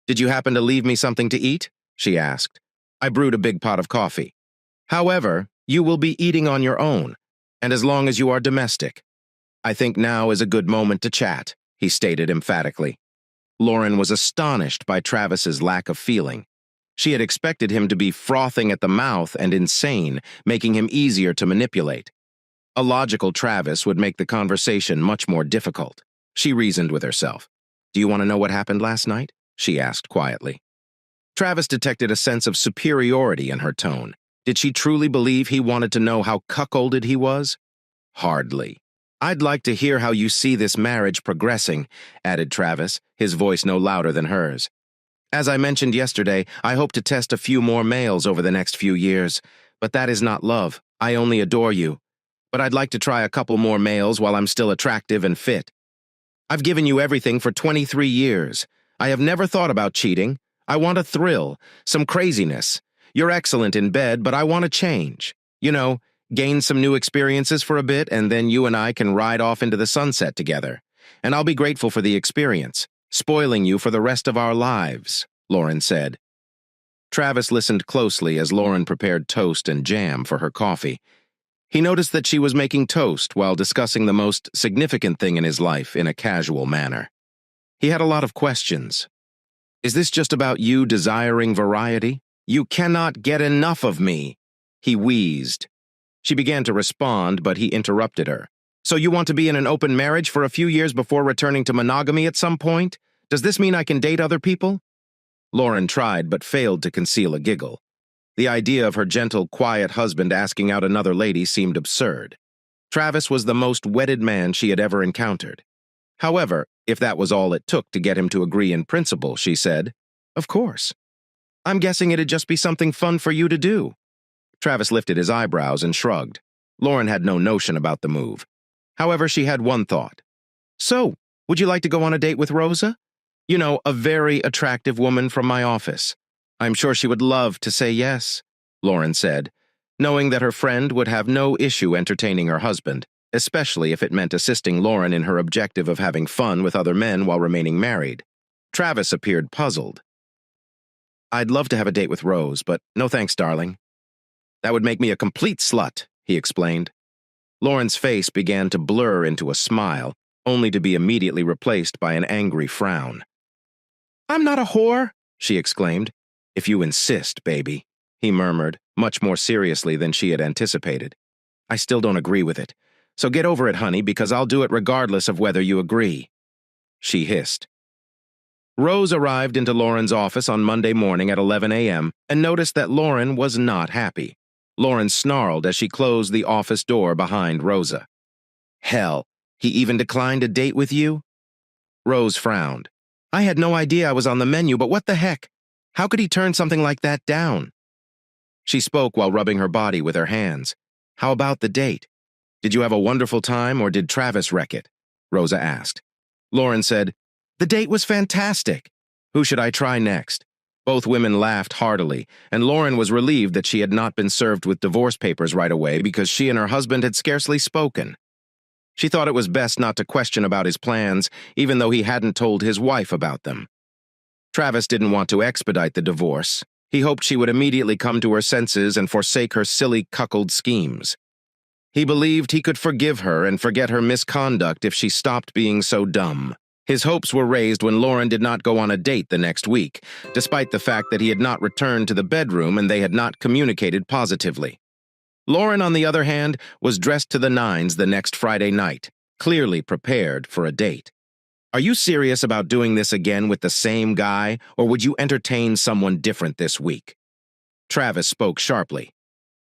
Did you happen to leave me something to eat? She asked. I brewed a big pot of coffee. However, you will be eating on your own, and as long as you are domestic. I think now is a good moment to chat, he stated emphatically. Lauren was astonished by Travis's lack of feeling. She had expected him to be frothing at the mouth and insane, making him easier to manipulate. A logical Travis would make the conversation much more difficult. She reasoned with herself. Do you want to know what happened last night? She asked quietly. Travis detected a sense of superiority in her tone. Did she truly believe he wanted to know how cuckolded he was? Hardly. I'd like to hear how you see this marriage progressing, added Travis, his voice no louder than hers. As I mentioned yesterday, I hope to test a few more males over the next few years, but that is not love. I only adore you. But I'd like to try a couple more males while I'm still attractive and fit. I've given you everything for 23 years. I have never thought about cheating. I want a thrill, some craziness. You're excellent in bed, but I want to change. You know, gain some new experiences for a bit, and then you and I can ride off into the sunset together. And I'll be grateful for the experience, spoiling you for the rest of our lives, Lauren said. Travis listened closely as Lauren prepared toast and jam for her coffee. He noticed that she was making toast while discussing the most significant thing in his life in a casual manner. He had a lot of questions. Is this just about you desiring variety? You cannot get enough of me, he wheezed. She began to respond, but he interrupted her. So you want to be in an open marriage for a few years before returning to monogamy at some point? Does this mean I can date other people? Lauren tried but failed to conceal a giggle. The idea of her gentle, quiet husband asking out another lady seemed absurd. Travis was the most wedded man she had ever encountered. However, if that was all it took to get him to agree in principle, she said, of course. I'm guessing it'd just be something fun for you to do. Travis lifted his eyebrows and shrugged. Lauren had no notion about the move. However, she had one thought. So, would you like to go on a date with Rosa? You know, a very attractive woman from my office. I'm sure she would love to say yes, Lauren said, knowing that her friend would have no issue entertaining her husband, especially if it meant assisting Lauren in her objective of having fun with other men while remaining married. Travis appeared puzzled. I'd love to have a date with Rose, but no thanks, darling. That would make me a complete slut, he explained. Lauren's face began to blur into a smile, only to be immediately replaced by an angry frown. "I'm not a whore," she exclaimed. "If you insist, baby," he murmured, much more seriously than she had anticipated. "I still don't agree with it. So get over it, honey, because I'll do it regardless of whether you agree," she hissed. Rose arrived into Lauren's office on Monday morning at 11 a.m. and noticed that Lauren was not happy. Lauren snarled as she closed the office door behind Rosa. "Hell, he even declined a date with you?" Rose frowned. "I had no idea I was on the menu, but what the heck? How could he turn something like that down?" She spoke while rubbing her body with her hands. "How about the date? Did you have a wonderful time, or did Travis wreck it?" Rosa asked. Lauren said, "The date was fantastic. Who should I try next?" Both women laughed heartily, and Lauren was relieved that she had not been served with divorce papers right away because she and her husband had scarcely spoken. She thought it was best not to question about his plans, even though he hadn't told his wife about them. Travis didn't want to expedite the divorce. He hoped she would immediately come to her senses and forsake her silly cuckold schemes. He believed he could forgive her and forget her misconduct if she stopped being so dumb. His hopes were raised when Lauren did not go on a date the next week, despite the fact that he had not returned to the bedroom and they had not communicated positively. Lauren, on the other hand, was dressed to the nines the next Friday night, clearly prepared for a date. "Are you serious about doing this again with the same guy, or would you entertain someone different this week?" Travis spoke sharply.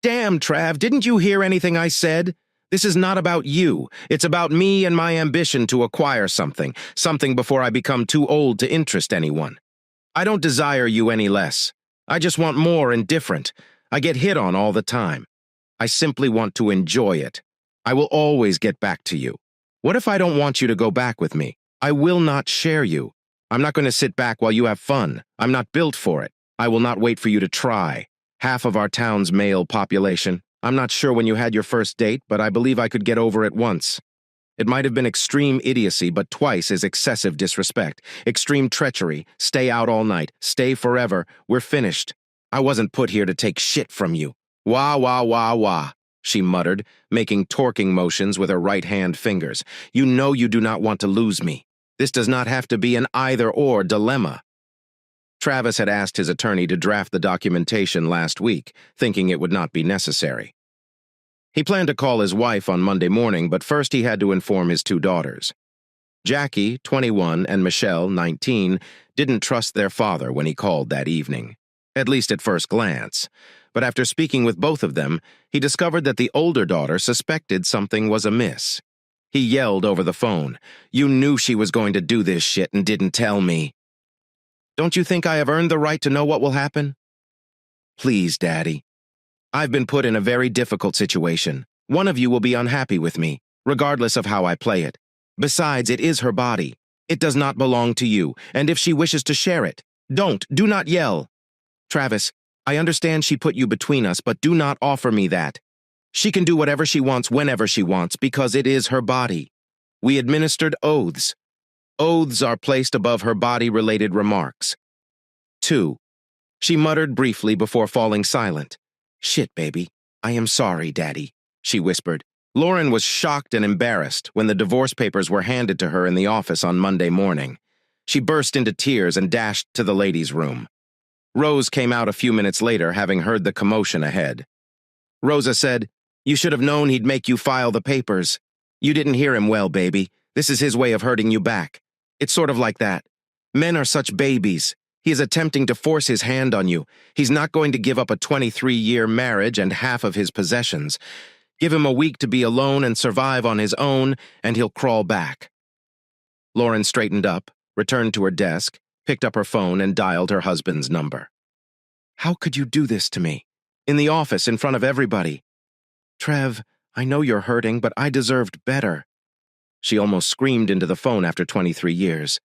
"Damn, Trav, didn't you hear anything I said? This is not about you. It's about me and my ambition to acquire something before I become too old to interest anyone. I don't desire you any less. I just want more and different. I get hit on all the time. I simply want to enjoy it. I will always get back to you. What if I don't want you to go back with me? I will not share you. I'm not going to sit back while you have fun. I'm not built for it. I will not wait for you to try. Half of our town's male population. I'm not sure when you had your first date, but I believe I could get over it once. It might have been extreme idiocy, but twice is excessive disrespect. Extreme treachery. Stay out all night. Stay forever. We're finished. I wasn't put here to take shit from you. Wah, wah, wah, wah," she muttered, making torquing motions with her right-hand fingers. "You know you do not want to lose me. This does not have to be an either-or dilemma." Travis had asked his attorney to draft the documentation last week, thinking it would not be necessary. He planned to call his wife on Monday morning, but first he had to inform his two daughters. Jackie, 21, and Michelle, 19, didn't trust their father when he called that evening, at least at first glance. But after speaking with both of them, he discovered that the older daughter suspected something was amiss. He yelled over the phone, "You knew she was going to do this shit and didn't tell me. Don't you think I have earned the right to know what will happen? Please, Daddy. I've been put in a very difficult situation. One of you will be unhappy with me, regardless of how I play it. Besides, it is her body. It does not belong to you, and if she wishes to share it, do not yell. Travis, I understand she put you between us, but do not offer me that. She can do whatever she wants whenever she wants because it is her body. We administered oaths. Oaths are placed above her body-related remarks. 2. She muttered briefly before falling silent. Shit, baby. I am sorry, Daddy, she whispered. Lauren was shocked and embarrassed when the divorce papers were handed to her in the office on Monday morning. She burst into tears and dashed to the ladies' room. Rose came out a few minutes later, having heard the commotion ahead. Rosa said, "You should have known he'd make you file the papers. You didn't hear him well, baby. This is his way of hurting you back. It's sort of like that. Men are such babies. He is attempting to force his hand on you. He's not going to give up a 23-year marriage and half of his possessions. Give him a week to be alone and survive on his own, and he'll crawl back." Lauren straightened up, returned to her desk, picked up her phone, and dialed her husband's number. "How could you do this to me? In the office, in front of everybody. Trev, I know you're hurting, but I deserved better." She almost screamed into the phone after 23 years.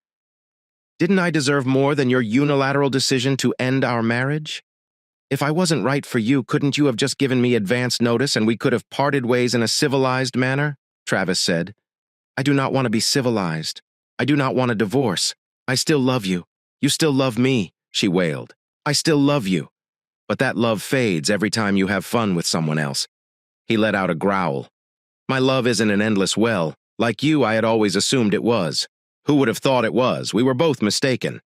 "Didn't I deserve more than your unilateral decision to end our marriage? If I wasn't right for you, couldn't you have just given me advance notice and we could have parted ways in a civilized manner?" Travis said. "I do not want to be civilized. I do not want a divorce. I still love you. You still love me," she wailed. "I still love you. But that love fades every time you have fun with someone else." He let out a growl. My love isn't an endless well. Like you, I had always assumed it was. Who would have thought it was? We were both mistaken.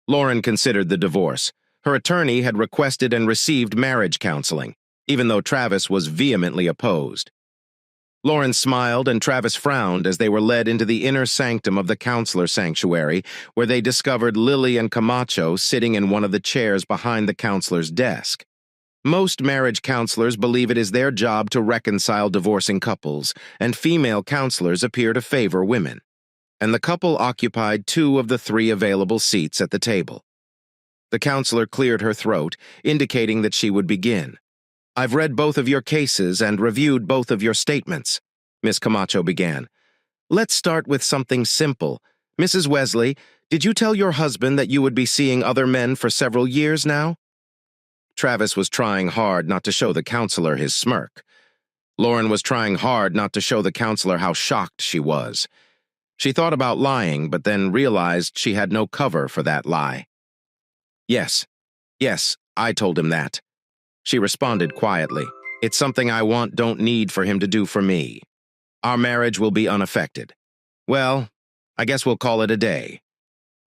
Lauren considered the divorce. Her attorney had requested and received marriage counseling, even though Travis was vehemently opposed. Lauren smiled and Travis frowned as they were led into the inner sanctum of the counselor sanctuary, where they discovered Lily and Camacho sitting in one of the chairs behind the counselor's desk. Most marriage counselors believe it is their job to reconcile divorcing couples, and female counselors appear to favor women. And the couple occupied 2 of the 3 available seats at the table. The counselor cleared her throat, indicating that she would begin. I've read both of your cases and reviewed both of your statements, Miss Camacho began. Let's start with something simple. Mrs. Wesley, did you tell your husband that you would be seeing other men for several years now? Travis was trying hard not to show the counselor his smirk. Lauren was trying hard not to show the counselor how shocked she was. She thought about lying, but then realized she had no cover for that lie. Yes, I told him that. She responded quietly. It's something I don't need for him to do for me. Our marriage will be unaffected. Well, I guess we'll call it a day.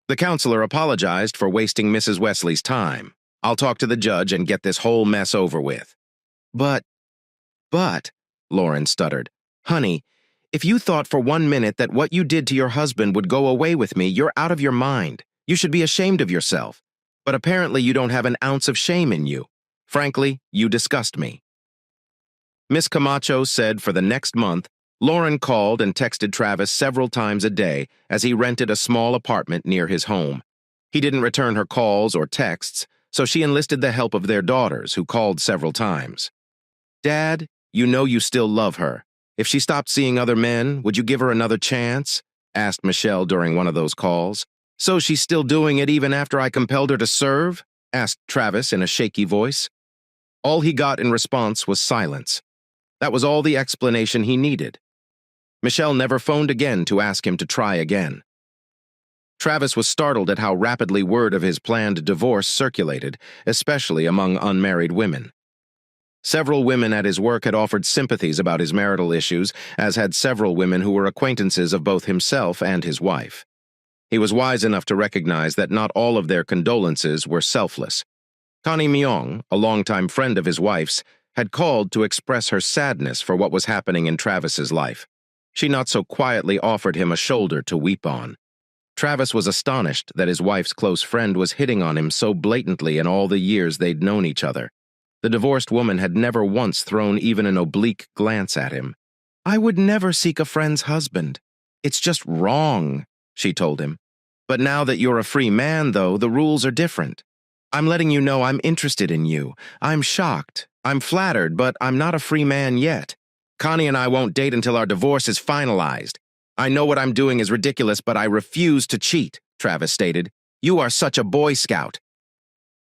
The counselor apologized for wasting Mrs. Wesley's time. I'll talk to the judge and get this whole mess over with. But, Lauren stuttered. Honey, if you thought for 1 minute that what you did to your husband would go away with me, you're out of your mind. You should be ashamed of yourself. But apparently you don't have an ounce of shame in you. Frankly, you disgust me. Miss Camacho said for the next month, Lauren called and texted Travis several times a day as he rented a small apartment near his home. He didn't return her calls or texts, so she enlisted the help of their daughters, who called several times. Dad, you know you still love her. If she stopped seeing other men, would you give her another chance? Asked Michelle during one of those calls. So she's still doing it even after I compelled her to serve? Asked Travis in a shaky voice. All he got in response was silence. That was all the explanation he needed. Michelle never phoned again to ask him to try again. Travis was startled at how rapidly word of his planned divorce circulated, especially among unmarried women. Several women at his work had offered sympathies about his marital issues, as had several women who were acquaintances of both himself and his wife. He was wise enough to recognize that not all of their condolences were selfless. Connie Myong, a longtime friend of his wife's, had called to express her sadness for what was happening in Travis's life. She not so quietly offered him a shoulder to weep on. Travis was astonished that his wife's close friend was hitting on him so blatantly in all the years they'd known each other. The divorced woman had never once thrown even an oblique glance at him. I would never seek a friend's husband. It's just wrong, she told him. But now that you're a free man, though, the rules are different. I'm letting you know I'm interested in you. I'm shocked. I'm flattered, but I'm not a free man yet. Connie and I won't date until our divorce is finalized. I know what I'm doing is ridiculous, but I refuse to cheat, Travis stated. You are such a Boy Scout.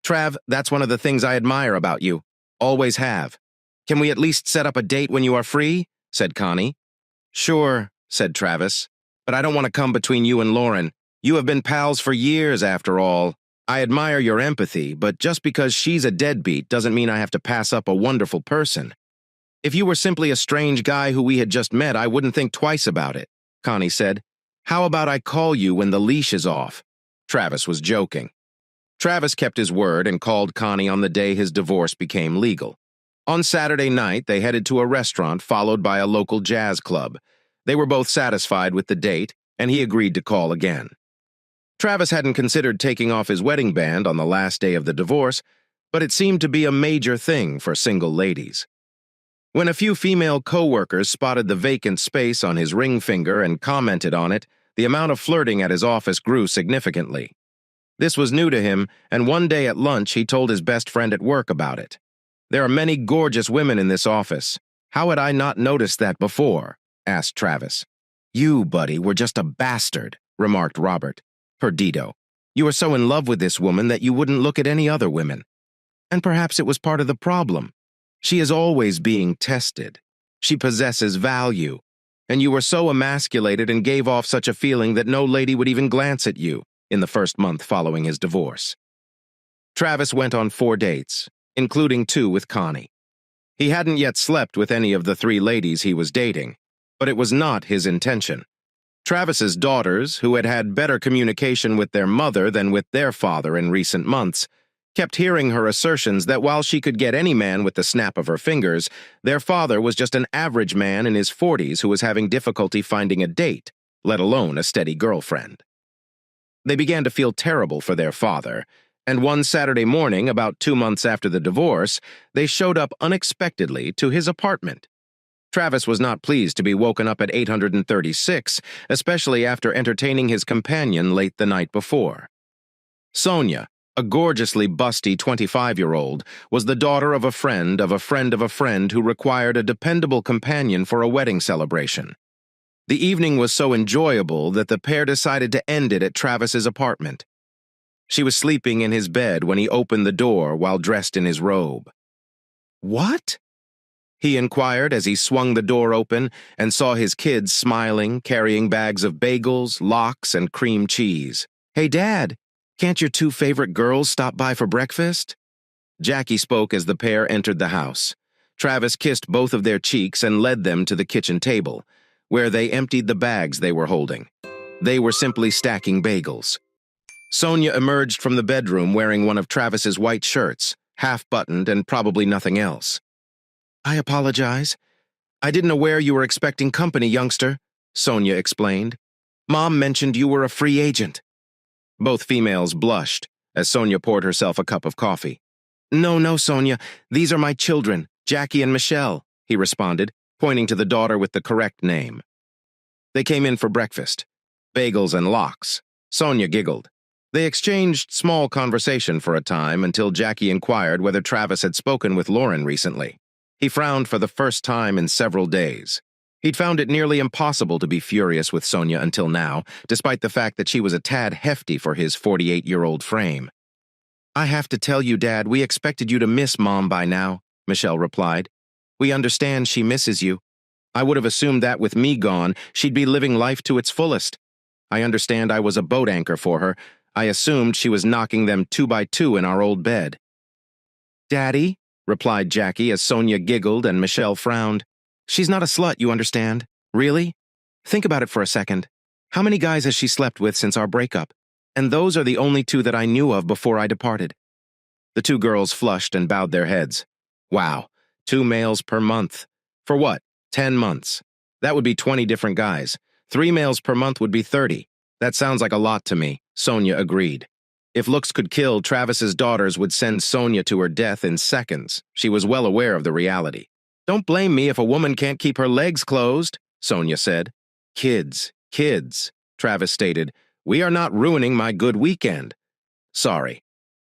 Trav, that's one of the things I admire about you. Always have. Can we at least set up a date when you are free? Said Connie. Sure, said Travis. But I don't want to come between you and Lauren. You have been pals for years, after all. I admire your empathy, but just because she's a deadbeat doesn't mean I have to pass up a wonderful person. If you were simply a strange guy who we had just met, I wouldn't think twice about it, Connie said. How about I call you when the leash is off? Travis was joking. Travis kept his word and called Connie on the day his divorce became legal. On Saturday night, they headed to a restaurant followed by a local jazz club. They were both satisfied with the date, and he agreed to call again. Travis hadn't considered taking off his wedding band on the last day of the divorce, but it seemed to be a major thing for single ladies. When a few female co-workers spotted the vacant space on his ring finger and commented on it, the amount of flirting at his office grew significantly. This was new to him, and one day at lunch he told his best friend at work about it. There are many gorgeous women in this office. How had I not noticed that before? Asked Travis. You, buddy, were just a bastard, remarked Robert. Perdido. You were so in love with this woman that you wouldn't look at any other women. And perhaps it was part of the problem. She is always being tested. She possesses value. And you were so emasculated and gave off such a feeling that no lady would even glance at you in the first month following his divorce. Travis went on 4 dates, including 2 with Connie. He hadn't yet slept with any of the 3 ladies he was dating, but it was not his intention. Travis's daughters, who had had better communication with their mother than with their father in recent months, kept hearing her assertions that while she could get any man with the snap of her fingers, their father was just an average man in his 40s who was having difficulty finding a date, let alone a steady girlfriend. They began to feel terrible for their father, and one Saturday morning, about 2 months after the divorce, they showed up unexpectedly to his apartment. Travis was not pleased to be woken up at 836, especially after entertaining his companion late the night before. Sonia, a gorgeously busty 25-year-old, was the daughter of a friend of a friend of a friend who required a dependable companion for a wedding celebration. The evening was so enjoyable that the pair decided to end it at Travis's apartment. She was sleeping in his bed when he opened the door while dressed in his robe. "What?" he inquired as he swung the door open and saw his kids smiling, carrying bags of bagels, lox, and cream cheese. "Hey, Dad, can't your 2 favorite girls stop by for breakfast?" Jackie spoke as the pair entered the house. Travis kissed both of their cheeks and led them to the kitchen table, where they emptied the bags they were holding. They were simply stacking bagels. Sonia emerged from the bedroom wearing one of Travis's white shirts, half-buttoned and probably nothing else. "I apologize. I didn't know where you were expecting company, youngster," Sonia explained. "Mom mentioned you were a free agent." Both females blushed as Sonia poured herself a cup of coffee. No, Sonia, these are my children, Jackie and Michelle," he responded, pointing to the daughter with the correct name. They came in for breakfast. Bagels and lox. Sonia giggled. They exchanged small conversation for a time until Jackie inquired whether Travis had spoken with Lauren recently. He frowned for the first time in several days. He'd found it nearly impossible to be furious with Sonia until now, despite the fact that she was a tad hefty for his 48-year-old frame. "I have to tell you, Dad, we expected you to miss Mom by now," Michelle replied. "We understand she misses you. I would have assumed that with me gone, she'd be living life to its fullest. I understand I was a boat anchor for her. I assumed she was knocking them 2 by 2 in our old bed." "Daddy," replied Jackie as Sonia giggled and Michelle frowned. "She's not a slut, you understand. Really? Think about it for a second. How many guys has she slept with since our breakup? And those are the only 2 that I knew of before I departed." The 2 girls flushed and bowed their heads. Wow, 2 males per month. For what, 10 months? That would be 20 different guys. 3 males per month would be 30. That sounds like a lot to me, Sonia agreed. If looks could kill, Travis's daughters would send Sonia to her death in seconds. She was well aware of the reality. "Don't blame me if a woman can't keep her legs closed," Sonia said. Kids, Travis stated. "We are not ruining my good weekend." "Sorry."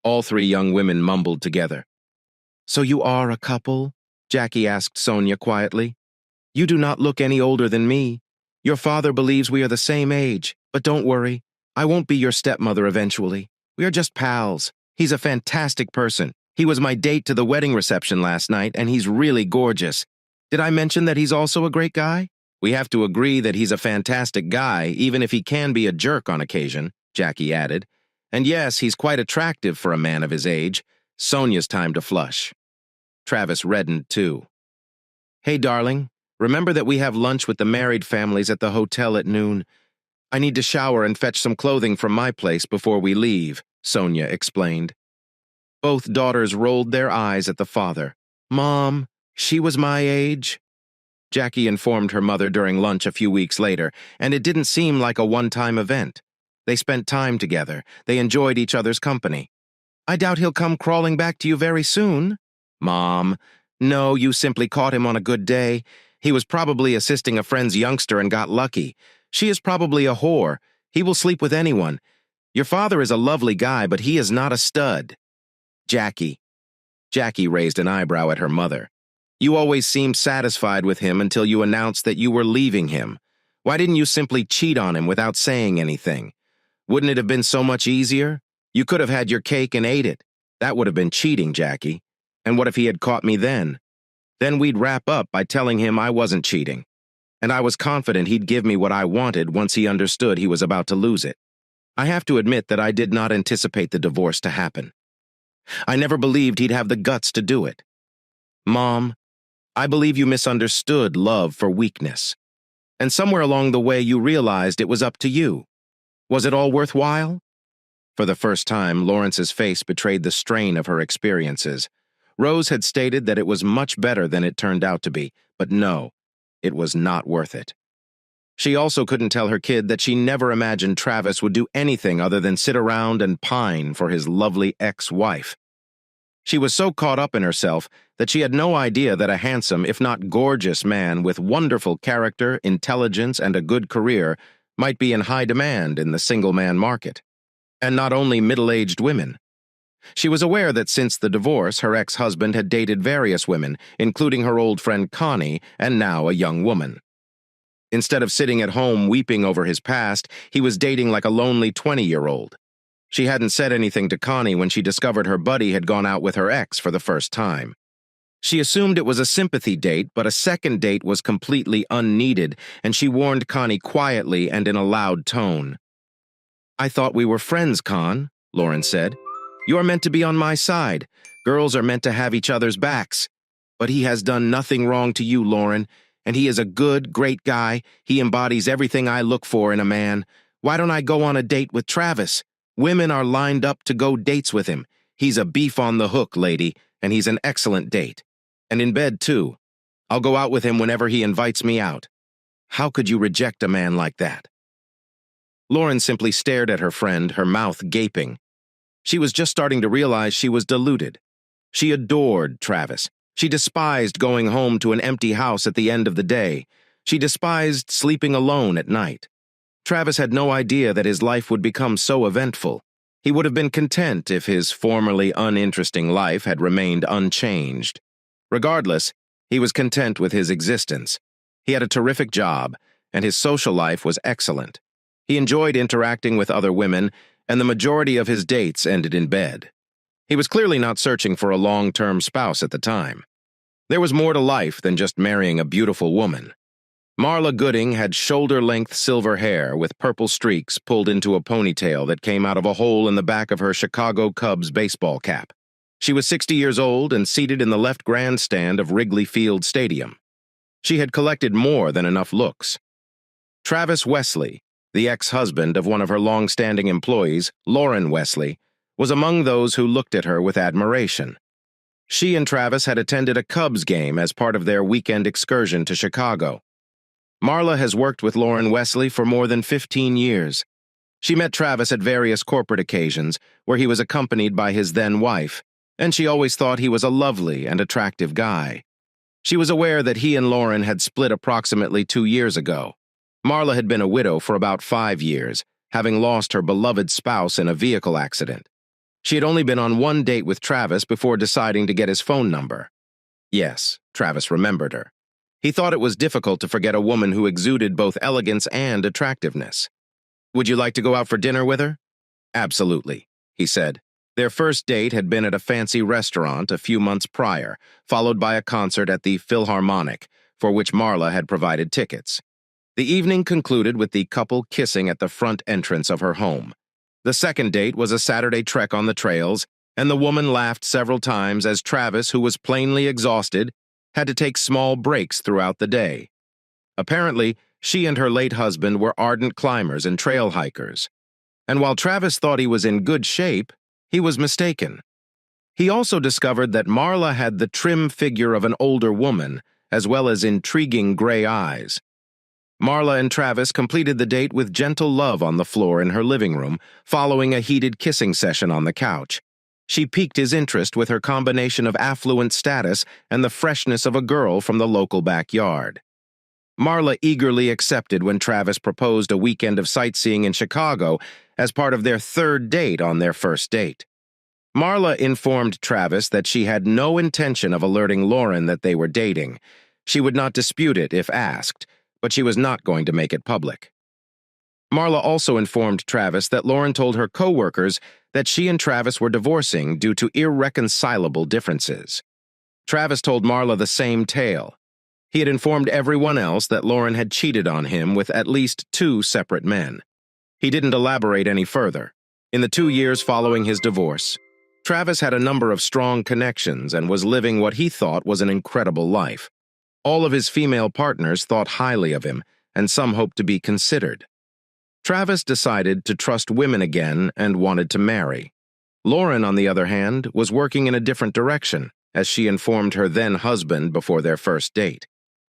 All 3 young women mumbled together. "So you are a couple?" Jackie asked Sonia quietly. "You do not look any older than me. Your father believes we are the same age, but don't worry. I won't be your stepmother eventually. We are just pals. He's a fantastic person. He was my date to the wedding reception last night, and he's really gorgeous. Did I mention that he's also a great guy? We have to agree that he's a fantastic guy, even if he can be a jerk on occasion," Jackie added. "And yes, he's quite attractive for a man of his age." Sonia's time to flush. Travis reddened too. "Hey, darling, remember that we have lunch with the married families at the hotel at noon. I need to shower and fetch some clothing from my place before we leave," Sonia explained. Both daughters rolled their eyes at the father. "Mom, she was my age?" Jackie informed her mother during lunch a few weeks later, and it didn't seem like a one-time event. They spent time together. They enjoyed each other's company. "I doubt he'll come crawling back to you very soon." "Mom, no, you simply caught him on a good day. He was probably assisting a friend's youngster and got lucky. She is probably a whore. He will sleep with anyone. Your father is a lovely guy, but he is not a stud." "Jackie." Jackie raised an eyebrow at her mother. "You always seemed satisfied with him until you announced that you were leaving him. Why didn't you simply cheat on him without saying anything? Wouldn't it have been so much easier? You could have had your cake and ate it. That would have been cheating, Jackie. And what if he had caught me then? Then we'd wrap up by telling him I wasn't cheating. And I was confident he'd give me what I wanted once he understood he was about to lose it. I have to admit that I did not anticipate the divorce to happen. I never believed he'd have the guts to do it." "Mom, I believe you misunderstood love for weakness. And somewhere along the way you realized it was up to you. Was it all worthwhile? For the first time, Lawrence's face betrayed the strain of her experiences. Rose had stated that it was much better than it turned out to be, but no, it was not worth it. She also couldn't tell her kid that she never imagined Travis would do anything other than sit around and pine for his lovely ex-wife. She was so caught up in herself that she had no idea that a handsome, if not gorgeous man with wonderful character, intelligence, and a good career might be in high demand in the single-man market. And not only middle-aged women. She was aware that since the divorce, her ex-husband had dated various women, including her old friend Connie, and now a young woman. Instead of sitting at home weeping over his past, he was dating like a lonely 20-year-old. She hadn't said anything to Connie when she discovered her buddy had gone out with her ex for the first time. She assumed it was a sympathy date, but a second date was completely unneeded, and she warned Connie quietly and in a loud tone. "I thought we were friends, Con," Lauren said. "You're meant to be on my side. Girls are meant to have each other's backs. But he has done nothing wrong to you, Lauren, and he is a good, great guy. He embodies everything I look for in a man. Why don't I go on a date with Travis? Women are lined up to go dates with him. He's a beef on the hook, lady, and he's an excellent date. And in bed, too. I'll go out with him whenever he invites me out. How could you reject a man like that?" Lauren simply stared at her friend, her mouth gaping. She was just starting to realize she was deluded. She adored Travis. She despised going home to an empty house at the end of the day. She despised sleeping alone at night. Travis had no idea that his life would become so eventful. He would have been content if his formerly uninteresting life had remained unchanged. Regardless, he was content with his existence. He had a terrific job, and his social life was excellent. He enjoyed interacting with other women, and the majority of his dates ended in bed. He was clearly not searching for a long-term spouse at the time. There was more to life than just marrying a beautiful woman. Marla Gooding had shoulder-length silver hair with purple streaks pulled into a ponytail that came out of a hole in the back of her Chicago Cubs baseball cap. She was 60 years old and seated in the left grandstand of Wrigley Field Stadium. She had collected more than enough looks. Travis Wesley, the ex-husband of one of her long-standing employees, Lauren Wesley, was among those who looked at her with admiration. She and Travis had attended a Cubs game as part of their weekend excursion to Chicago. Marla has worked with Lauren Wesley for more than 15 years. She met Travis at various corporate occasions where he was accompanied by his then-wife, and she always thought he was a lovely and attractive guy. She was aware that he and Lauren had split approximately 2 years ago. Marla had been a widow for about 5 years, having lost her beloved spouse in a vehicle accident. She had only been on one date with Travis before deciding to get his phone number. Yes, Travis remembered her. He thought it was difficult to forget a woman who exuded both elegance and attractiveness. "Would you like to go out for dinner with her?" "Absolutely," he said. Their first date had been at a fancy restaurant a few months prior, followed by a concert at the Philharmonic, for which Marla had provided tickets. The evening concluded with the couple kissing at the front entrance of her home. The second date was a Saturday trek on the trails, and the woman laughed several times as Travis, who was plainly exhausted, had to take small breaks throughout the day. Apparently, she and her late husband were ardent climbers and trail hikers. And while Travis thought he was in good shape, he was mistaken. He also discovered that Marla had the trim figure of an older woman, as well as intriguing gray eyes. Marla and Travis completed the date with gentle love on the floor in her living room, following a heated kissing session on the couch. She piqued his interest with her combination of affluent status and the freshness of a girl from the local backyard. Marla eagerly accepted when Travis proposed a weekend of sightseeing in Chicago as part of their third date on their first date. Marla informed Travis that she had no intention of alerting Lauren that they were dating. She would not dispute it if asked, but she was not going to make it public. Marla also informed Travis that Lauren told her co-workers that she and Travis were divorcing due to irreconcilable differences. Travis told Marla the same tale. He had informed everyone else that Lauren had cheated on him with at least 2 separate men. He didn't elaborate any further. In the 2 years following his divorce, Travis had a number of strong connections and was living what he thought was an incredible life. All of his female partners thought highly of him, and some hoped to be considered. Travis decided to trust women again and wanted to marry. Lauren, on the other hand, was working in a different direction, as she informed her then-husband before their first date.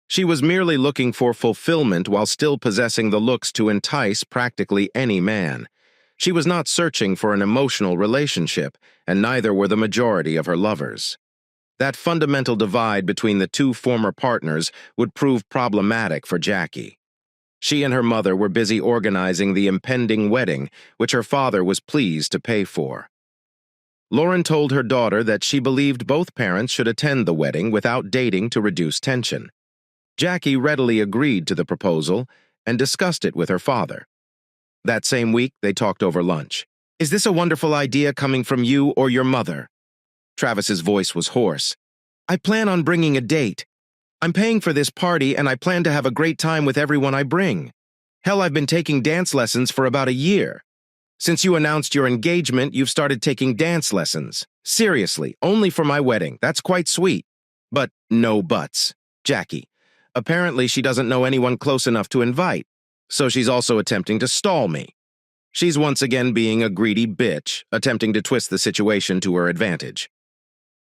She was merely looking for fulfillment while still possessing the looks to entice practically any man. She was not searching for an emotional relationship, and neither were the majority of her lovers. That fundamental divide between the two former partners would prove problematic for Jackie. She and her mother were busy organizing the impending wedding, which her father was pleased to pay for. Lauren told her daughter that she believed both parents should attend the wedding without dating to reduce tension. Jackie readily agreed to the proposal and discussed it with her father. That same week, they talked over lunch. "Is this a wonderful idea coming from you or your mother?" Travis's voice was hoarse. "I plan on bringing a date. I'm paying for this party and I plan to have a great time with everyone I bring. Hell, I've been taking dance lessons for about a year. Since you announced your engagement, you've started taking dance lessons. Seriously, only for my wedding. That's quite sweet. But no buts. Jackie. Apparently she doesn't know anyone close enough to invite, so she's also attempting to stall me. She's once again being a greedy bitch, attempting to twist the situation to her advantage.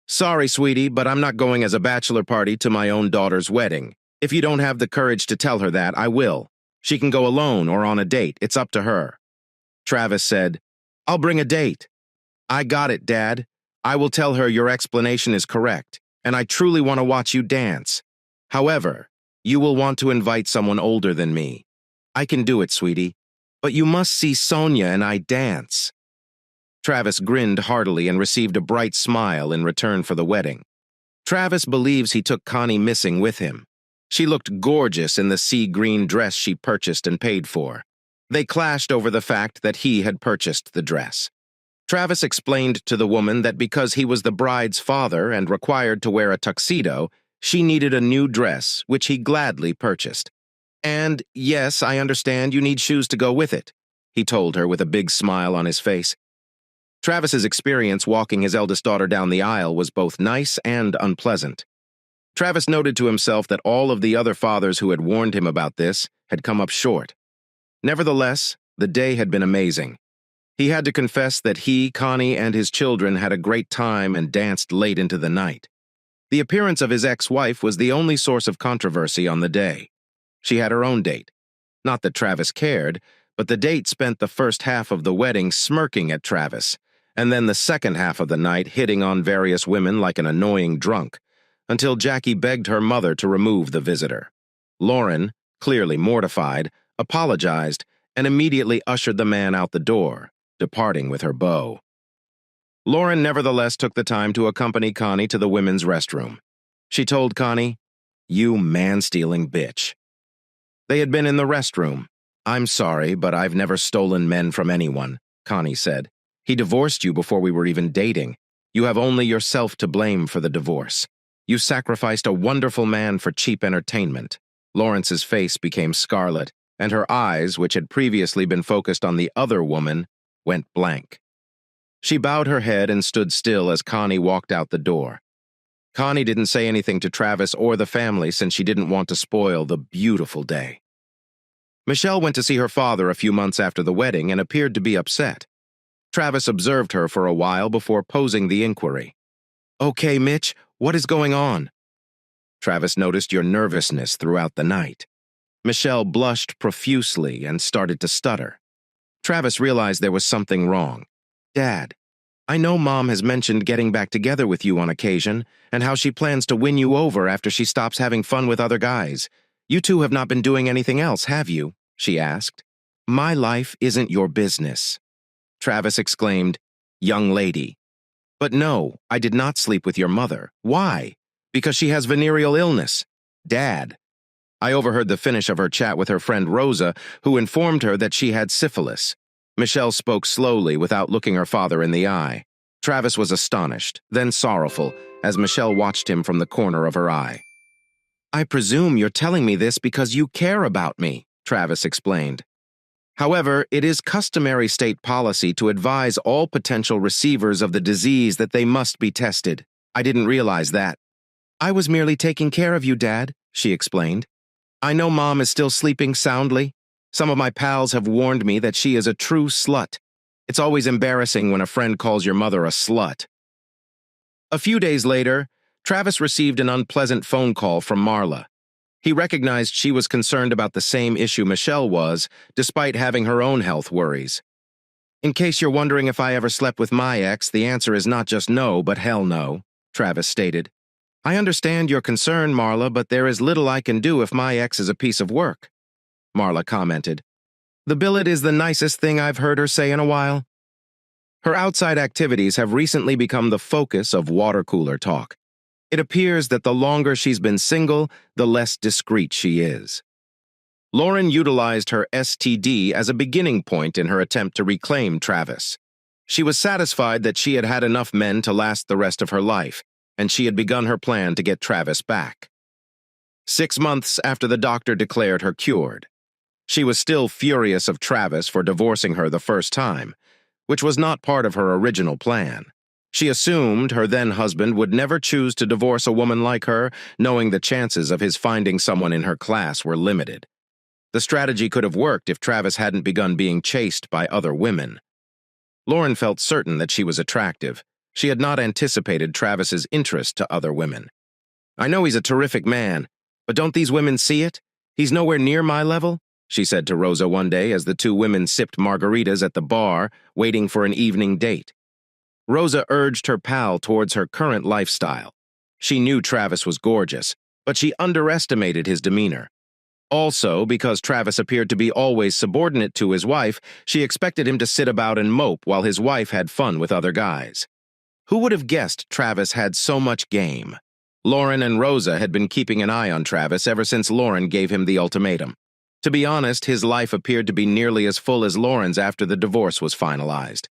Sorry, sweetie, but I'm not going as a bachelor party to my own daughter's wedding. If you don't have the courage to tell her that, I will. She can go alone or on a date. It's up to her." Travis said, "I'll bring a date." "I got it, Dad. I will tell her your explanation is correct, and I truly want to watch you dance. However, you will want to invite someone older than me. I can do it, sweetie, but you must see Sonia and I dance." Travis grinned heartily and received a bright smile in return for the wedding. Travis believes he took Connie missing with him. She looked gorgeous in the sea green dress she purchased and paid for. They clashed over the fact that he had purchased the dress. Travis explained to the woman that because he was the bride's father and required to wear a tuxedo, she needed a new dress, which he gladly purchased. "And, yes, I understand you need shoes to go with it," he told her with a big smile on his face. Travis's experience walking his eldest daughter down the aisle was both nice and unpleasant. Travis noted to himself that all of the other fathers who had warned him about this had come up short. Nevertheless, the day had been amazing. He had to confess that he, Connie, and his children had a great time and danced late into the night. The appearance of his ex-wife was the only source of controversy on the day. She had her own date. Not that Travis cared, but the date spent the first half of the wedding smirking at Travis, and then the second half of the night hitting on various women like an annoying drunk, until Jackie begged her mother to remove the visitor. Lauren, clearly mortified, apologized, and immediately ushered the man out the door, departing with her beau. Lauren nevertheless took the time to accompany Connie to the women's restroom. She told Connie, "You man-stealing bitch." They had been in the restroom. "I'm sorry, but I've never stolen men from anyone," Connie said. "He divorced you before we were even dating. You have only yourself to blame for the divorce. You sacrificed a wonderful man for cheap entertainment." Lawrence's face became scarlet, and her eyes, which had previously been focused on the other woman, went blank. She bowed her head and stood still as Connie walked out the door. Connie didn't say anything to Travis or the family since she didn't want to spoil the beautiful day. Michelle went to see her father a few months after the wedding and appeared to be upset. Travis observed her for a while before posing the inquiry. "Okay, Mitch, what is going on?" "Travis noticed your nervousness throughout the night." Michelle blushed profusely and started to stutter. Travis realized there was something wrong. "Dad, I know Mom has mentioned getting back together with you on occasion and how she plans to win you over after she stops having fun with other guys. You two have not been doing anything else, have you?" she asked. "My life isn't your business." Travis exclaimed, "Young lady." "But no, I did not sleep with your mother. Why? Because she has venereal illness. Dad." I overheard the finish of her chat with her friend Rosa, who informed her that she had syphilis. Michelle spoke slowly without looking her father in the eye. Travis was astonished, then sorrowful, as Michelle watched him from the corner of her eye. "I presume you're telling me this because you care about me," Travis explained. "However, it is customary state policy to advise all potential receivers of the disease that they must be tested. I didn't realize that." "I was merely taking care of you, Dad. she explained. I know Mom is still sleeping soundly. Some of my pals have warned me that she is a true slut. It's always embarrassing when a friend calls your mother a slut. A few days later, Travis received an unpleasant phone call from Marla. He recognized she was concerned about the same issue Michelle was, despite having her own health worries. In case you're wondering if I ever slept with my ex, the answer is not just no, but hell no, Travis stated. I understand your concern, Marla, but there is little I can do if my ex is a piece of work, Marla commented. The billet is the nicest thing I've heard her say in a while. Her outside activities have recently become the focus of water cooler talk. It appears that the longer she's been single, the less discreet she is. Lauren utilized her STD as a beginning point in her attempt to reclaim Travis. She was satisfied that she had had enough men to last the rest of her life, and she had begun her plan to get Travis back. 6 months after the doctor declared her cured, she was still furious of Travis for divorcing her the first time, which was not part of her original plan. She assumed her then-husband would never choose to divorce a woman like her, knowing the chances of his finding someone in her class were limited. The strategy could have worked if Travis hadn't begun being chased by other women. Lauren felt certain that she was attractive. She had not anticipated Travis's interest to other women. I know he's a terrific man, but don't these women see it? He's nowhere near my level, she said to Rosa one day as the two women sipped margaritas at the bar, waiting for an evening date. Rosa urged her pal towards her current lifestyle. She knew Travis was gorgeous, but she underestimated his demeanor. Also, because Travis appeared to be always subordinate to his wife, she expected him to sit about and mope while his wife had fun with other guys. Who would have guessed Travis had so much game? Lauren and Rosa had been keeping an eye on Travis ever since Lauren gave him the ultimatum. To be honest, his life appeared to be nearly as full as Lauren's after the divorce was finalized.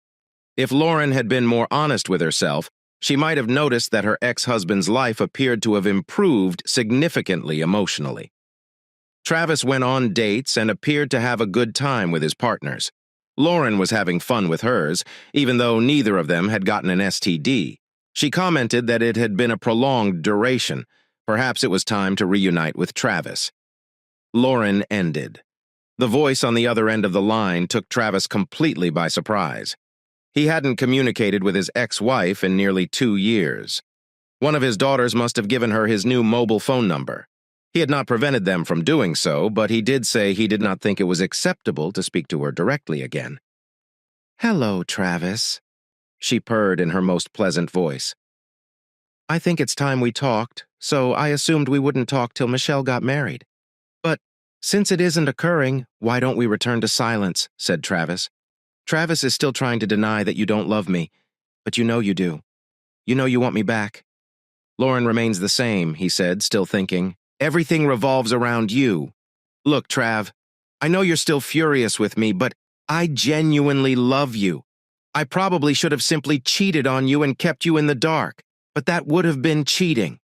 If Lauren had been more honest with herself, she might have noticed that her ex-husband's life appeared to have improved significantly emotionally. Travis went on dates and appeared to have a good time with his partners. Lauren was having fun with hers, even though neither of them had gotten an STD. She commented that it had been a prolonged duration. Perhaps it was time to reunite with Travis. Lauren ended. The voice on the other end of the line took Travis completely by surprise. He hadn't communicated with his ex-wife in nearly 2 years. One of his daughters must have given her his new mobile phone number. He had not prevented them from doing so, but he did say he did not think it was acceptable to speak to her directly again. Hello, Travis, she purred in her most pleasant voice. I think it's time we talked, so I assumed we wouldn't talk till Michelle got married. But since it isn't occurring, why don't we return to silence, said Travis. Travis is still trying to deny that you don't love me, but you know you do. You know you want me back. Lauren remains the same, he said, still thinking. Everything revolves around you. Look, Trav, I know you're still furious with me, but I genuinely love you. I probably should have simply cheated on you and kept you in the dark, but that would have been cheating.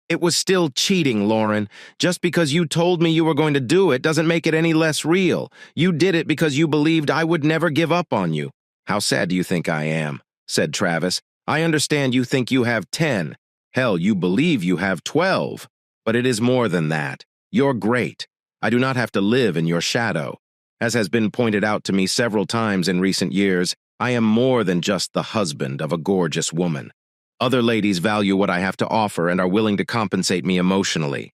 It was still cheating, Lauren. Just because you told me you were going to do it doesn't make it any less real. You did it because you believed I would never give up on you. How sad do you think I am? Said Travis. I understand you think you have 10. Hell, you believe you have 12. But it is more than that. You're great. I do not have to live in your shadow. As has been pointed out to me several times in recent years, I am more than just the husband of a gorgeous woman. Other ladies value what I have to offer and are willing to compensate me emotionally.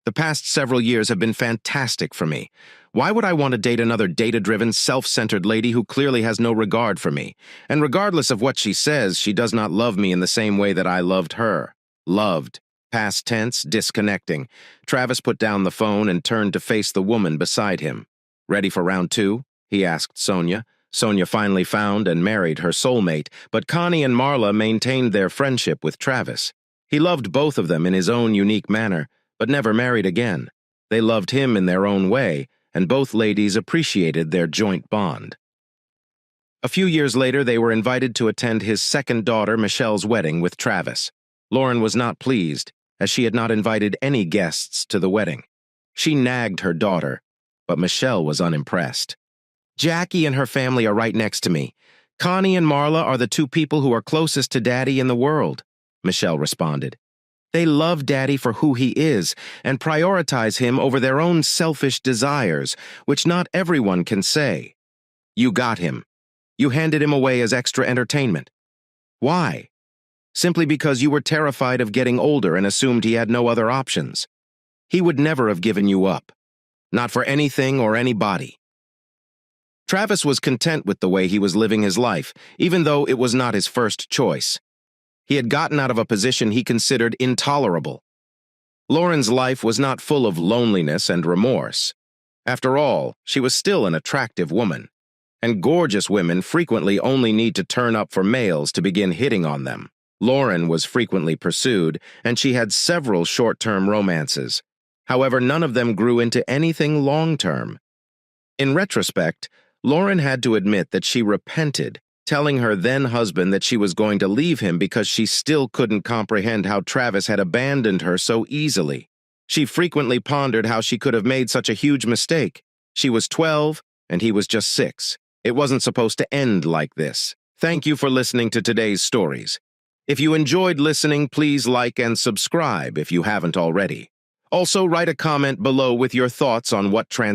The past several years have been fantastic for me. Why would I want to date another data-driven, self-centered lady who clearly has no regard for me? And regardless of what she says, she does not love me in the same way that I loved her. Loved. Past tense, disconnecting. Travis put down the phone and turned to face the woman beside him. Ready for round 2? He asked Sonia. Sonia finally found and married her soulmate, but Connie and Marla maintained their friendship with Travis. He loved both of them in his own unique manner, but never married again. They loved him in their own way, and both ladies appreciated their joint bond. A few years later, they were invited to attend his second daughter, Michelle's wedding with Travis. Lauren was not pleased, as she had not invited any guests to the wedding. She nagged her daughter, but Michelle was unimpressed. Jackie and her family are right next to me. Connie and Marla are the 2 people who are closest to Daddy in the world, Michelle responded. They love Daddy for who he is and prioritize him over their own selfish desires, which not everyone can say. You got him. You handed him away as extra entertainment. Why? Simply because you were terrified of getting older and assumed he had no other options. He would never have given you up. Not for anything or anybody. Travis was content with the way he was living his life, even though it was not his first choice. He had gotten out of a position he considered intolerable. Lauren's life was not full of loneliness and remorse. After all, she was still an attractive woman, and gorgeous women frequently only need to turn up for males to begin hitting on them. Lauren was frequently pursued, and she had several short-term romances. However, none of them grew into anything long-term. In retrospect, Lauren had to admit that she repented, telling her then-husband that she was going to leave him because she still couldn't comprehend how Travis had abandoned her so easily. She frequently pondered how she could have made such a huge mistake. She was 12, and he was just 6. It wasn't supposed to end like this. Thank you for listening to today's stories. If you enjoyed listening, please like and subscribe if you haven't already. Also, write a comment below with your thoughts on what transpired.